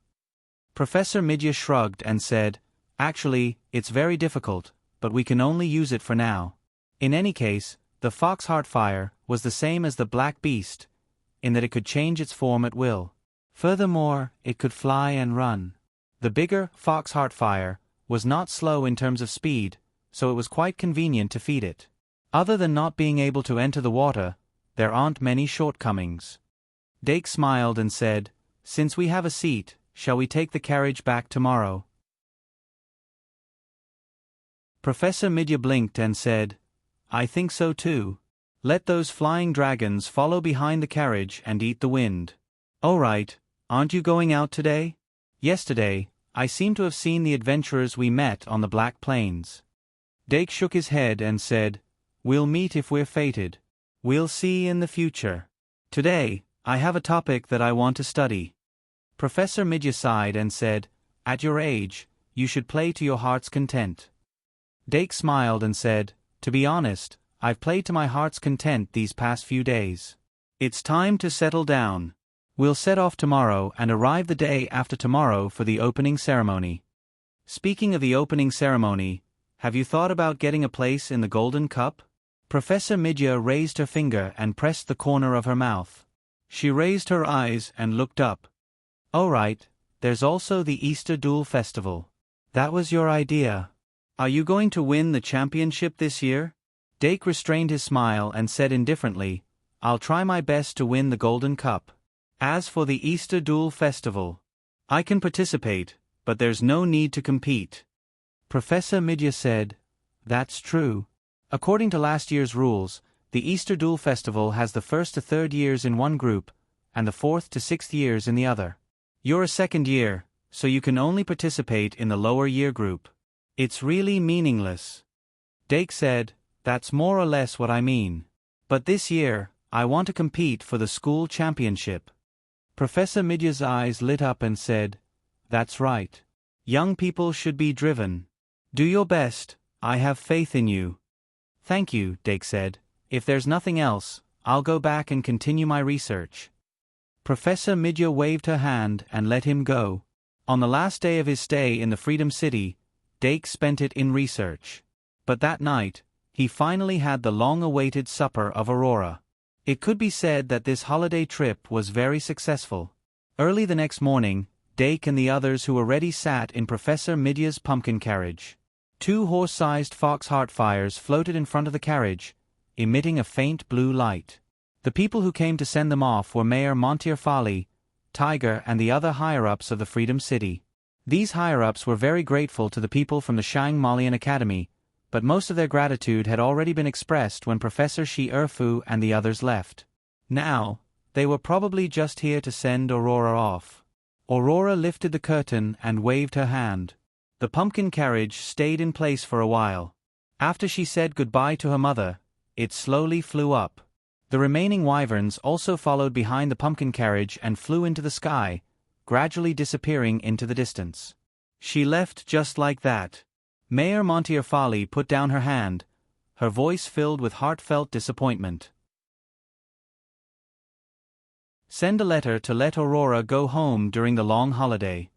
Professor Midya shrugged and said, "Actually, it's very difficult, but we can only use it for now." In any case, the Foxheart Fire was the same as the Black Beast, in that it could change its form at will. Furthermore, it could fly and run. The bigger Foxheart Fire was not slow in terms of speed, so it was quite convenient to feed it. Other than not being able to enter the water, there aren't many shortcomings. Dake smiled and said, "Since we have a seat, shall we take the carriage back tomorrow?" Professor Midya blinked and said, "I think so too. Let those flying dragons follow behind the carriage and eat the wind." "All right, aren't you going out today?" "Yesterday, I seem to have seen the adventurers we met on the Black Plains." Dake shook his head and said, "We'll meet if we're fated. We'll see in the future. Today, I have a topic that I want to study." Professor Midya sighed and said, "At your age, you should play to your heart's content." Dake smiled and said, "To be honest, I've played to my heart's content these past few days. It's time to settle down. We'll set off tomorrow and arrive the day after tomorrow for the opening ceremony. Speaking of the opening ceremony, have you thought about getting a place in the Golden Cup? Professor Midya raised her finger and pressed the corner of her mouth. She raised her eyes and looked up. Oh right, there's also the Easter Duel Festival. That was your idea. Are you going to win the championship this year? Dake restrained his smile and said indifferently, I'll try my best to win the Golden Cup. As for the Easter Duel Festival, I can participate, but there's no need to compete. Professor Midya said, That's true. According to last year's rules, the Easter Duel Festival has the 1st to 3rd years in one group, and the 4th to 6th years in the other. You're a 2nd year, so you can only participate in the lower year group. It's really meaningless. Dake said, That's more or less what I mean. But this year, I want to compete for the school championship. Professor Midya's eyes lit up and said, That's right. Young people should be driven. Do your best, I have faith in you. Thank you, Dake said. If there's nothing else, I'll go back and continue my research. Professor Midya waved her hand and let him go. On the last day of his stay in the Freedom City, Dake spent it in research. But that night, he finally had the long-awaited supper of Aurora. It could be said that this holiday trip was very successful. Early the next morning, Dake and the others who were ready sat in Professor Midya's pumpkin carriage. 2 horse-sized fox heart fires floated in front of the carriage, emitting a faint blue light. The people who came to send them off were Mayor Montearfali, Tiger and the other higher-ups of the Freedom City. These higher-ups were very grateful to the people from the Shang Malian Academy, but most of their gratitude had already been expressed when Professor Shi Erfu and the others left. Now, they were probably just here to send Aurora off. Aurora lifted the curtain and waved her hand. The pumpkin carriage stayed in place for a while. After she said goodbye to her mother, it slowly flew up. The remaining wyverns also followed behind the pumpkin carriage and flew into the sky, gradually disappearing into the distance. She left just like that. Mayor Montearfali put down her hand, her voice filled with heartfelt disappointment. Send a letter to let Aurora go home during the long holiday.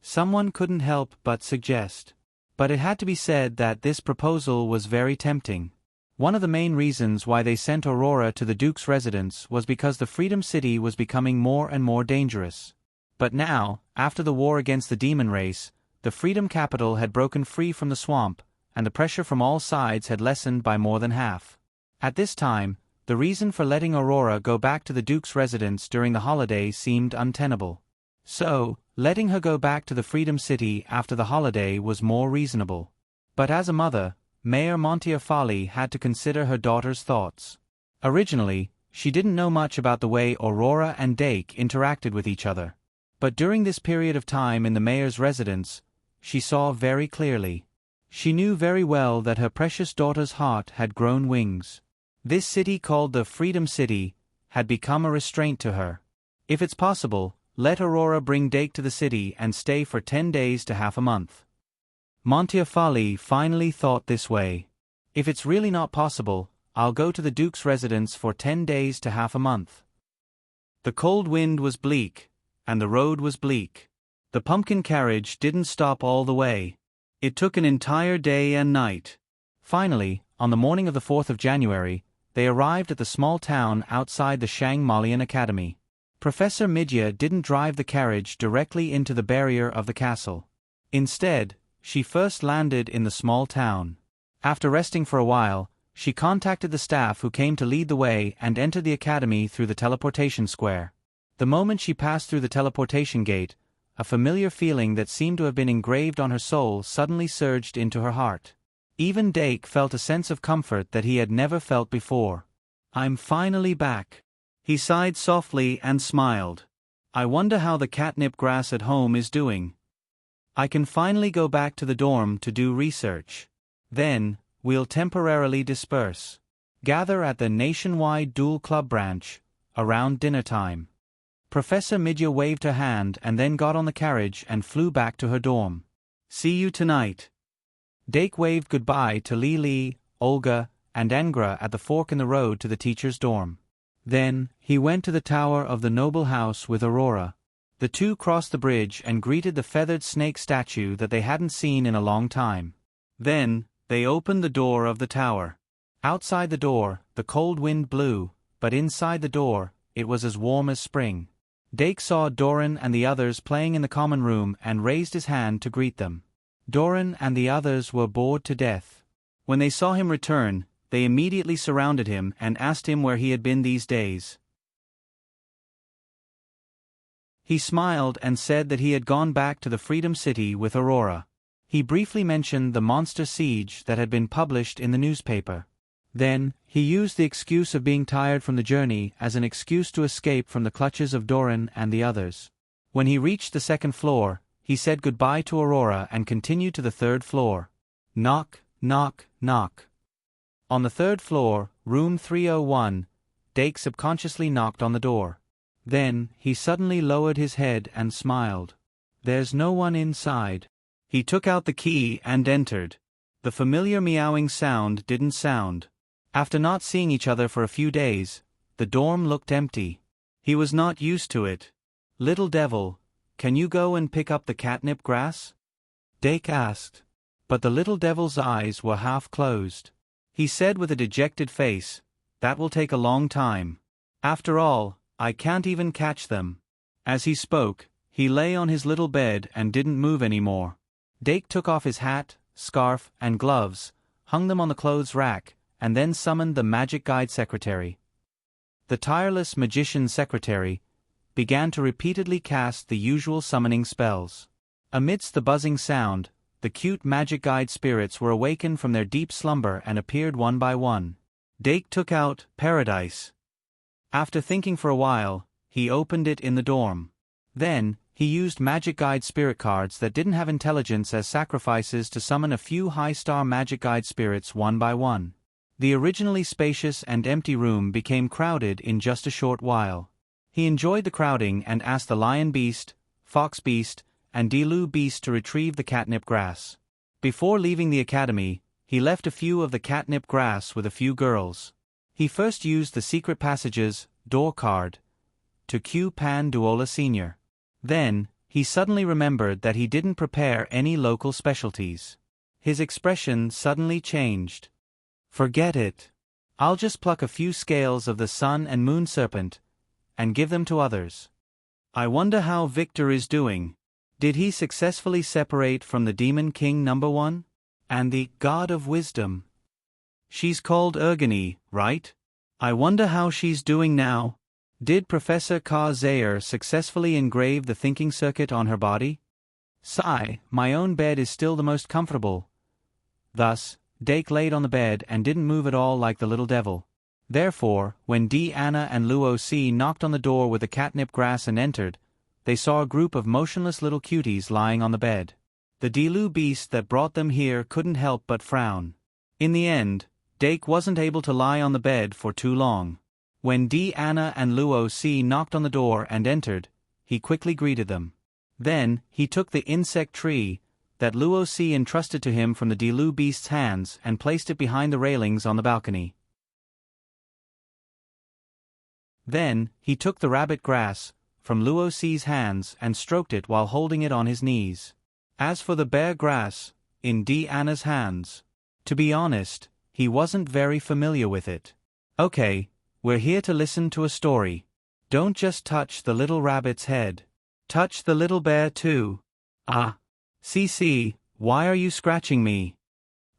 Someone couldn't help but suggest. But it had to be said that this proposal was very tempting. One of the main reasons why they sent Aurora to the Duke's residence was because the Freedom City was becoming more and more dangerous. But now, after the war against the demon race, the Freedom Capital had broken free from the swamp, and the pressure from all sides had lessened by more than half. At this time, the reason for letting Aurora go back to the Duke's residence during the holiday seemed untenable. So, letting her go back to the Freedom City after the holiday was more reasonable. But as a mother, Mayor Montearfali had to consider her daughter's thoughts. Originally, she didn't know much about the way Aurora and Dake interacted with each other. But during this period of time in the mayor's residence, she saw very clearly. She knew very well that her precious daughter's heart had grown wings. This city called the Freedom City had become a restraint to her. If it's possible, let Aurora bring Dake to the city and stay for 10 days to half a month. Montearfali finally thought this way. If it's really not possible, I'll go to the Duke's residence for 10 days to half a month. The cold wind was bleak, and the road was bleak. The pumpkin carriage didn't stop all the way. It took an entire day and night. Finally, on the morning of the 4th of January, they arrived at the small town outside the Shang Malian Academy. Professor Midya didn't drive the carriage directly into the barrier of the castle. Instead, she first landed in the small town. After resting for a while, she contacted the staff who came to lead the way and entered the academy through the teleportation square. The moment she passed through the teleportation gate, a familiar feeling that seemed to have been engraved on her soul suddenly surged into her heart. Even Dake felt a sense of comfort that he had never felt before. I'm finally back. He sighed softly and smiled. I wonder how the catnip grass at home is doing. I can finally go back to the dorm to do research. Then, we'll temporarily disperse. Gather at the nationwide Duel Club branch, around dinner time. Professor Midya waved her hand and then got on the carriage and flew back to her dorm. See you tonight. Dake waved goodbye to Li Li, Olga, and Engra at the fork in the road to the teacher's dorm. Then, he went to the tower of the noble house with Aurora. The two crossed the bridge and greeted the feathered snake statue that they hadn't seen in a long time. Then, they opened the door of the tower. Outside the door, the cold wind blew, but inside the door, it was as warm as spring. Dake saw Doran and the others playing in the common room and raised his hand to greet them. Doran and the others were bored to death. When they saw him return, they immediately surrounded him and asked him where he had been these days. He smiled and said that he had gone back to the Freedom City with Aurora. He briefly mentioned the monster siege that had been published in the newspaper. Then, he used the excuse of being tired from the journey as an excuse to escape from the clutches of Doran and the others. When he reached the second floor, he said goodbye to Aurora and continued to the third floor. Knock, knock, knock. On the third floor, room 301, Dake subconsciously knocked on the door. Then, he suddenly lowered his head and smiled. There's no one inside. He took out the key and entered. The familiar meowing sound didn't sound. After not seeing each other for a few days, the dorm looked empty. He was not used to it. Little devil, can you go and pick up the catnip grass? Dake asked. But the little devil's eyes were half closed. He said with a dejected face, that will take a long time. After all, I can't even catch them. As he spoke, he lay on his little bed and didn't move anymore. Dake took off his hat, scarf, and gloves, hung them on the clothes rack, and then summoned the magic guide secretary. The tireless magician secretary began to repeatedly cast the usual summoning spells. Amidst the buzzing sound, the cute magic guide spirits were awakened from their deep slumber and appeared one by one. Dake took out Paradise. After thinking for a while, he opened it in the dorm. Then, he used magic guide spirit cards that didn't have intelligence as sacrifices to summon a few high-star magic guide spirits one by one. The originally spacious and empty room became crowded in just a short while. He enjoyed the crowding and asked the lion beast, fox beast, and Delu beast to retrieve the catnip grass. Before leaving the academy, he left a few of the catnip grass with a few girls. He first used the secret passage's door card to cue Pan Duola Sr. Then, he suddenly remembered that he didn't prepare any local specialties. His expression suddenly changed. Forget it. I'll just pluck a few scales of the sun and moon serpent and give them to others. I wonder how Victor is doing. Did he successfully separate from the Demon King number 1? And the God of Wisdom? She's called Ergony, right? I wonder how she's doing now. Did Professor Ka Zayer successfully engrave the thinking circuit on her body? Sigh, my own bed is still the most comfortable. Thus, Dake laid on the bed and didn't move at all like the little devil. Therefore, when Anna and Luo Si knocked on the door with the catnip grass and entered, they saw a group of motionless little cuties lying on the bed. The Delu beast that brought them here couldn't help but frown. In the end, Dake wasn't able to lie on the bed for too long. When Anna and Luo Si knocked on the door and entered, he quickly greeted them. Then, he took the insect tree that Luo Si entrusted to him from the Delu beast's hands and placed it behind the railings on the balcony. Then, he took the rabbit grass from Luo Si's hands and stroked it while holding it on his knees. As for the bear grass, in Anna's hands, to be honest, he wasn't very familiar with it. Okay, we're here to listen to a story. Don't just touch the little rabbit's head. Touch the little bear too. Ah. Cece, why are you scratching me?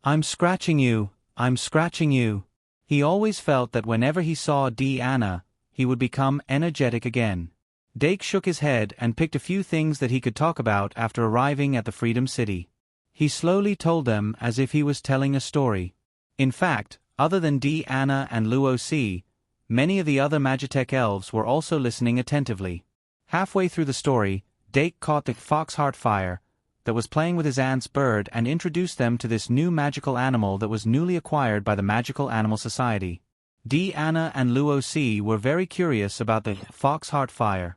I'm scratching you, I'm scratching you. He always felt that whenever he saw Anna, he would become energetic again. Dake shook his head and picked a few things that he could talk about after arriving at the Freedom City. He slowly told them as if he was telling a story. In fact, other than Anna and Luo Si, many of the other Magitech elves were also listening attentively. Halfway through the story, Dake caught the fox heartfire that was playing with his aunt's bird and introduced them to this new magical animal that was newly acquired by the Magical Animal Society. Anna and Luo Si were very curious about the fox heartfire.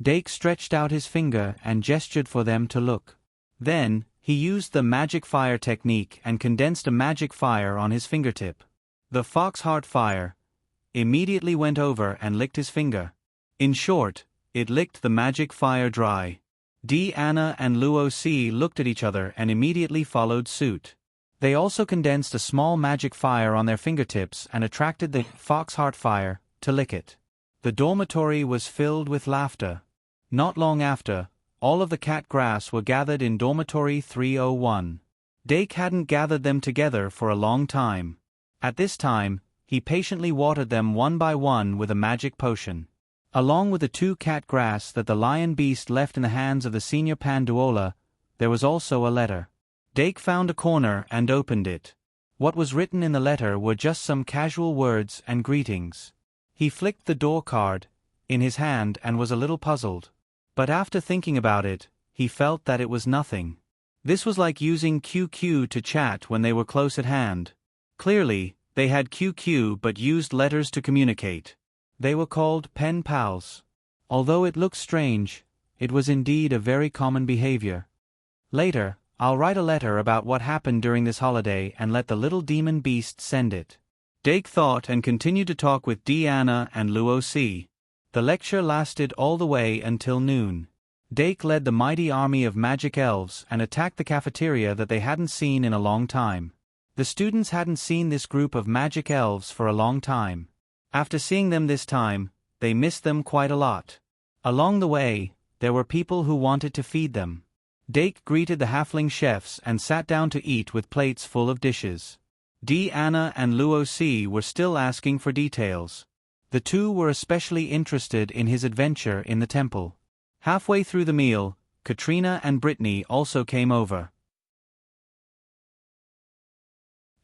Dake stretched out his finger and gestured for them to look. Then, he used the magic fire technique and condensed a magic fire on his fingertip. The fox-heart fire immediately went over and licked his finger. In short, it licked the magic fire dry. Anna and Luo looked at each other and immediately followed suit. They also condensed a small magic fire on their fingertips and attracted the fox-heart fire to lick it. The dormitory was filled with laughter. Not long after, all of the cat grass were gathered in dormitory 301. Dake hadn't gathered them together for a long time. At this time, he patiently watered them one by one with a magic potion. Along with the 2 cat grass that the lion beast left in the hands of the senior Panduola, there was also a letter. Dake found a corner and opened it. What was written in the letter were just some casual words and greetings. He flicked the door card in his hand and was a little puzzled. But after thinking about it, he felt that it was nothing. This was like using QQ to chat when they were close at hand. Clearly, they had QQ but used letters to communicate. They were called pen pals. Although it looked strange, it was indeed a very common behavior. Later, I'll write a letter about what happened during this holiday and let the little demon beast send it. Dake thought and continued to talk with Anna and Luo. The lecture lasted all the way until noon. Dake led the mighty army of magic elves and attacked the cafeteria that they hadn't seen in a long time. The students hadn't seen this group of magic elves for a long time. After seeing them this time, they missed them quite a lot. Along the way, there were people who wanted to feed them. Dake greeted the halfling chefs and sat down to eat with plates full of dishes. Anna and Luo were still asking for details. The 2 were especially interested in his adventure in the temple. Halfway through the meal, Katrina and Brittany also came over.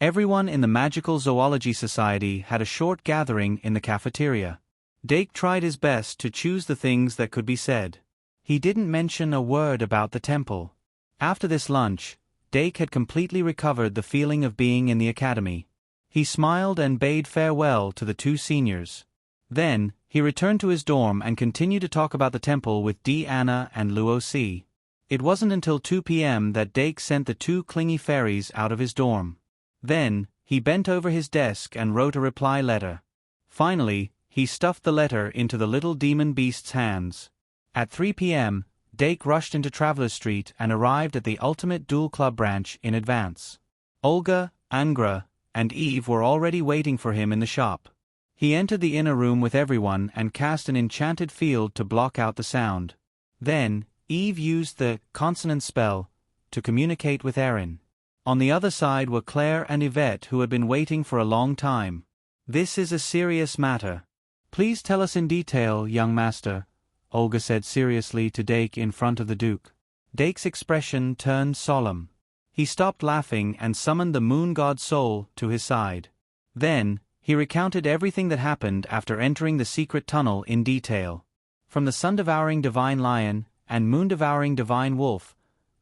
Everyone in the Magical Zoology Society had a short gathering in the cafeteria. Dake tried his best to choose the things that could be said. He didn't mention a word about the temple. After this lunch, Dake had completely recovered the feeling of being in the academy. He smiled and bade farewell to the 2 seniors. Then, he returned to his dorm and continued to talk about the temple with Anna and Luo. It wasn't until 2 p.m. that Dake sent the 2 clingy fairies out of his dorm. Then, he bent over his desk and wrote a reply letter. Finally, he stuffed the letter into the little demon beast's hands. At 3 p.m., Dake rushed into Traveler Street and arrived at the Ultimate Duel Club branch in advance. Olga, Angra, and Eve were already waiting for him in the shop. He entered the inner room with everyone and cast an enchanted field to block out the sound. Then, Eve used the consonant spell to communicate with Erin. On the other side were Claire and Yvette, who had been waiting for a long time. "This is a serious matter. Please tell us in detail, young master," Olga said seriously to Dake in front of the Duke. Dake's expression turned solemn. He stopped laughing and summoned the moon god Sol to his side. Then, he recounted everything that happened after entering the secret tunnel in detail. From the sun-devouring divine lion and moon-devouring divine wolf,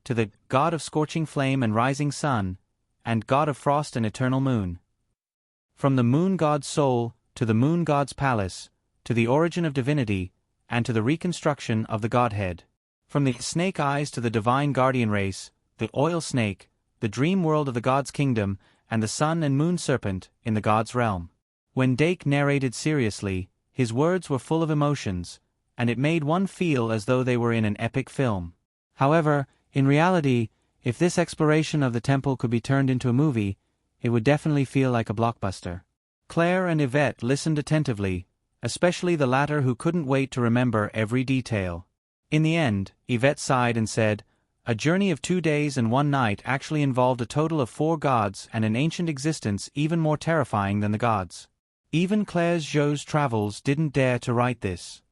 to the god of scorching flame and rising sun, and god of frost and eternal moon. From the moon god's soul, to the moon god's palace, to the origin of divinity, and to the reconstruction of the godhead. From the snake eyes to the divine guardian race, the oil snake, the dream world of the god's kingdom, and the sun and moon serpent in the god's realm. When Dake narrated seriously, his words were full of emotions, and it made one feel as though they were in an epic film. However, in reality, if this exploration of the temple could be turned into a movie, it would definitely feel like a blockbuster. Claire and Yvette listened attentively, especially the latter, who couldn't wait to remember every detail. In the end, Yvette sighed and said, "A journey of 2 days and 1 night actually involved a total of 4 gods and an ancient existence even more terrifying than the gods. Even Claire's Jo's travels didn't dare to write this.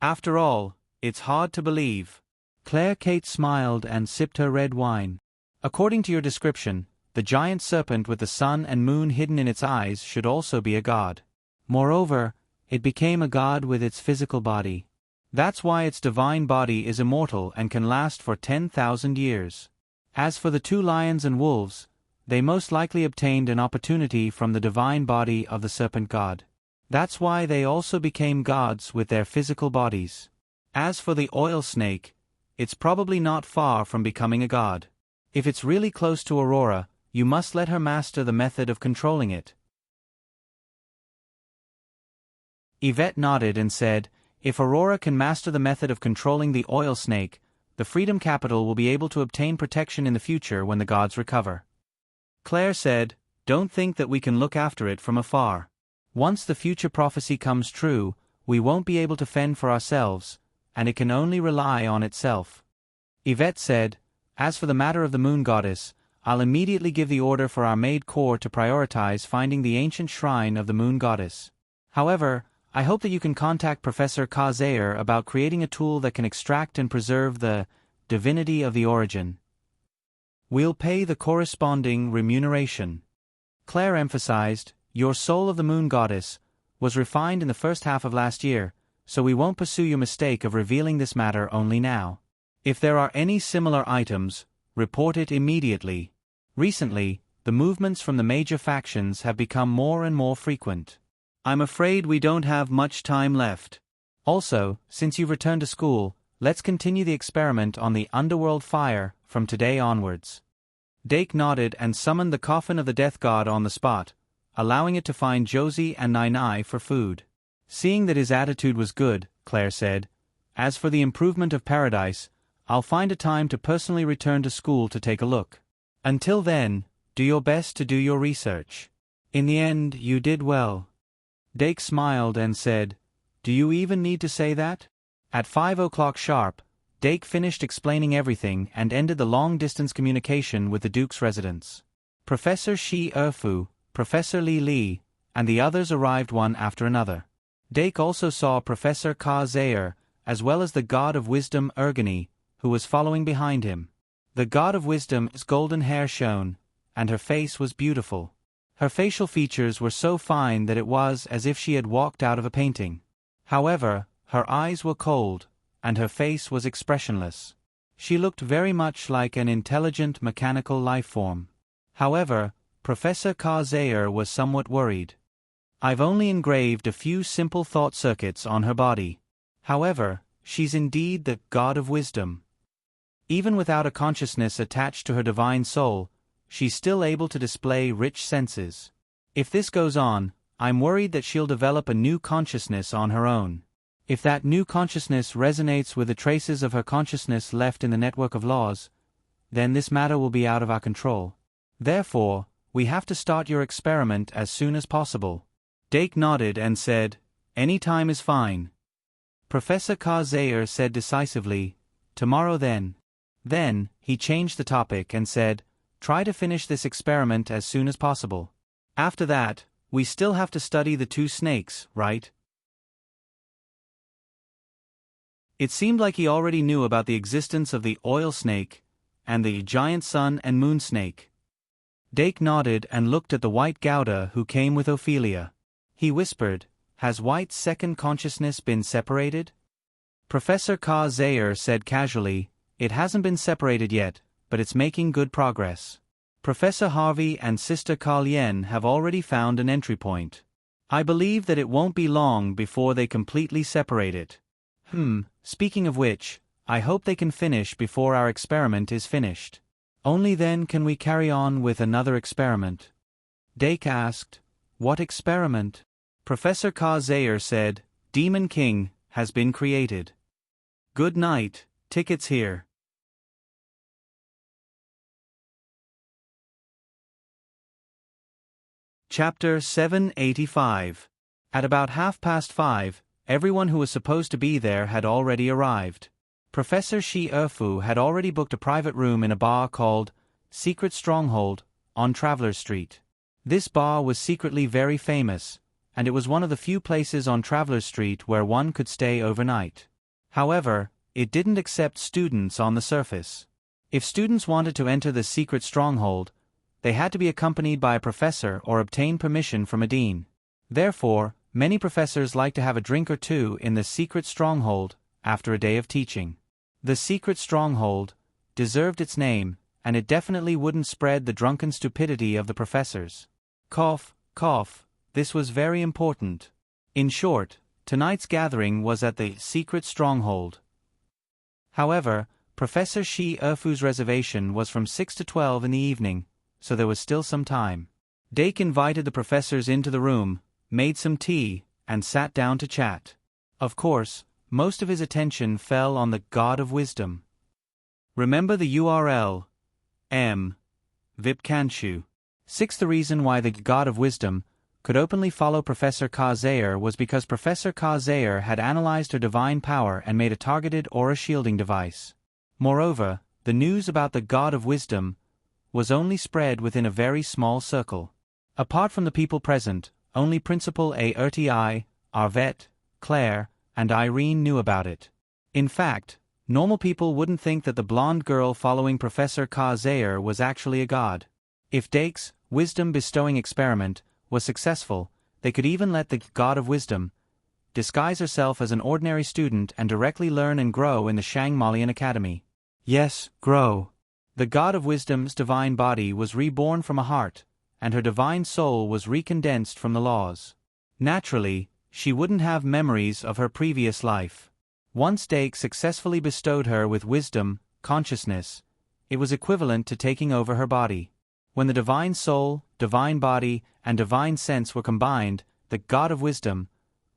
After all, it's hard to believe." Claire Kate smiled and sipped her red wine. "According to your description, the giant serpent with the sun and moon hidden in its eyes should also be a god. Moreover, it became a god with its physical body. That's why its divine body is immortal and can last for 10,000 years. As for the 2 lions and wolves, they most likely obtained an opportunity from the divine body of the serpent god. That's why they also became gods with their physical bodies. As for the oil snake, it's probably not far from becoming a god. If it's really close to Aurora, you must let her master the method of controlling it. Yvette nodded and said, "If Aurora can master the method of controlling the oil snake, the Freedom Capital will be able to obtain protection in the future when the gods recover." Claire said, "Don't think that we can look after it from afar. Once the future prophecy comes true, we won't be able to fend for ourselves, and it can only rely on itself." Yvette said, "As for the matter of the moon goddess, I'll immediately give the order for our maid corps to prioritize finding the ancient shrine of the moon goddess. However, I hope that you can contact Professor Kazair about creating a tool that can extract and preserve the divinity of the origin. We'll pay the corresponding remuneration." Claire emphasized, "Your soul of the moon goddess was refined in the first half of last year, so we won't pursue your mistake of revealing this matter only now. If there are any similar items, report it immediately. Recently, the movements from the major factions have become more and more frequent. I'm afraid we don't have much time left. Also, since you've returned to school, let's continue the experiment on the underworld fire from today onwards." Dake nodded and summoned the coffin of the death god on the spot, allowing it to find Josie and Nai for food. Seeing that his attitude was good, Claire said, "As for the improvement of paradise, I'll find a time to personally return to school to take a look. Until then, do your best to do your research. In the end, you did well." Dake smiled and said, "Do you even need to say that?" At 5 o'clock sharp, Dake finished explaining everything and ended the long-distance communication with the Duke's residence. Professor Shi Erfu, Professor Li Li, and the others arrived one after another. Dake also saw Professor Ka Zair, as well as the God of Wisdom Ergani, who was following behind him. The God of Wisdom's golden hair shone, and her face was beautiful. Her facial features were so fine that it was as if she had walked out of a painting. However, her eyes were cold, and her face was expressionless. She looked very much like an intelligent mechanical life form. However, Professor Ka Zair was somewhat worried. "I've only engraved a few simple thought circuits on her body. However, she's indeed the God of Wisdom. Even without a consciousness attached to her divine soul, she's still able to display rich senses. If this goes on, I'm worried that she'll develop a new consciousness on her own. If that new consciousness resonates with the traces of her consciousness left in the network of laws, then this matter will be out of our control. Therefore, we have to start your experiment as soon as possible." Dake nodded and said, "Any time is fine." Professor Ka Zair said decisively, "Tomorrow then." Then, he changed the topic and said, "Try to finish this experiment as soon as possible. After that, we still have to study the two snakes, right?" It seemed like he already knew about the existence of the oil snake and the giant sun and moon snake. Dake nodded and looked at the white Gouda who came with Ophelia. He whispered, "Has White's second consciousness been separated?" Professor Ka Zair said casually, "It hasn't been separated yet, but it's making good progress. Professor Harvey and Sister Ka-Lien have already found an entry point. I believe that it won't be long before they completely separate it. Speaking of which, I hope they can finish before our experiment is finished. Only then can we carry on with another experiment." Dake asked, "What experiment?" Professor Ka Zair said, "Demon King has been created. Good night, tickets here." Chapter 785. At about 5:30, everyone who was supposed to be there had already arrived. Professor Shi Erfu had already booked a private room in a bar called Secret Stronghold on Travelers Street. This bar was secretly very famous, and it was one of the few places on Travelers Street where one could stay overnight. However, it didn't accept students on the surface. If students wanted to enter the Secret Stronghold, they had to be accompanied by a professor or obtain permission from a dean. Therefore, many professors like to have a drink or two in the Secret Stronghold after a day of teaching. The Secret Stronghold deserved its name, and it definitely wouldn't spread the drunken stupidity of the professors. Cough, cough, this was very important. In short, tonight's gathering was at the Secret Stronghold. However, Professor Shi Erfu's reservation was from 6 to 12 in the evening, so there was still some time. Dake invited the professors into the room, made some tea, and sat down to chat. Of course, most of his attention fell on the God of Wisdom. Remember the URL Vipkanshu. 6. The reason why the God of Wisdom could openly follow Professor Ka-Zayer was because Professor Ka-Zayer had analyzed her divine power and made a targeted aura shielding device. Moreover, the news about the God of Wisdom was only spread within a very small circle. Apart from the people present, only Principal Arti, Arvet, Claire, and Irene knew about it. In fact, normal people wouldn't think that the blonde girl following Professor Ka-Zayer was actually a god. If Dake's wisdom-bestowing experiment was successful, they could even let the God of Wisdom disguise herself as an ordinary student and directly learn and grow in the Shangmalian Academy. Yes, grow. The God of Wisdom's divine body was reborn from a heart, and her divine soul was recondensed from the laws. Naturally, she wouldn't have memories of her previous life. Once Dake successfully bestowed her with wisdom, consciousness, it was equivalent to taking over her body. When the divine soul, divine body, and divine sense were combined, the God of Wisdom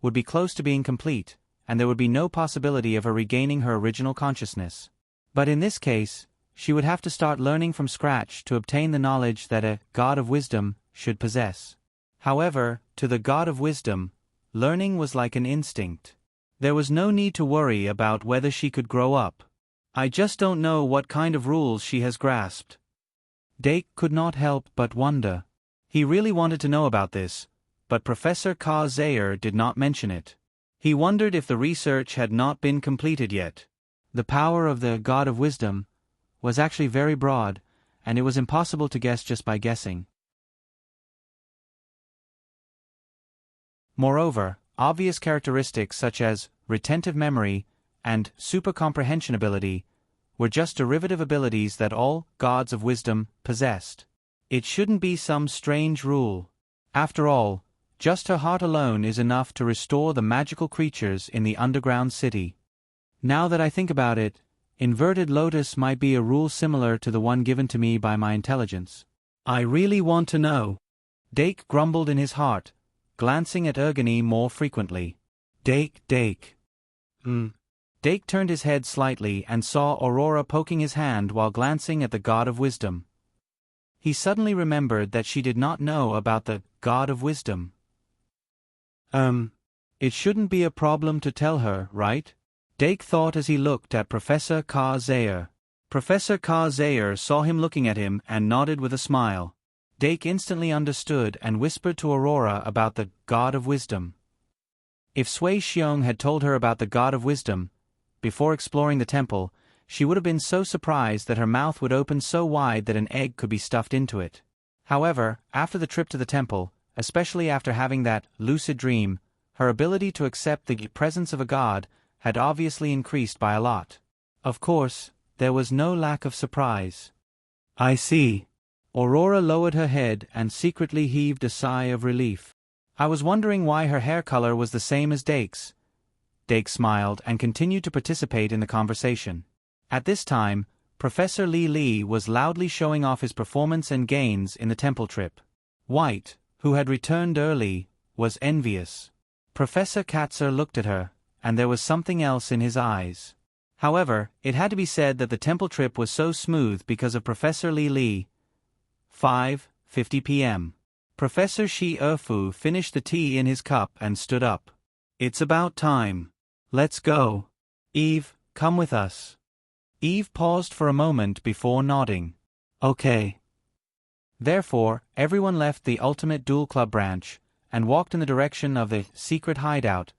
would be close to being complete, and there would be no possibility of her regaining her original consciousness. But in this case, she would have to start learning from scratch to obtain the knowledge that a God of Wisdom should possess. However, to the God of Wisdom, learning was like an instinct. There was no need to worry about whether she could grow up. I just don't know what kind of rules she has grasped. Dake could not help but wonder. He really wanted to know about this, but Professor Ka-Zayer did not mention it. He wondered if the research had not been completed yet. The power of the God of Wisdom was actually very broad, and it was impossible to guess just by guessing. Moreover, obvious characteristics such as retentive memory and super-comprehension ability were just derivative abilities that all gods of wisdom possessed. It shouldn't be some strange rule. After all, just her heart alone is enough to restore the magical creatures in the underground city. Now that I think about it, inverted lotus might be a rule similar to the one given to me by my intelligence. I really want to know. Dake grumbled in his heart, glancing at Ergony more frequently. Dake. Dake turned his head slightly and saw Aurora poking his hand while glancing at the God of Wisdom. He suddenly remembered that she did not know about the God of Wisdom. It shouldn't be a problem to tell her, right? Dake thought as he looked at Professor Ka-Zayer. Professor Ka-Zayer saw him looking at him and nodded with a smile. Dake instantly understood and whispered to Aurora about the God of Wisdom. If Sui Xiong had told her about the God of Wisdom before exploring the temple, she would have been so surprised that her mouth would open so wide that an egg could be stuffed into it. However, after the trip to the temple, especially after having that lucid dream, her ability to accept the presence of a god had obviously increased by a lot. Of course, there was no lack of surprise. I see. Aurora lowered her head and secretly heaved a sigh of relief. I was wondering why her hair color was the same as Dake's. Dake smiled and continued to participate in the conversation. At this time, Professor Li was loudly showing off his performance and gains in the temple trip. White, who had returned early, was envious. Professor Katzer looked at her, and there was something else in his eyes. However, it had to be said that the temple trip was so smooth because of Professor Li. 5:50 p.m. Professor Shi Erfu finished the tea in his cup and stood up. It's about time. Let's go. Eve, come with us. Eve paused for a moment before nodding. Okay. Therefore, everyone left the Ultimate Duel Club branch and walked in the direction of the secret hideout,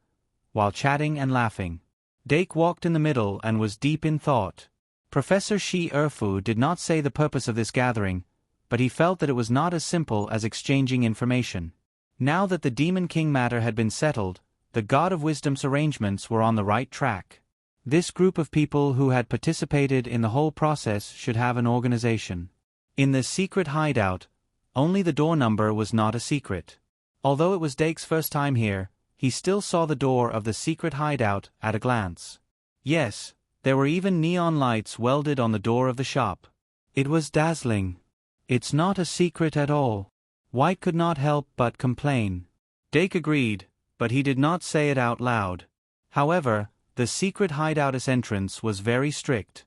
while chatting and laughing. Dake walked in the middle and was deep in thought. Professor Shi Erfu did not say the purpose of this gathering, but he felt that it was not as simple as exchanging information. Now that the Demon King matter had been settled, the God of Wisdom's arrangements were on the right track. This group of people who had participated in the whole process should have an organization. In the secret hideout, only the door number was not a secret. Although it was Dake's first time here, he still saw the door of the secret hideout at a glance. Yes, there were even neon lights welded on the door of the shop. It was dazzling. It's not a secret at all. White could not help but complain. Dake agreed, but he did not say it out loud. However, the secret hideout's entrance was very strict.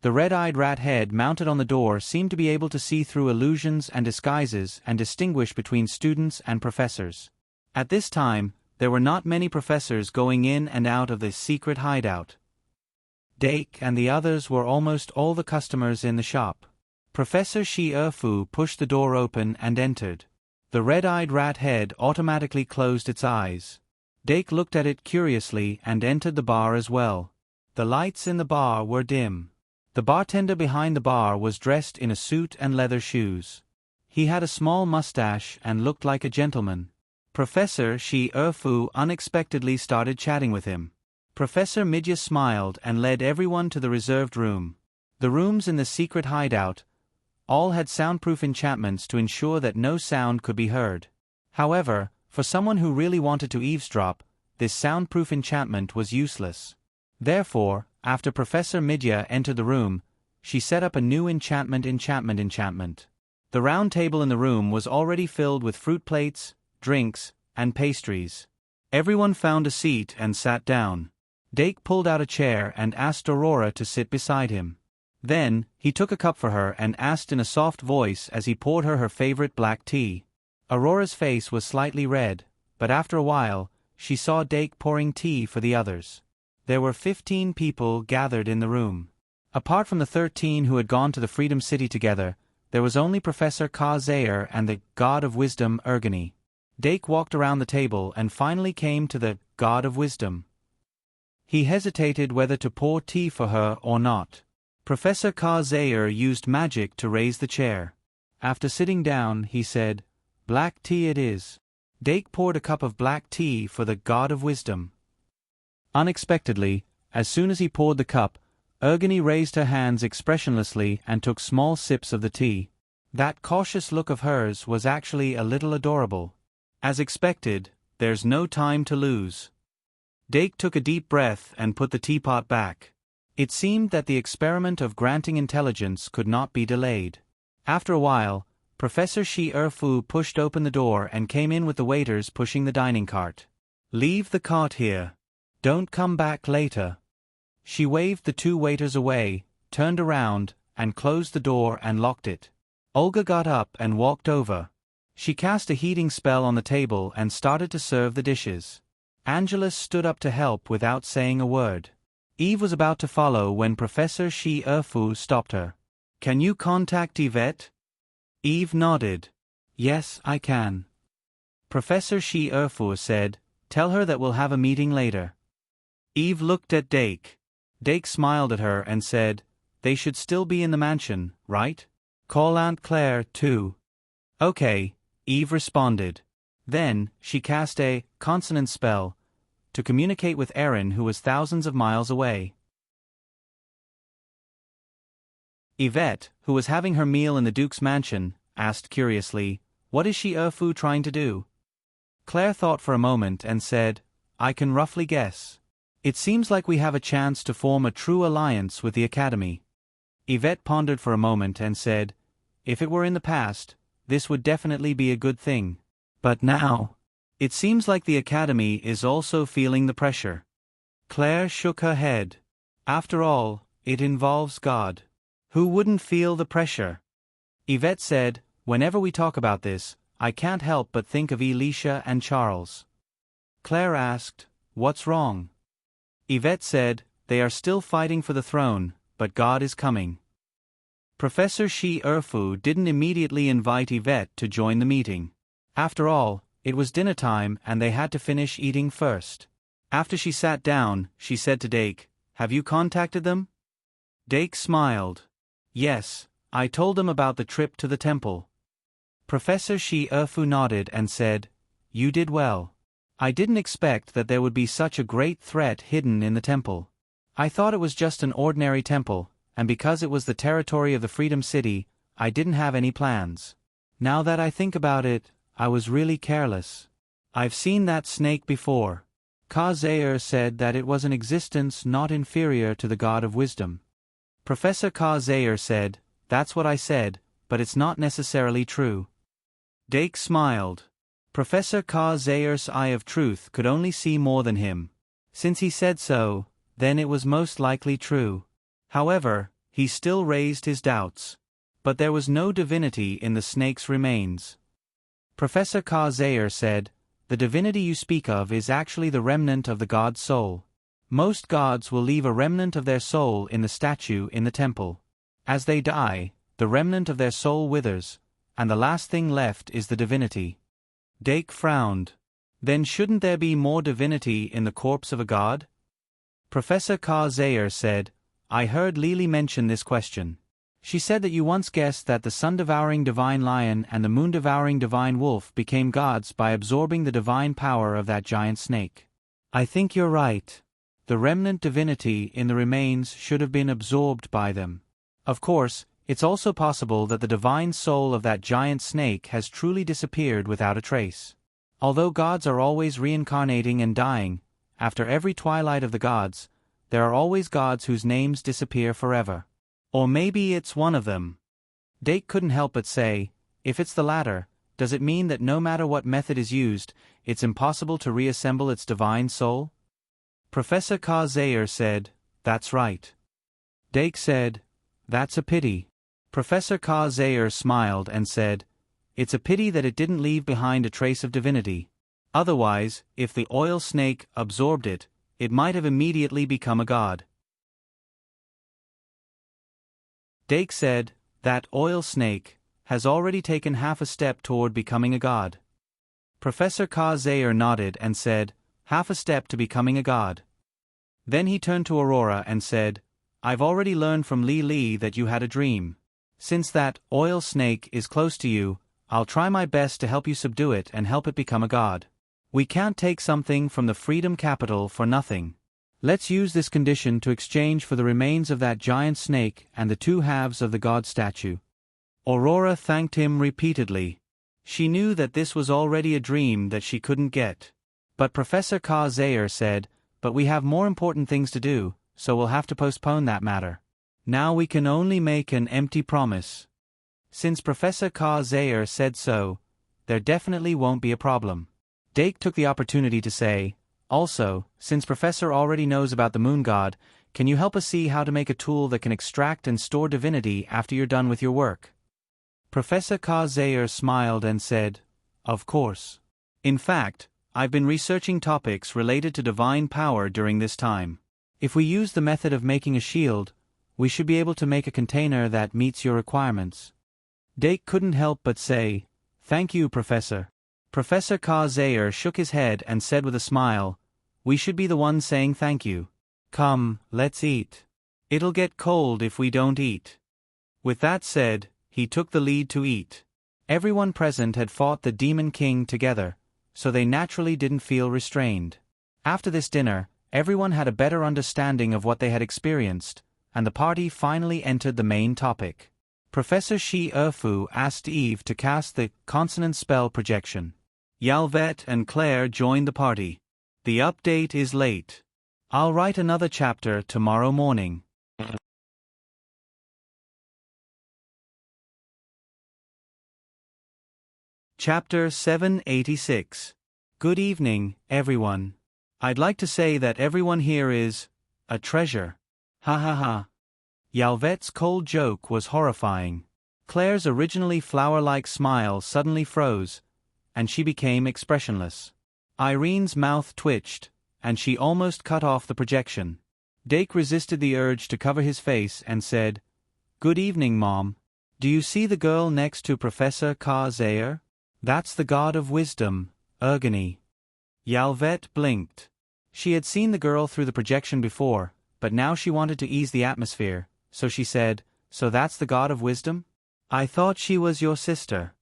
The red-eyed rat head mounted on the door seemed to be able to see through illusions and disguises and distinguish between students and professors. At this time, there were not many professors going in and out of this secret hideout. Dake and the others were almost all the customers in the shop. Professor Shi-Erfu pushed the door open and entered. The red-eyed rat head automatically closed its eyes. Dake looked at it curiously and entered the bar as well. The lights in the bar were dim. The bartender behind the bar was dressed in a suit and leather shoes. He had a small mustache and looked like a gentleman. Professor Shi-Erfu unexpectedly started chatting with him. Professor Midya smiled and led everyone to the reserved room. The rooms in the secret hideout all had soundproof enchantments to ensure that no sound could be heard. However, for someone who really wanted to eavesdrop, this soundproof enchantment was useless. Therefore, after Professor Midya entered the room, she set up a new enchantment. The round table in the room was already filled with fruit plates, drinks, and pastries. Everyone found a seat and sat down. Dake pulled out a chair and asked Aurora to sit beside him. Then, he took a cup for her and asked in a soft voice as he poured her favorite black tea. Aurora's face was slightly red, but after a while, she saw Dake pouring tea for the others. There were 15 people gathered in the room. Apart from the 13 who had gone to the Freedom City together, there was only Professor Ka-Zayer and the God of Wisdom Ergony. Dake walked around the table and finally came to the God of Wisdom. He hesitated whether to pour tea for her or not. Professor Ka-Zayer used magic to raise the chair. After sitting down, he said, "Black tea it is." Dake poured a cup of black tea for the God of Wisdom. Unexpectedly, as soon as he poured the cup, Ergony raised her hands expressionlessly and took small sips of the tea. That cautious look of hers was actually a little adorable. As expected, there's no time to lose. Dake took a deep breath and put the teapot back. It seemed that the experiment of granting intelligence could not be delayed. After a while, Professor Shi-Erfu pushed open the door and came in with the waiters pushing the dining cart. "Leave the cart here. Don't come back later." She waved the 2 waiters away, turned around, and closed the door and locked it. Olga got up and walked over. She cast a heating spell on the table and started to serve the dishes. Angelus stood up to help without saying a word. Eve was about to follow when Professor Shi-Erfu stopped her. "Can you contact Yvette?" Eve nodded. "Yes, I can." Professor Shi-Erfu said, "Tell her that we'll have a meeting later." Eve looked at Dake. Dake smiled at her and said, "They should still be in the mansion, right? Call Aunt Claire, too." "Okay," Eve responded. Then, she cast a consonant spell to communicate with Erin, who was thousands of miles away. Yvette, who was having her meal in the Duke's mansion, asked curiously, "What is Shi-Erfu trying to do?" Claire thought for a moment and said, "I can roughly guess. It seems like we have a chance to form a true alliance with the Academy." Yvette pondered for a moment and said, "If it were in the past, this would definitely be a good thing. But now, it seems like the Academy is also feeling the pressure." Claire shook her head. "After all, it involves God. Who wouldn't feel the pressure?" Yvette said, "Whenever we talk about this, I can't help but think of Elisha and Charles." Claire asked, "What's wrong?" Yvette said, "They are still fighting for the throne, but God is coming." Professor Shi-Erfu didn't immediately invite Yvette to join the meeting. After all, it was dinner time and they had to finish eating first. After she sat down, she said to Dake, "Have you contacted them?" Dake smiled. "Yes, I told them about the trip to the temple." Professor Shi-Erfu nodded and said, "You did well. I didn't expect that there would be such a great threat hidden in the temple. I thought it was just an ordinary temple, and because it was the territory of the Freedom City, I didn't have any plans. Now that I think about it, I was really careless. I've seen that snake before." Ka-Zayer said that it was an existence not inferior to the God of Wisdom. Professor Ka-Zayer said, "That's what I said, but it's not necessarily true." Dake smiled. Professor Ka-Zayer's eye of truth could only see more than him. Since he said so, then it was most likely true. However, he still raised his doubts. But there was no divinity in the snake's remains. Professor Ka-Zayer said, "The divinity you speak of is actually the remnant of the god's soul. Most gods will leave a remnant of their soul in the statue in the temple. As they die, the remnant of their soul withers, and the last thing left is the divinity." Dake frowned. Then shouldn't there be more divinity in the corpse of a god? Professor Ka-Zayer said, "I heard Lily mention this question. She said that you once guessed that the sun-devouring divine lion and the moon-devouring divine wolf became gods by absorbing the divine power of that giant snake. I think you're right. The remnant divinity in the remains should have been absorbed by them. Of course, it's also possible that the divine soul of that giant snake has truly disappeared without a trace. Although gods are always reincarnating and dying, after every twilight of the gods, there are always gods whose names disappear forever. Or maybe it's one of them." Dake couldn't help but say, if it's the latter, does it mean that no matter what method is used, it's impossible to reassemble its divine soul? Professor Ka-Zayer said, "That's right." Dake said, "That's a pity." Professor Ka-Zayer smiled and said, "It's a pity that it didn't leave behind a trace of divinity. Otherwise, if the oil snake absorbed it, it might have immediately become a god." Dake said, "That oil snake has already taken half a step toward becoming a god." Professor Ka-Zayer nodded and said, "Half a step to becoming a god." Then he turned to Aurora and said, "I've already learned from Li that you had a dream. Since that oil snake is close to you, I'll try my best to help you subdue it and help it become a god. We can't take something from the Freedom Capital for nothing. Let's use this condition to exchange for the remains of that giant snake and the two halves of the god statue." Aurora thanked him repeatedly. She knew that this was already a dream that she couldn't get. But Professor Ka-Zayer said, "But we have more important things to do, so we'll have to postpone that matter. Now we can only make an empty promise." Since Professor Ka-Zayer said so, there definitely won't be a problem. Dake took the opportunity to say, "Also, since Professor already knows about the moon god, can you help us see how to make a tool that can extract and store divinity after you're done with your work?" Professor Ka-Zayer smiled and said, "Of course. In fact, I've been researching topics related to divine power during this time. If we use the method of making a shield, we should be able to make a container that meets your requirements." Dake couldn't help but say, "Thank you, Professor." Professor Ka-Zayer shook his head and said with a smile, "We should be the ones saying thank you. Come, let's eat. It'll get cold if we don't eat." With that said, he took the lead to eat. Everyone present had fought the Demon King together, so they naturally didn't feel restrained. After this dinner, everyone had a better understanding of what they had experienced, and the party finally entered the main topic. Professor Shi-Erfu asked Eve to cast the consonant spell projection. Yalvet and Claire joined the party. "The update is late. I'll write another chapter tomorrow morning." Chapter 786. Good evening, everyone. I'd like to say that everyone here is a treasure. Ha ha ha. Yalvet's cold joke was horrifying. Claire's originally flower-like smile suddenly froze, and she became expressionless. Irene's mouth twitched, and she almost cut off the projection. Dake resisted the urge to cover his face and said, "Good evening, Mom. Do you see the girl next to Professor Ka-Zayer? That's the god of wisdom, Ergony." Yalvet blinked. She had seen the girl through the projection before, but now she wanted to ease the atmosphere, so she said, "So that's the god of wisdom? I thought she was your sister."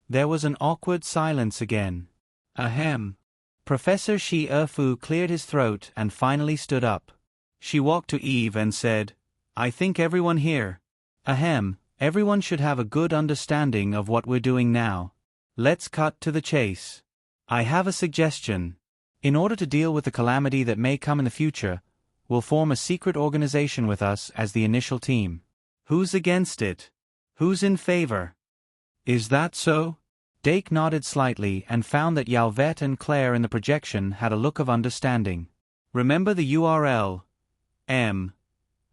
There was an awkward silence again. Ahem. Professor Shi-Erfu cleared his throat and finally stood up. She walked to Eve and said, "I think everyone here. Everyone should have a good understanding of what we're doing now. Let's cut to the chase. I have a suggestion. In order to deal with the calamity that may come in the future, we'll form a secret organization with us as the initial team. Who's against it? Who's in favor?" "Is that so?" Dake nodded slightly and found that Yalvet and Claire in the projection had a look of understanding. Remember the URL? M.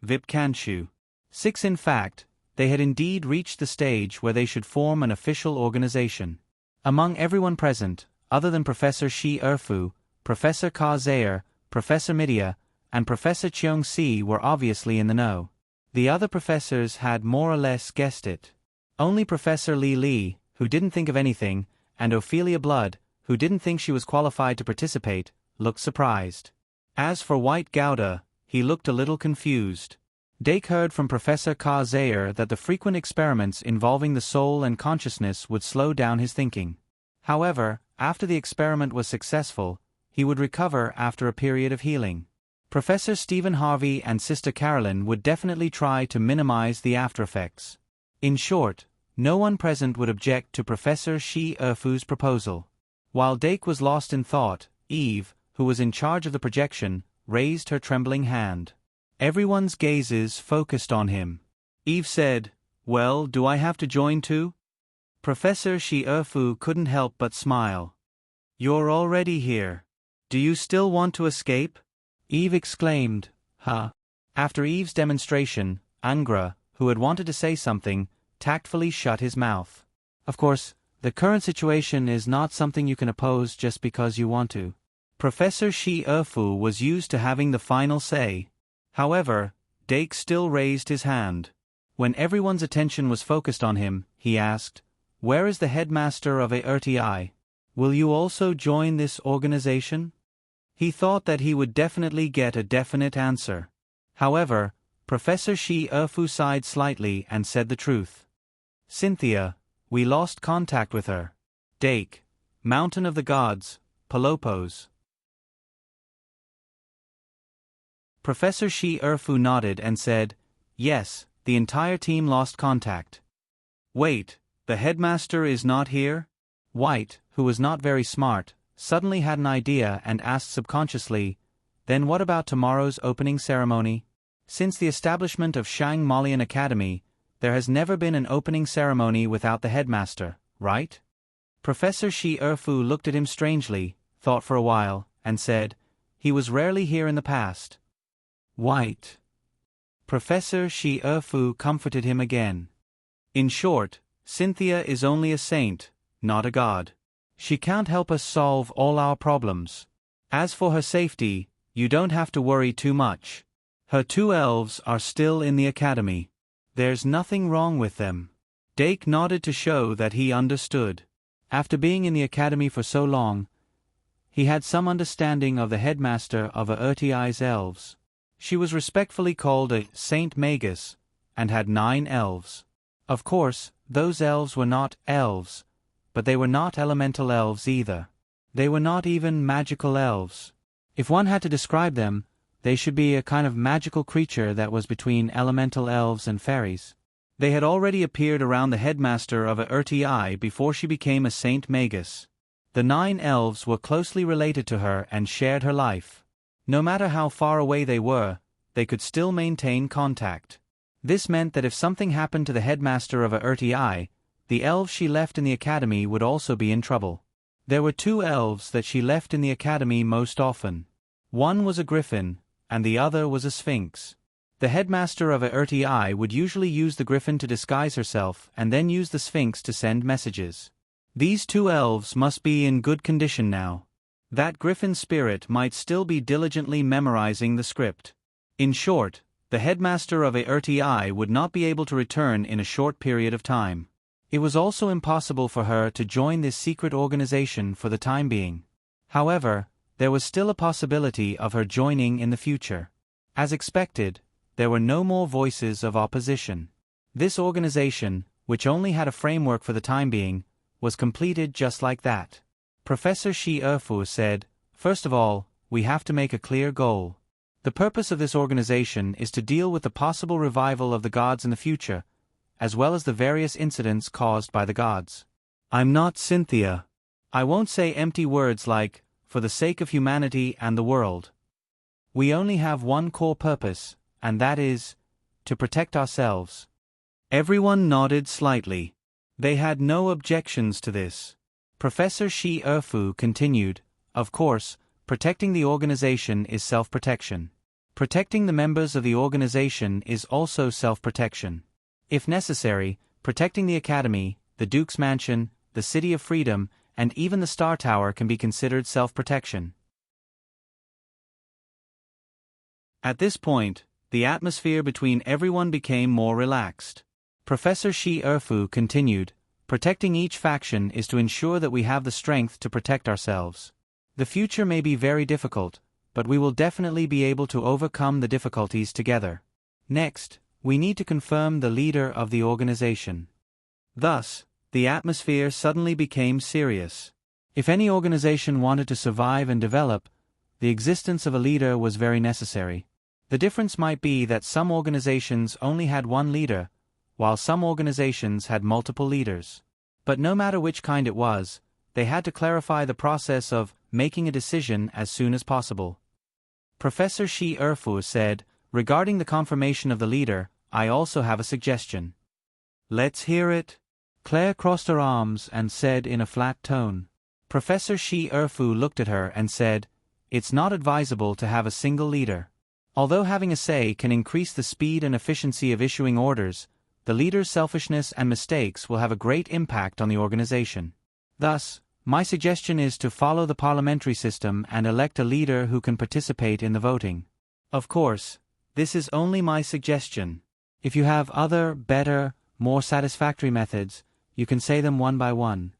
Vipkanshu. 6. In fact, they had indeed reached the stage where they should form an official organization. Among everyone present, other than Professor Shi Erfu, Professor Ka Zayer, Professor Midia, and Professor Cheong Si were obviously in the know. The other professors had more or less guessed it. Only Professor Li Li, who didn't think of anything, and Ophelia Blood, who didn't think she was qualified to participate, looked surprised. As for White Gouda, he looked a little confused. Dake heard from Professor Ka Zayer that the frequent experiments involving the soul and consciousness would slow down his thinking. However, after the experiment was successful, he would recover after a period of healing. Professor Stephen Harvey and Sister Carolyn would definitely try to minimize the aftereffects. In short, no one present would object to Professor Shi Erfu's proposal. While Dake was lost in thought, Eve, who was in charge of the projection, raised her trembling hand. Everyone's gazes focused on him. Eve said, "Well, do I have to join too?" Professor Shi Erfu couldn't help but smile. "You're already here. Do you still want to escape?" Eve exclaimed, "Huh." After Eve's demonstration, Angra, who had wanted to say something, tactfully shut his mouth. Of course, the current situation is not something you can oppose just because you want to. Professor Shi Erfu was used to having the final say. However, Dake still raised his hand. When everyone's attention was focused on him, he asked, "Where is the headmaster of ARTI? Will you also join this organization?" He thought that he would definitely get a definite answer. However, Professor Shi Erfu sighed slightly and said the truth. "Cynthia, we lost contact with her." Dake, Mountain of the Gods, Pelopos. Professor Shi Erfu nodded and said, "Yes, the entire team lost contact." "Wait, the headmaster is not here?" White, who was not very smart, suddenly had an idea and asked subconsciously, "Then what about tomorrow's opening ceremony?" Since the establishment of Shang Malian Academy, there has never been an opening ceremony without the headmaster, right? Professor Shi Erfu looked at him strangely, thought for a while, and said, "He was rarely here in the past." White. Professor Shi Erfu comforted him again. "In short, Cynthia is only a saint, not a god. She can't help us solve all our problems. As for her safety, you don't have to worry too much. Her 2 elves are still in the academy. There's nothing wrong with them." Dake nodded to show that he understood. After being in the academy for so long, he had some understanding of the headmaster of ARTI's elves. She was respectfully called a Saint Magus, and had 9 elves. Of course, those elves were not elves, but they were not elemental elves either. They were not even magical elves. If one had to describe them, they should be a kind of magical creature that was between elemental elves and fairies. They had already appeared around the headmaster of ARTI before she became a Saint Magus. The 9 elves were closely related to her and shared her life. No matter how far away they were, they could still maintain contact. This meant that if something happened to the headmaster of ARTI, the elves she left in the academy would also be in trouble. There were 2 elves that she left in the academy most often. One was a griffin, and the other was a sphinx. The headmaster of ARTI would usually use the griffin to disguise herself and then use the sphinx to send messages. These 2 elves must be in good condition now. That griffin spirit might still be diligently memorizing the script. In short, the headmaster of ARTI would not be able to return in a short period of time. It was also impossible for her to join this secret organization for the time being. However, there was still a possibility of her joining in the future. As expected, there were no more voices of opposition. This organization, which only had a framework for the time being, was completed just like that. Professor Shi Erfu said, "First of all, we have to make a clear goal. The purpose of this organization is to deal with the possible revival of the gods in the future, as well as the various incidents caused by the gods. I'm not Cynthia. I won't say empty words like, 'for the sake of humanity and the world.' We only have one core purpose, and that is, to protect ourselves." Everyone nodded slightly. They had no objections to this. Professor Shi Erfu continued, "Of course, protecting the organization is self-protection. Protecting the members of the organization is also self-protection. If necessary, protecting the academy, the Duke's Mansion, the City of Freedom, and even the Star Tower can be considered self-protection." At this point, the atmosphere between everyone became more relaxed. Professor Shi Erfu continued, "Protecting each faction is to ensure that we have the strength to protect ourselves. The future may be very difficult, but we will definitely be able to overcome the difficulties together. Next, we need to confirm the leader of the organization." Thus, the atmosphere suddenly became serious. If any organization wanted to survive and develop, the existence of a leader was very necessary. The difference might be that some organizations only had one leader, while some organizations had multiple leaders. But no matter which kind it was, they had to clarify the process of making a decision as soon as possible. Professor Shi Erfu said, "Regarding the confirmation of the leader, I also have a suggestion." "Let's hear it." Claire crossed her arms and said in a flat tone. Professor Shi Erfu looked at her and said, "It's not advisable to have a single leader. Although having a say can increase the speed and efficiency of issuing orders, the leader's selfishness and mistakes will have a great impact on the organization. Thus, my suggestion is to follow the parliamentary system and elect a leader who can participate in the voting. Of course, this is only my suggestion. If you have other, better, more satisfactory methods, you can say them one by one."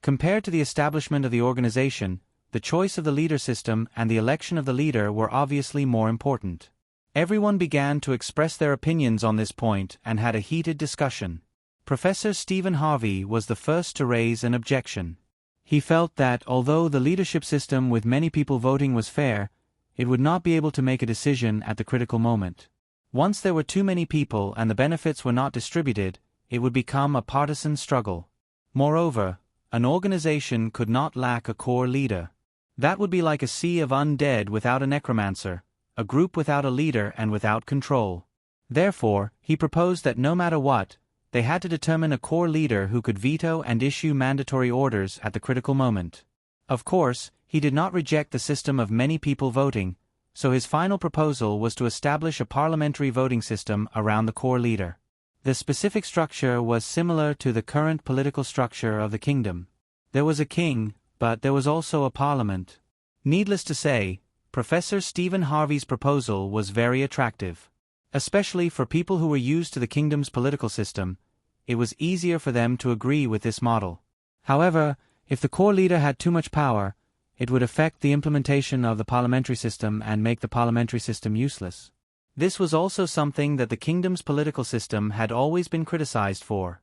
Compared to the establishment of the organization, the choice of the leader system and the election of the leader were obviously more important. Everyone began to express their opinions on this point and had a heated discussion. Professor Stephen Harvey was the first to raise an objection. He felt that although the leadership system with many people voting was fair, it would not be able to make a decision at the critical moment. Once there were too many people and the benefits were not distributed, it would become a partisan struggle. Moreover, an organization could not lack a core leader. That would be like a sea of undead without a necromancer, a group without a leader and without control. Therefore, he proposed that no matter what, they had to determine a core leader who could veto and issue mandatory orders at the critical moment. Of course, he did not reject the system of many people voting, so his final proposal was to establish a parliamentary voting system around the core leader. The specific structure was similar to the current political structure of the kingdom. There was a king, but there was also a parliament. Needless to say, Professor Stephen Harvey's proposal was very attractive. Especially for people who were used to the kingdom's political system, it was easier for them to agree with this model. However, if the core leader had too much power, it would affect the implementation of the parliamentary system and make the parliamentary system useless. This was also something that the kingdom's political system had always been criticized for.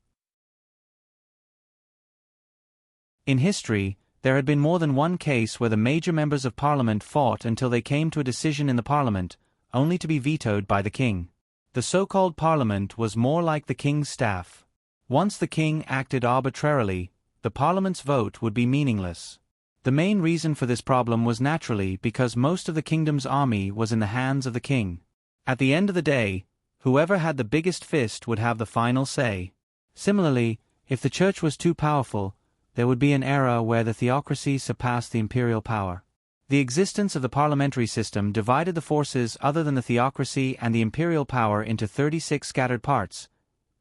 In history, there had been more than one case where the major members of parliament fought until they came to a decision in the parliament, only to be vetoed by the king. The so-called parliament was more like the king's staff. Once the king acted arbitrarily, the parliament's vote would be meaningless. The main reason for this problem was naturally because most of the kingdom's army was in the hands of the king. At the end of the day, whoever had the biggest fist would have the final say. Similarly, if the church was too powerful, there would be an era where the theocracy surpassed the imperial power. The existence of the parliamentary system divided the forces other than the theocracy and the imperial power into 36 scattered parts,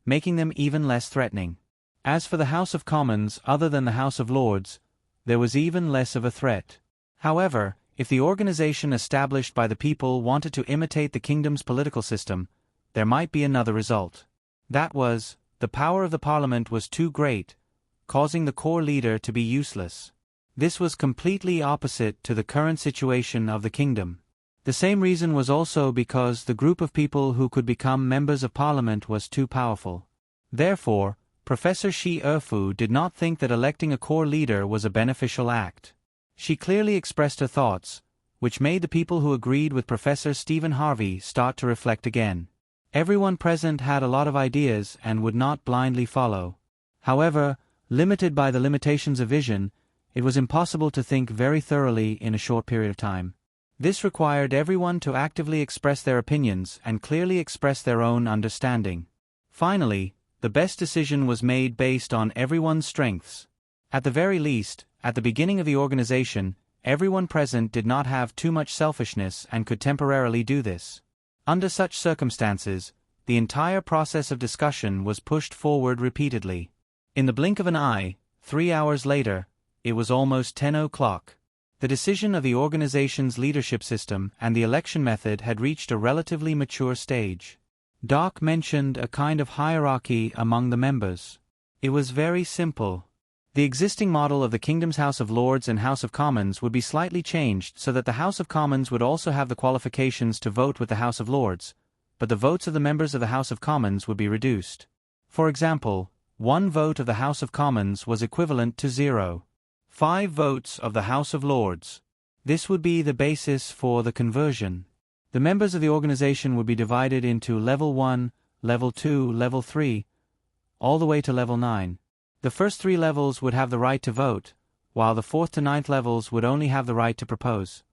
making them even less threatening. As for the House of Commons other than the House of Lords, there was even less of a threat. However, if the organization established by the people wanted to imitate the kingdom's political system, there might be another result. That was, the power of the parliament was too great, causing the core leader to be useless. This was completely opposite to the current situation of the kingdom. The same reason was also because the group of people who could become members of parliament was too powerful. Therefore, Professor Shi Erfu did not think that electing a core leader was a beneficial act. She clearly expressed her thoughts, which made the people who agreed with Professor Stephen Harvey start to reflect again. Everyone present had a lot of ideas and would not blindly follow. However, limited by the limitations of vision, it was impossible to think very thoroughly in a short period of time. This required everyone to actively express their opinions and clearly express their own understanding. Finally, the best decision was made based on everyone's strengths. At the very least, at the beginning of the organization, everyone present did not have too much selfishness and could temporarily do this. Under such circumstances, the entire process of discussion was pushed forward repeatedly. In the blink of an eye, 3 hours later, it was almost 10 o'clock. The decision of the organization's leadership system and the election method had reached a relatively mature stage. Doc mentioned a kind of hierarchy among the members. It was very simple. The existing model of the Kingdom's House of Lords and House of Commons would be slightly changed so that the House of Commons would also have the qualifications to vote with the House of Lords, but the votes of the members of the House of Commons would be reduced. For example, 1 vote of the House of Commons was equivalent to 0.5 votes of the House of Lords. This would be the basis for the conversion. The members of the organization would be divided into Level 1, Level 2, Level 3, all the way to Level 9. The first 3 levels would have the right to vote, while the 4th to 9th levels would only have the right to propose.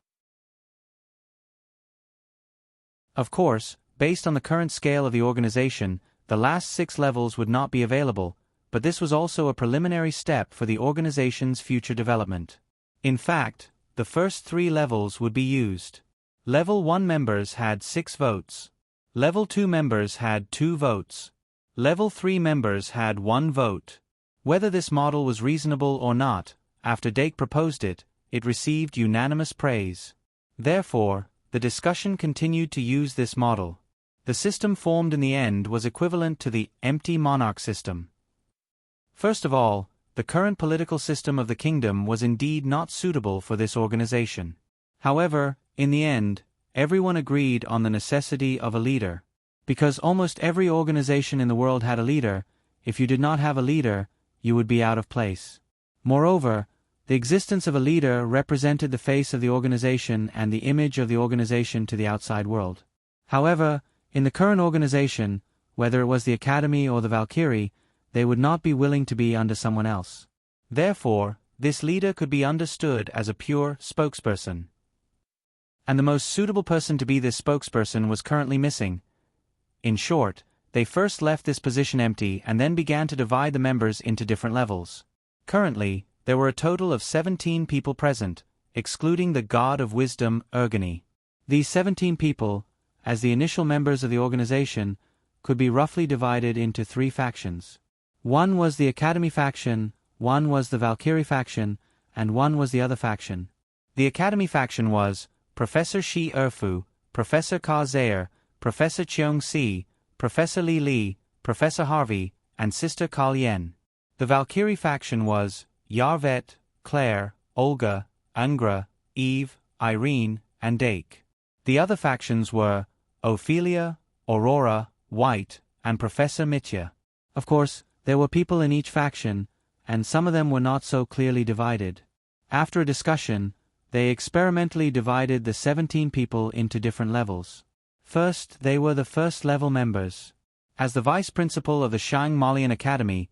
Of course, based on the current scale of the organization, the last 6 levels would not be available, but this was also a preliminary step for the organization's future development. In fact, the first 3 levels would be used. Level 1 members had 6 votes. Level 2 members had 2 votes. Level 3 members had 1 vote. Whether this model was reasonable or not, after Dake proposed it, it received unanimous praise. Therefore, the discussion continued to use this model. The system formed in the end was equivalent to the empty monarch system. First of all, the current political system of the kingdom was indeed not suitable for this organization. However, in the end, everyone agreed on the necessity of a leader. Because almost every organization in the world had a leader, if you did not have a leader, you would be out of place. Moreover, the existence of a leader represented the face of the organization and the image of the organization to the outside world. However, in the current organization, whether it was the Academy or the Valkyrie, they would not be willing to be under someone else. Therefore, this leader could be understood as a pure spokesperson. And the most suitable person to be this spokesperson was currently missing. In short, they first left this position empty and then began to divide the members into different levels. Currently, there were a total of 17 people present, excluding the God of Wisdom, Ergony. These 17 people, as the initial members of the organization, could be roughly divided into 3 factions. 1 was the Academy faction, 1 was the Valkyrie faction, and 1 was the other faction. The Academy faction was Professor Shi Erfu, Professor Ka Zaire, Professor Cheong Si, Professor Li Li, Professor Harvey, and Sister Kal Yen. The Valkyrie faction was Yarvet, Claire, Olga, Angra, Eve, Irene, and Dake. The other factions were Ophelia, Aurora, White, and Professor Mitya. Of course, there were people in each faction, and some of them were not so clearly divided. After a discussion, they experimentally divided the 17 people into different levels. First, they were the first-level members. As the vice-principal of the Shang Malian Academy,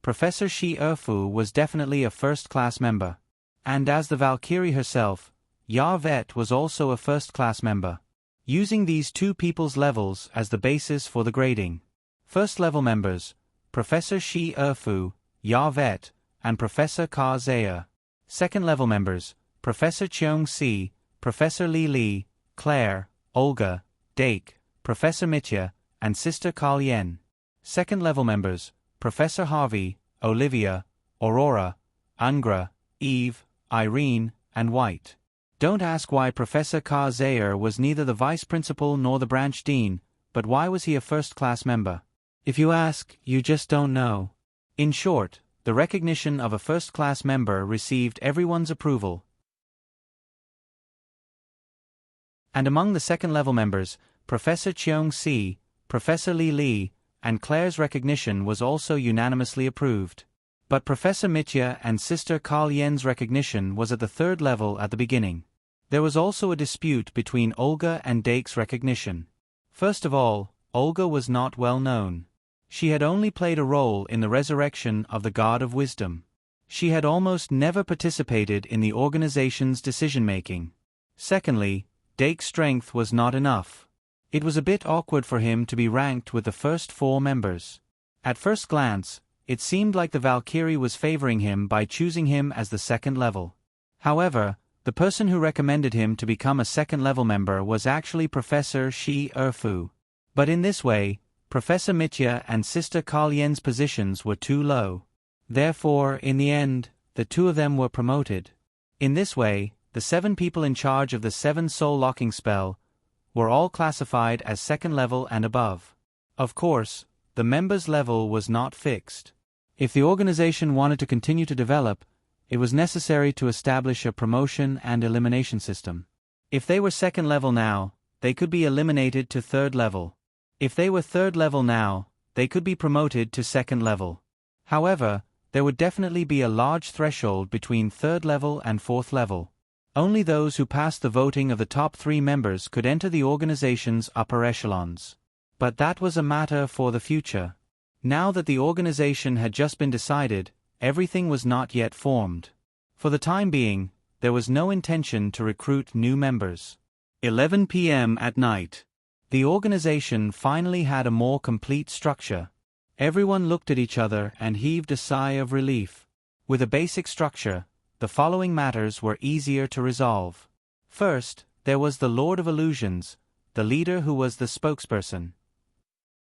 Professor Shi Erfu was definitely a first-class member. And as the Valkyrie herself, Yarvet was also a first-class member. Using these 2 people's levels as the basis for the grading. First-level members, Professor Shi Erfu, Yarvet, and Professor Ka Zaire. Second-level members, Professor Cheong Si, Professor Li Li, Claire, Olga, Dake, Professor Mitya, and Sister Kal Yen. Second-level members, Professor Harvey, Olivia, Aurora, Angra, Eve, Irene, and White. Don't ask why Professor Ka Zaire was neither the vice-principal nor the branch dean, but why was he a first-class member? If you ask, you just don't know. In short, the recognition of a first-class member received everyone's approval. And among the second-level members, Professor Cheong Si, Professor Li Li, and Claire's recognition was also unanimously approved. But Professor Mitya and Sister Kal Yen's recognition was at the 3rd level at the beginning. There was also a dispute between Olga and Dake's recognition. First of all, Olga was not well known. She had only played a role in the resurrection of the God of Wisdom. She had almost never participated in the organization's decision-making. Secondly, Dake's strength was not enough. It was a bit awkward for him to be ranked with the first 4 members. At first glance, it seemed like the Valkyrie was favoring him by choosing him as the second level. However, the person who recommended him to become a second-level member was actually Professor Shi Erfu. But in this way, Professor Mitya and Sister Kalyen's positions were too low. Therefore, in the end, the two of them were promoted. In this way, the 7 people in charge of the 7 soul locking spell were all classified as second level and above. Of course, the members' level was not fixed. If the organization wanted to continue to develop, it was necessary to establish a promotion and elimination system. If they were second level now, they could be eliminated to third level. If they were third level now, they could be promoted to second level. However, there would definitely be a large threshold between third level and fourth level. Only those who passed the voting of the top 3 members could enter the organization's upper echelons. But that was a matter for the future. Now that the organization had just been decided, everything was not yet formed. For the time being, there was no intention to recruit new members. 11 p.m. at night. The organization finally had a more complete structure. Everyone looked at each other and heaved a sigh of relief. With a basic structure, the following matters were easier to resolve. First, there was the Lord of Illusions, the leader who was the spokesperson.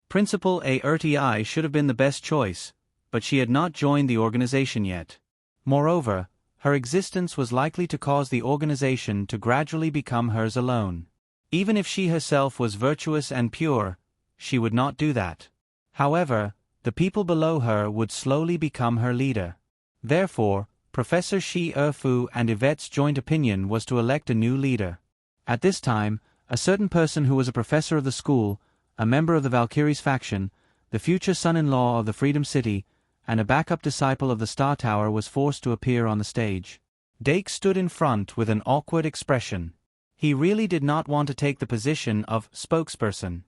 Principal Aerti should have been the best choice, but she had not joined the organization yet. Moreover, her existence was likely to cause the organization to gradually become hers alone. Even if she herself was virtuous and pure, she would not do that. However, the people below her would slowly become her leader. Therefore, Professor Shi Erfu and Yvette's joint opinion was to elect a new leader. At this time, a certain person who was a professor of the school, a member of the Valkyrie's faction, the future son-in-law of the Freedom City, and a backup disciple of the Star Tower was forced to appear on the stage. Dake stood in front with an awkward expression. He really did not want to take the position of spokesperson.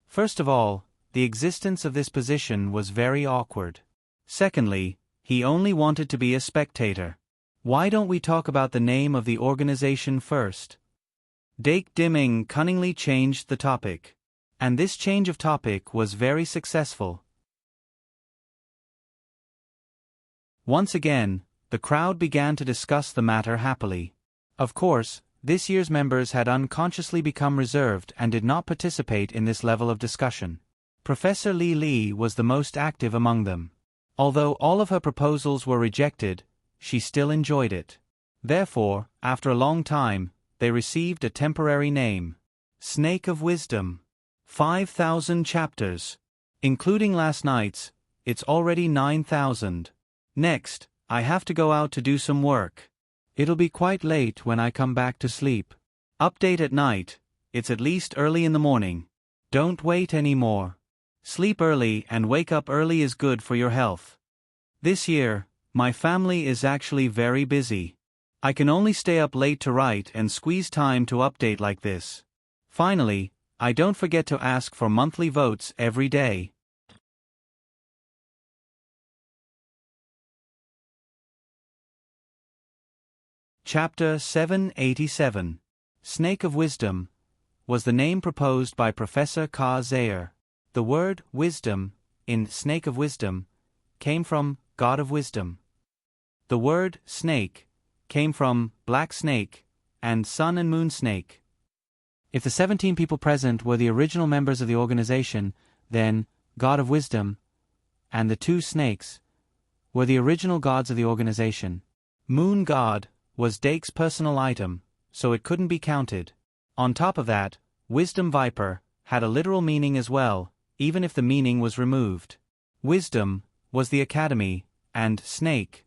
First of all, the existence of this position was very awkward. Secondly, he only wanted to be a spectator. Why don't we talk about the name of the organization first? Dake Dimming cunningly changed the topic. And this change of topic was very successful. Once again, the crowd began to discuss the matter happily. Of course, this year's members had unconsciously become reserved and did not participate in this level of discussion. Professor Li was the most active among them. Although all of her proposals were rejected, she still enjoyed it. Therefore, after a long time, they received a temporary name. Snake of Wisdom. 5,000 chapters. Including last night's, it's already 9,000. Next, I have to go out to do some work. It'll be quite late when I come back to sleep. Update at night, it's at least early in the morning. Don't wait anymore. Sleep early and wake up early is good for your health. This year, my family is actually very busy. I can only stay up late to write and squeeze time to update like this. Finally, I don't forget to ask for monthly votes every day. Chapter 787. Snake of Wisdom was the name proposed by Professor Ka Zayer. The word wisdom in Snake of Wisdom came from God of Wisdom. The word snake came from black snake and sun and moon snake. If the 17 people present were the original members of the organization, then God of Wisdom and the 2 snakes were the original gods of the organization. Moon God was Dake's personal item, so it couldn't be counted. On top of that, Wisdom Viper had a literal meaning as well, even if the meaning was removed. Wisdom was the academy, and snake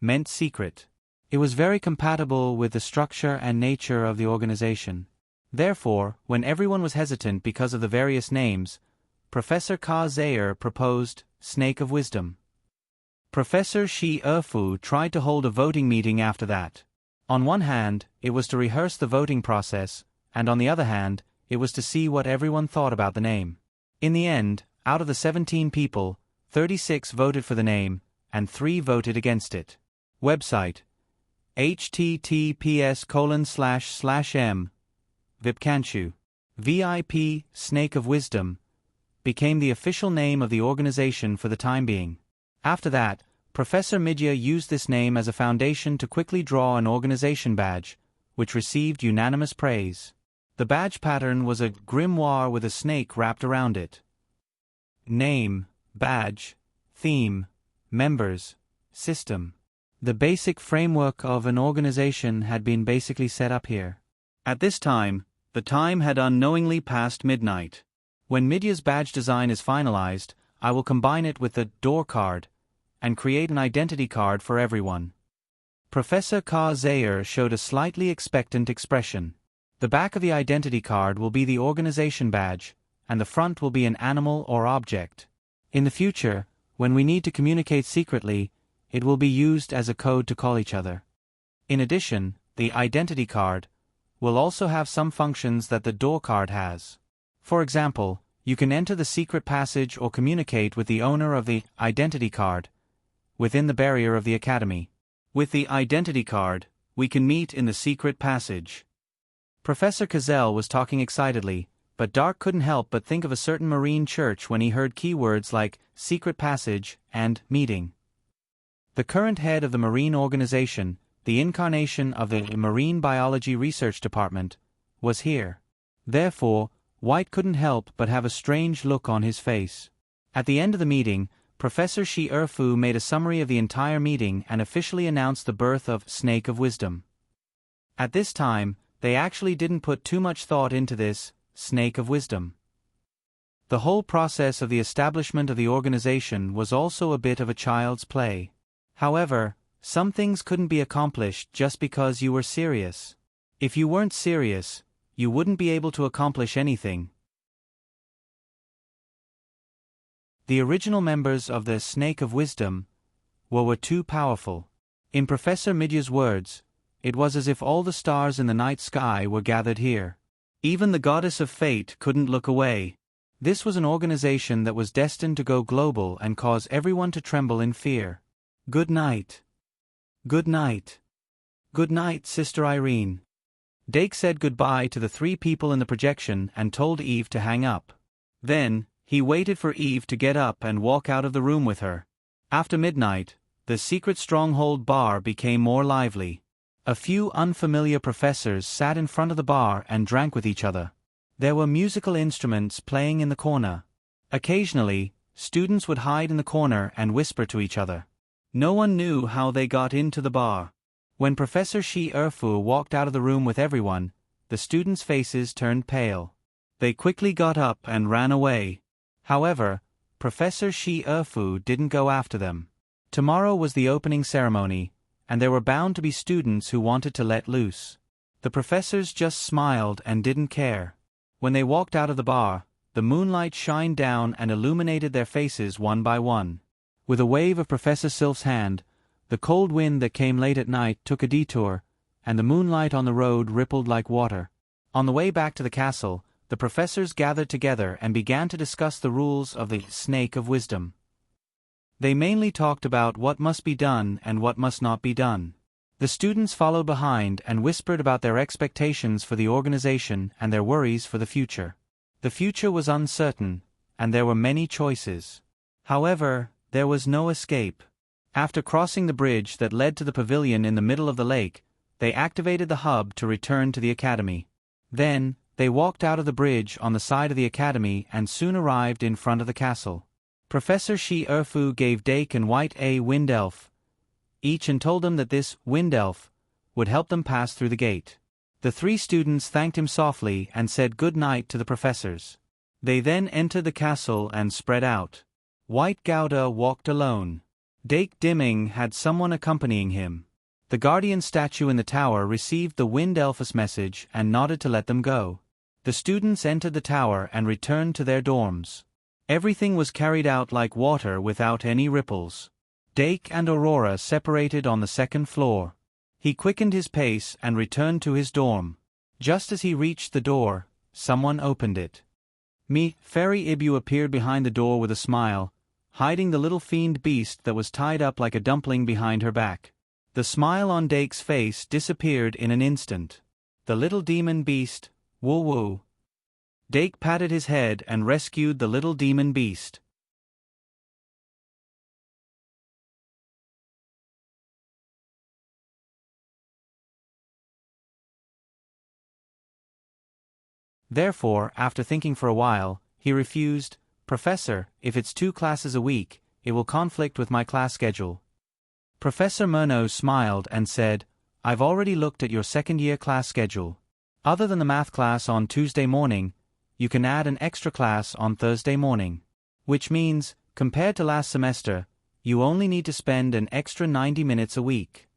meant secret. It was very compatible with the structure and nature of the organization. Therefore, when everyone was hesitant because of the various names, Professor Ka Zayer proposed Snake of Wisdom. Professor Shi Erfu tried to hold a voting meeting after that. On one hand, it was to rehearse the voting process, and on the other hand, it was to see what everyone thought about the name. In the end, out of the 17 people, 36 voted for the name, and 3 voted against it. Website: https://m Vipkanchu. VIP Snake of Wisdom became the official name of the organization for the time being. After that, Professor Midya used this name as a foundation to quickly draw an organization badge, which received unanimous praise. The badge pattern was a grimoire with a snake wrapped around it. Name, badge, theme, members, system. The basic framework of an organization had been basically set up here. At this time, the time had unknowingly passed midnight. When Midya's badge design is finalized, I will combine it with the door card and create an identity card for everyone. Professor Zayer showed a slightly expectant expression. The back of the identity card will be the organization badge, and the front will be an animal or object. In the future, when we need to communicate secretly, it will be used as a code to call each other. In addition, the identity card will also have some functions that the door card has. For example, you can enter the secret passage or communicate with the owner of the identity card within the barrier of the academy. With the identity card, we can meet in the secret passage. Professor Kazel was talking excitedly, but Dark couldn't help but think of a certain marine church when he heard keywords like secret passage and meeting. The current head of the marine organization, the incarnation of the Marine Biology Research Department, was here. Therefore, White couldn't help but have a strange look on his face. At the end of the meeting, Professor Shi Erfu made a summary of the entire meeting and officially announced the birth of Snake of Wisdom. At this time, they actually didn't put too much thought into this Snake of Wisdom. The whole process of the establishment of the organization was also a bit of a child's play. However, some things couldn't be accomplished just because you were serious. If you weren't serious, you wouldn't be able to accomplish anything. The original members of the Snake of Wisdom were too powerful. In Professor Midya's words, it was as if all the stars in the night sky were gathered here. Even the goddess of fate couldn't look away. This was an organization that was destined to go global and cause everyone to tremble in fear. Good night. Good night. Good night, Sister Irene. Dake said goodbye to the three people in the projection and told Eve to hang up. Then, he waited for Eve to get up and walk out of the room with her. After midnight, the secret stronghold bar became more lively. A few unfamiliar professors sat in front of the bar and drank with each other. There were musical instruments playing in the corner. Occasionally, students would hide in the corner and whisper to each other. No one knew how they got into the bar. When Professor Shi Erfu walked out of the room with everyone, the students' faces turned pale. They quickly got up and ran away. However, Professor Shi Erfu didn't go after them. Tomorrow was the opening ceremony, and there were bound to be students who wanted to let loose. The professors just smiled and didn't care. When they walked out of the bar, the moonlight shined down and illuminated their faces one by one. With a wave of Professor Sylph's hand, the cold wind that came late at night took a detour, and the moonlight on the road rippled like water. On the way back to the castle, the professors gathered together and began to discuss the rules of the Snake of Wisdom. They mainly talked about what must be done and what must not be done. The students followed behind and whispered about their expectations for the organization and their worries for the future. The future was uncertain, and there were many choices. However, there was no escape. After crossing the bridge that led to the pavilion in the middle of the lake, they activated the hub to return to the academy. Then, they walked out of the bridge on the side of the academy and soon arrived in front of the castle. Professor Shi Erfu gave Dake and White a wind elf each and told them that this wind elf would help them pass through the gate. The three students thanked him softly and said good night to the professors. They then entered the castle and spread out. White Gouda walked alone. Dake Dimming had someone accompanying him. The guardian statue in the tower received the wind elf's message and nodded to let them go. The students entered the tower and returned to their dorms. Everything was carried out like water without any ripples. Dake and Aurora separated on the second floor. He quickened his pace and returned to his dorm. Just as he reached the door, someone opened it. Fairy Ibu appeared behind the door with a smile, hiding the little fiend beast that was tied up like a dumpling behind her back. The smile on Dake's face disappeared in an instant. The little demon beast, woo-woo, Dake patted his head and rescued the little demon beast. Therefore, after thinking for a while, he refused, "Professor, if it's 2 classes a week, it will conflict with my class schedule." Professor Murnau smiled and said, "I've already looked at your second-year class schedule. Other than the math class on Tuesday morning, you can add an extra class on Thursday morning. Which means, compared to last semester, you only need to spend an extra 90 minutes a week."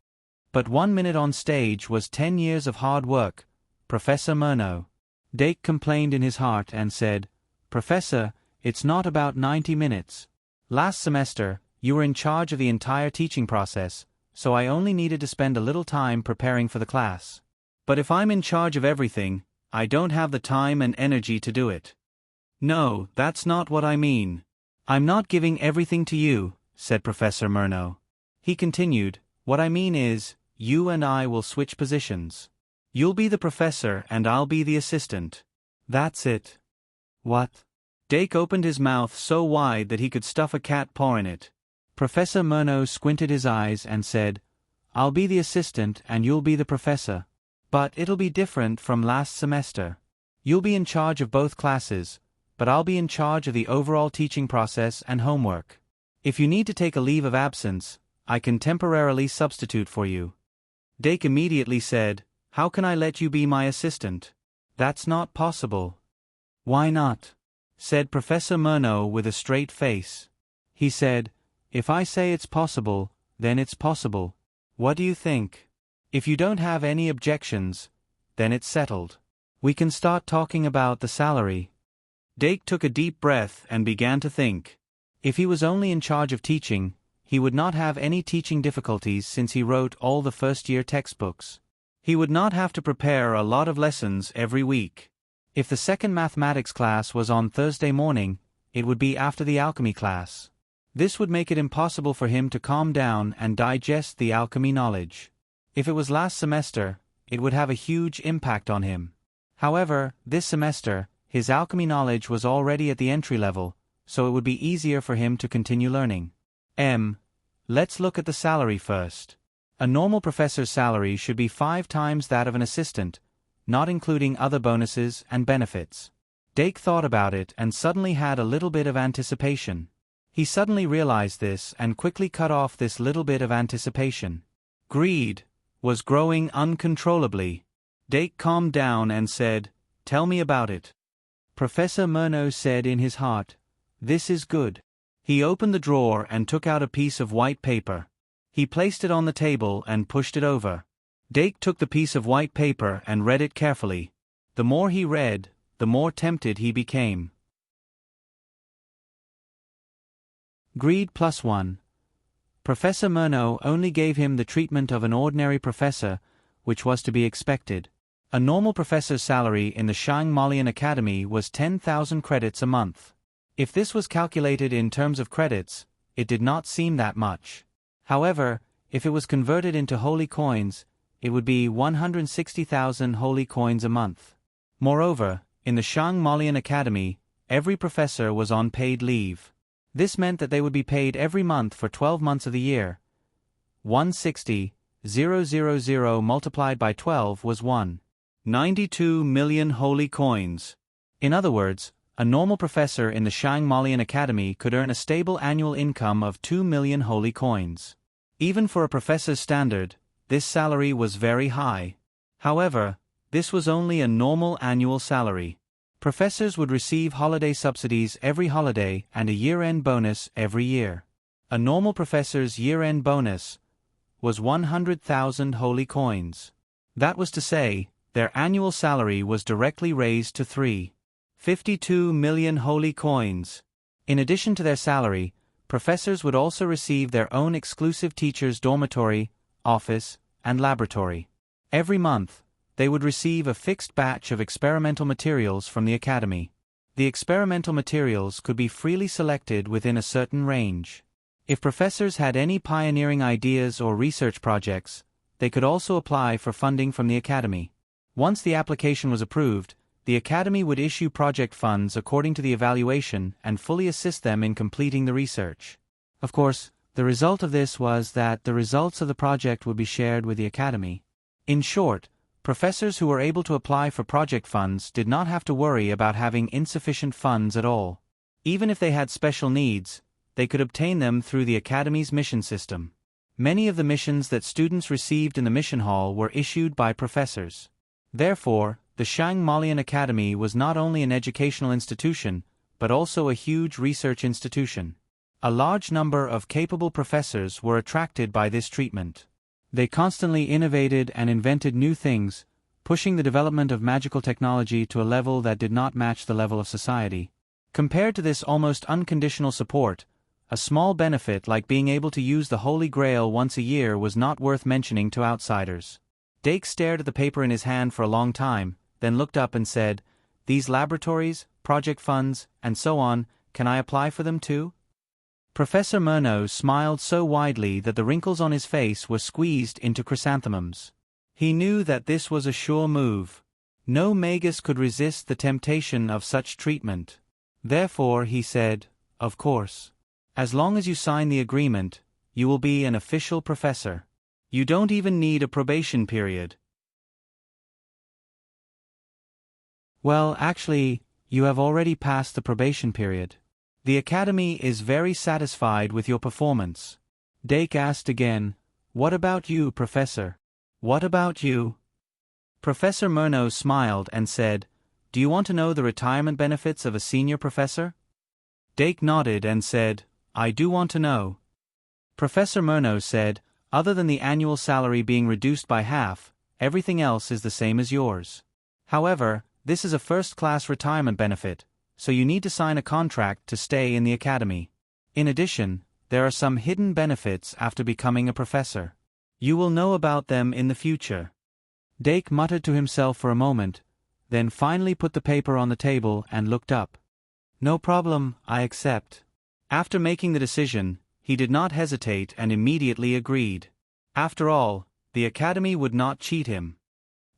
But 1 minute on stage was 10 years of hard work, Professor Murnau. Dake complained in his heart and said, "Professor, it's not about 90 minutes. Last semester, you were in charge of the entire teaching process, so I only needed to spend a little time preparing for the class. But if I'm in charge of everything, I don't have the time and energy to do it." "No, that's not what I mean. I'm not giving everything to you," said Professor Murnau. He continued, "What I mean is, you and I will switch positions. You'll be the professor and I'll be the assistant. That's it." "What?" Dake opened his mouth so wide that he could stuff a cat paw in it. Professor Murnau squinted his eyes and said, "I'll be the assistant and you'll be the professor. But it'll be different from last semester. You'll be in charge of both classes, but I'll be in charge of the overall teaching process and homework. If you need to take a leave of absence, I can temporarily substitute for you." Dake immediately said, "How can I let you be my assistant? That's not possible." "Why not?" said Professor Murnau with a straight face. He said, "If I say it's possible, then it's possible. What do you think? If you don't have any objections, then it's settled. We can start talking about the salary." Dake took a deep breath and began to think. If he was only in charge of teaching, he would not have any teaching difficulties since he wrote all the first-year textbooks. He would not have to prepare a lot of lessons every week. If the second mathematics class was on Thursday morning, it would be after the alchemy class. This would make it impossible for him to calm down and digest the alchemy knowledge. If it was last semester, it would have a huge impact on him. However, this semester, his alchemy knowledge was already at the entry level, so it would be easier for him to continue learning. Let's look at the salary first. A normal professor's salary should be 5 times that of an assistant, not including other bonuses and benefits. Dake thought about it and suddenly had a little bit of anticipation. He suddenly realized this and quickly cut off this little bit of anticipation. Greed was growing uncontrollably. Dake calmed down and said, "Tell me about it." Professor Murnau said in his heart, "This is good." He opened the drawer and took out a piece of white paper. He placed it on the table and pushed it over. Dake took the piece of white paper and read it carefully. The more he read, the more tempted he became. Greed +1. Professor Murnau only gave him the treatment of an ordinary professor, which was to be expected. A normal professor's salary in the Shang-Malian Academy was 10,000 credits a month. If this was calculated in terms of credits, it did not seem that much. However, if it was converted into holy coins, it would be 160,000 holy coins a month. Moreover, in the Shang-Malian Academy, every professor was on paid leave. This meant that they would be paid every month for 12 months of the year. 160,000 multiplied by 12 was 192 million holy coins. In other words, a normal professor in the Shang-Malian Academy could earn a stable annual income of 2 million holy coins. Even for a professor's standard, this salary was very high. However, this was only a normal annual salary. Professors would receive holiday subsidies every holiday and a year-end bonus every year. A normal professor's year-end bonus was 100,000 holy coins. That was to say, their annual salary was directly raised to 352 million holy coins. In addition to their salary, professors would also receive their own exclusive teacher's dormitory, office, and laboratory. Every month, they would receive a fixed batch of experimental materials from the academy. The experimental materials could be freely selected within a certain range. If professors had any pioneering ideas or research projects, they could also apply for funding from the academy. Once the application was approved, the Academy would issue project funds according to the evaluation and fully assist them in completing the research. Of course, the result of this was that the results of the project would be shared with the Academy. In short, professors who were able to apply for project funds did not have to worry about having insufficient funds at all. Even if they had special needs, they could obtain them through the Academy's mission system. Many of the missions that students received in the mission hall were issued by professors. Therefore, the Shang Malian Academy was not only an educational institution, but also a huge research institution. A large number of capable professors were attracted by this treatment. They constantly innovated and invented new things, pushing the development of magical technology to a level that did not match the level of society. Compared to this almost unconditional support, a small benefit like being able to use the Holy Grail once a year was not worth mentioning to outsiders. Dake stared at the paper in his hand for a long time, then looked up and said, "These laboratories, project funds, and so on, can I apply for them too?" Professor Murnau smiled so widely that the wrinkles on his face were squeezed into chrysanthemums. He knew that this was a sure move. No magus could resist the temptation of such treatment. Therefore he said, "Of course. As long as you sign the agreement, you will be an official professor. You don't even need a probation period." Well, actually, you have already passed the probation period. The Academy is very satisfied with your performance. Dake asked again, "What about you, Professor? What about you?" Professor Murnau smiled and said, "Do you want to know the retirement benefits of a senior professor?" Dake nodded and said, "I do want to know." Professor Murnau said, "Other than the annual salary being reduced by half, everything else is the same as yours. However, this is a first-class retirement benefit, so you need to sign a contract to stay in the Academy. In addition, there are some hidden benefits after becoming a professor. You will know about them in the future." Dake muttered to himself for a moment, then finally put the paper on the table and looked up. "No problem, I accept." After making the decision, he did not hesitate and immediately agreed. After all, the Academy would not cheat him.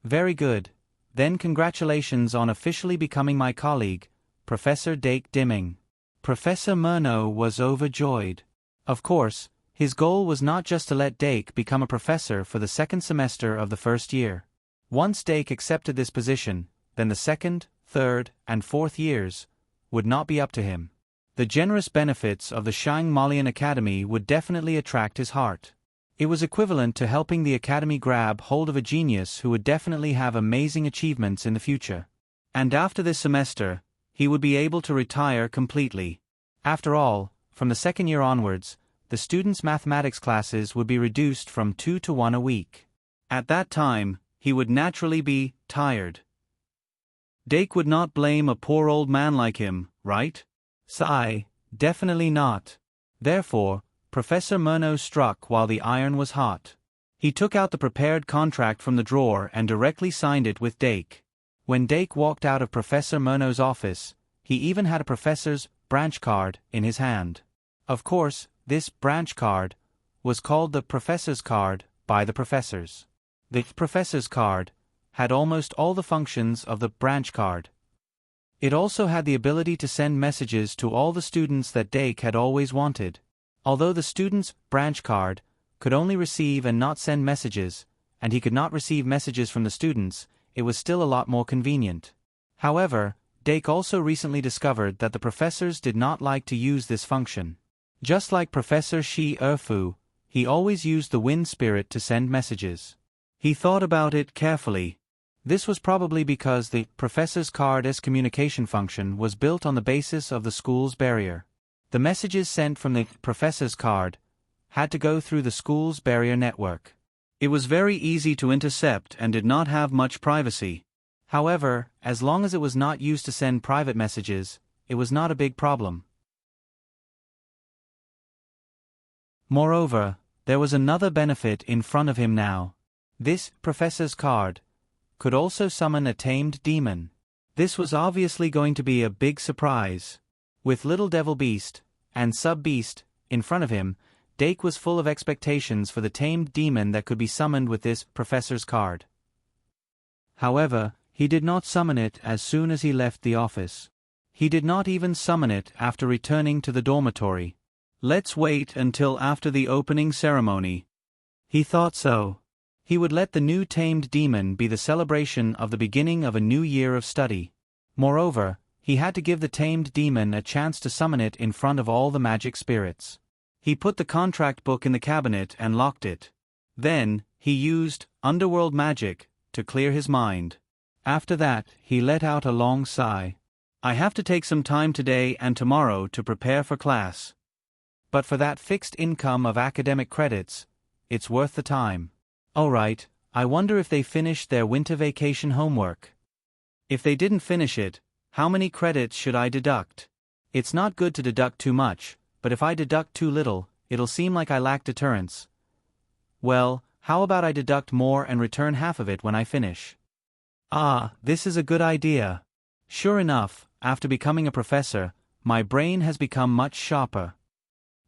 "Very good. Then congratulations on officially becoming my colleague, Professor Dake Dimming." Professor Murnau was overjoyed. Of course, his goal was not just to let Dake become a professor for the second semester of the first year. Once Dake accepted this position, then the second, third, and fourth years would not be up to him. The generous benefits of the Shang Malian Academy would definitely attract his heart. It was equivalent to helping the Academy grab hold of a genius who would definitely have amazing achievements in the future. And after this semester, he would be able to retire completely. After all, from the second year onwards, the students' mathematics classes would be reduced from 2 to 1 a week. At that time, he would naturally be tired. Dake would not blame a poor old man like him, right? Sigh, definitely not. Therefore, Professor Murnau struck while the iron was hot. He took out the prepared contract from the drawer and directly signed it with Dake. When Dake walked out of Professor Murnau's office, he even had a professor's branch card in his hand. Of course, this branch card was called the professor's card by the professors. The professor's card had almost all the functions of the branch card. It also had the ability to send messages to all the students that Dake had always wanted. Although the student's branch card could only receive and not send messages, and he could not receive messages from the students, it was still a lot more convenient. However, Dake also recently discovered that the professors did not like to use this function. Just like Professor Shi Erfu, he always used the wind spirit to send messages. He thought about it carefully. This was probably because the professor's card's communication function was built on the basis of the school's barrier. The messages sent from the professor's card had to go through the school's barrier network. It was very easy to intercept and did not have much privacy. However, as long as it was not used to send private messages, it was not a big problem. Moreover, there was another benefit in front of him now. This professor's card could also summon a tamed demon. This was obviously going to be a big surprise. With Little Devil Beast and Sub Beast in front of him, Dake was full of expectations for the tamed demon that could be summoned with this professor's card. However, He did not summon it as soon as he left the office. He did not even summon it after returning to the dormitory. Let's wait until after the opening ceremony. He thought so. He would let the new tamed demon be the celebration of the beginning of a new year of study. Moreover, he had to give the tamed demon a chance to summon it in front of all the magic spirits. He put the contract book in the cabinet and locked it. Then, he used underworld magic to clear his mind. After that, he let out a long sigh. I have to take some time today and tomorrow to prepare for class. But for that fixed income of academic credits, it's worth the time. Alright, I wonder if they finished their winter vacation homework. If they didn't finish it, how many credits should I deduct? It's not good to deduct too much, but if I deduct too little, it'll seem like I lack deterrence. Well, how about I deduct more and return half of it when I finish? Ah, this is a good idea. Sure enough, after becoming a professor, my brain has become much sharper.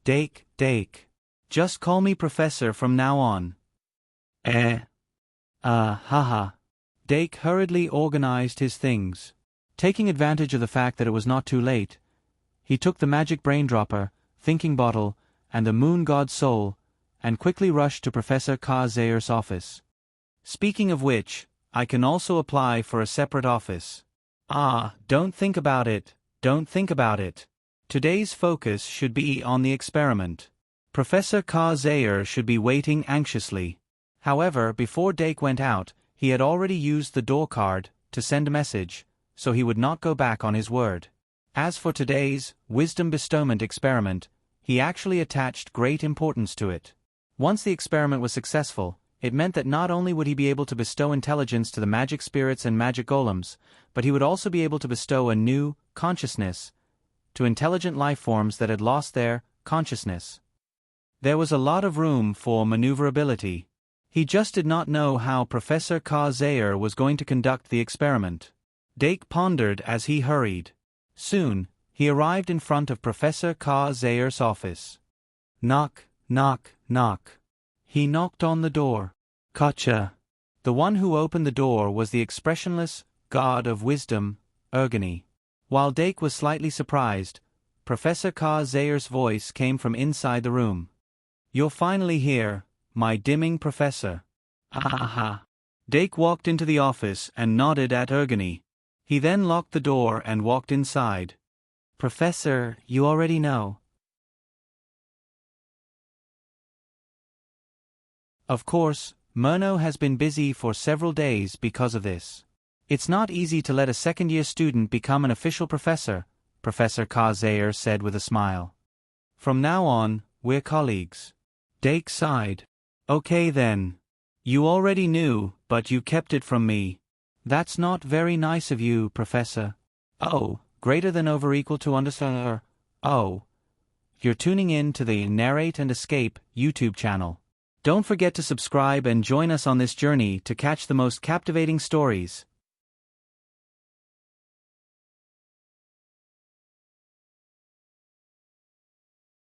Dake. Just call me professor from now on. Haha. Dake hurriedly organized his things. Taking advantage of the fact that it was not too late, he took the magic brain dropper, thinking bottle, and the moon god's soul, and quickly rushed to Professor Zayer's office. Speaking of which, I can also apply for a separate office. Don't think about it. Today's focus should be on the experiment. Professor Zayer should be waiting anxiously. However, before Dake went out, he had already used the door card to send a message, so he would not go back on his word. As for today's wisdom bestowment experiment, he actually attached great importance to it. Once the experiment was successful, it meant that not only would he be able to bestow intelligence to the magic spirits and magic golems, but he would also be able to bestow a new consciousness to intelligent life forms that had lost their consciousness. There was a lot of room for maneuverability. He just did not know how Professor Zayer was going to conduct the experiment. Dake pondered as he hurried. Soon, he arrived in front of Professor Zayer's office. Knock. He knocked on the door. Gotcha. The one who opened the door was the expressionless god of wisdom, Ergony. While Dake was slightly surprised, Professor Zayer's voice came from inside the room. You're finally here, my dimming professor. Ha. Dake walked into the office and nodded at Ergony. He then locked the door and walked inside. Professor, you already know. Of course, Murno has been busy for several days because of this. It's not easy to let a second-year student become an official professor, Professor Zayer said with a smile. From now on, we're colleagues. Dake sighed. Okay then. You already knew, but you kept it from me. That's not very nice of you, Professor. Oh, greater than over equal to understand. Oh. You're tuning in to the Narrate and Escape YouTube channel. Don't forget to subscribe and join us on this journey to catch the most captivating stories.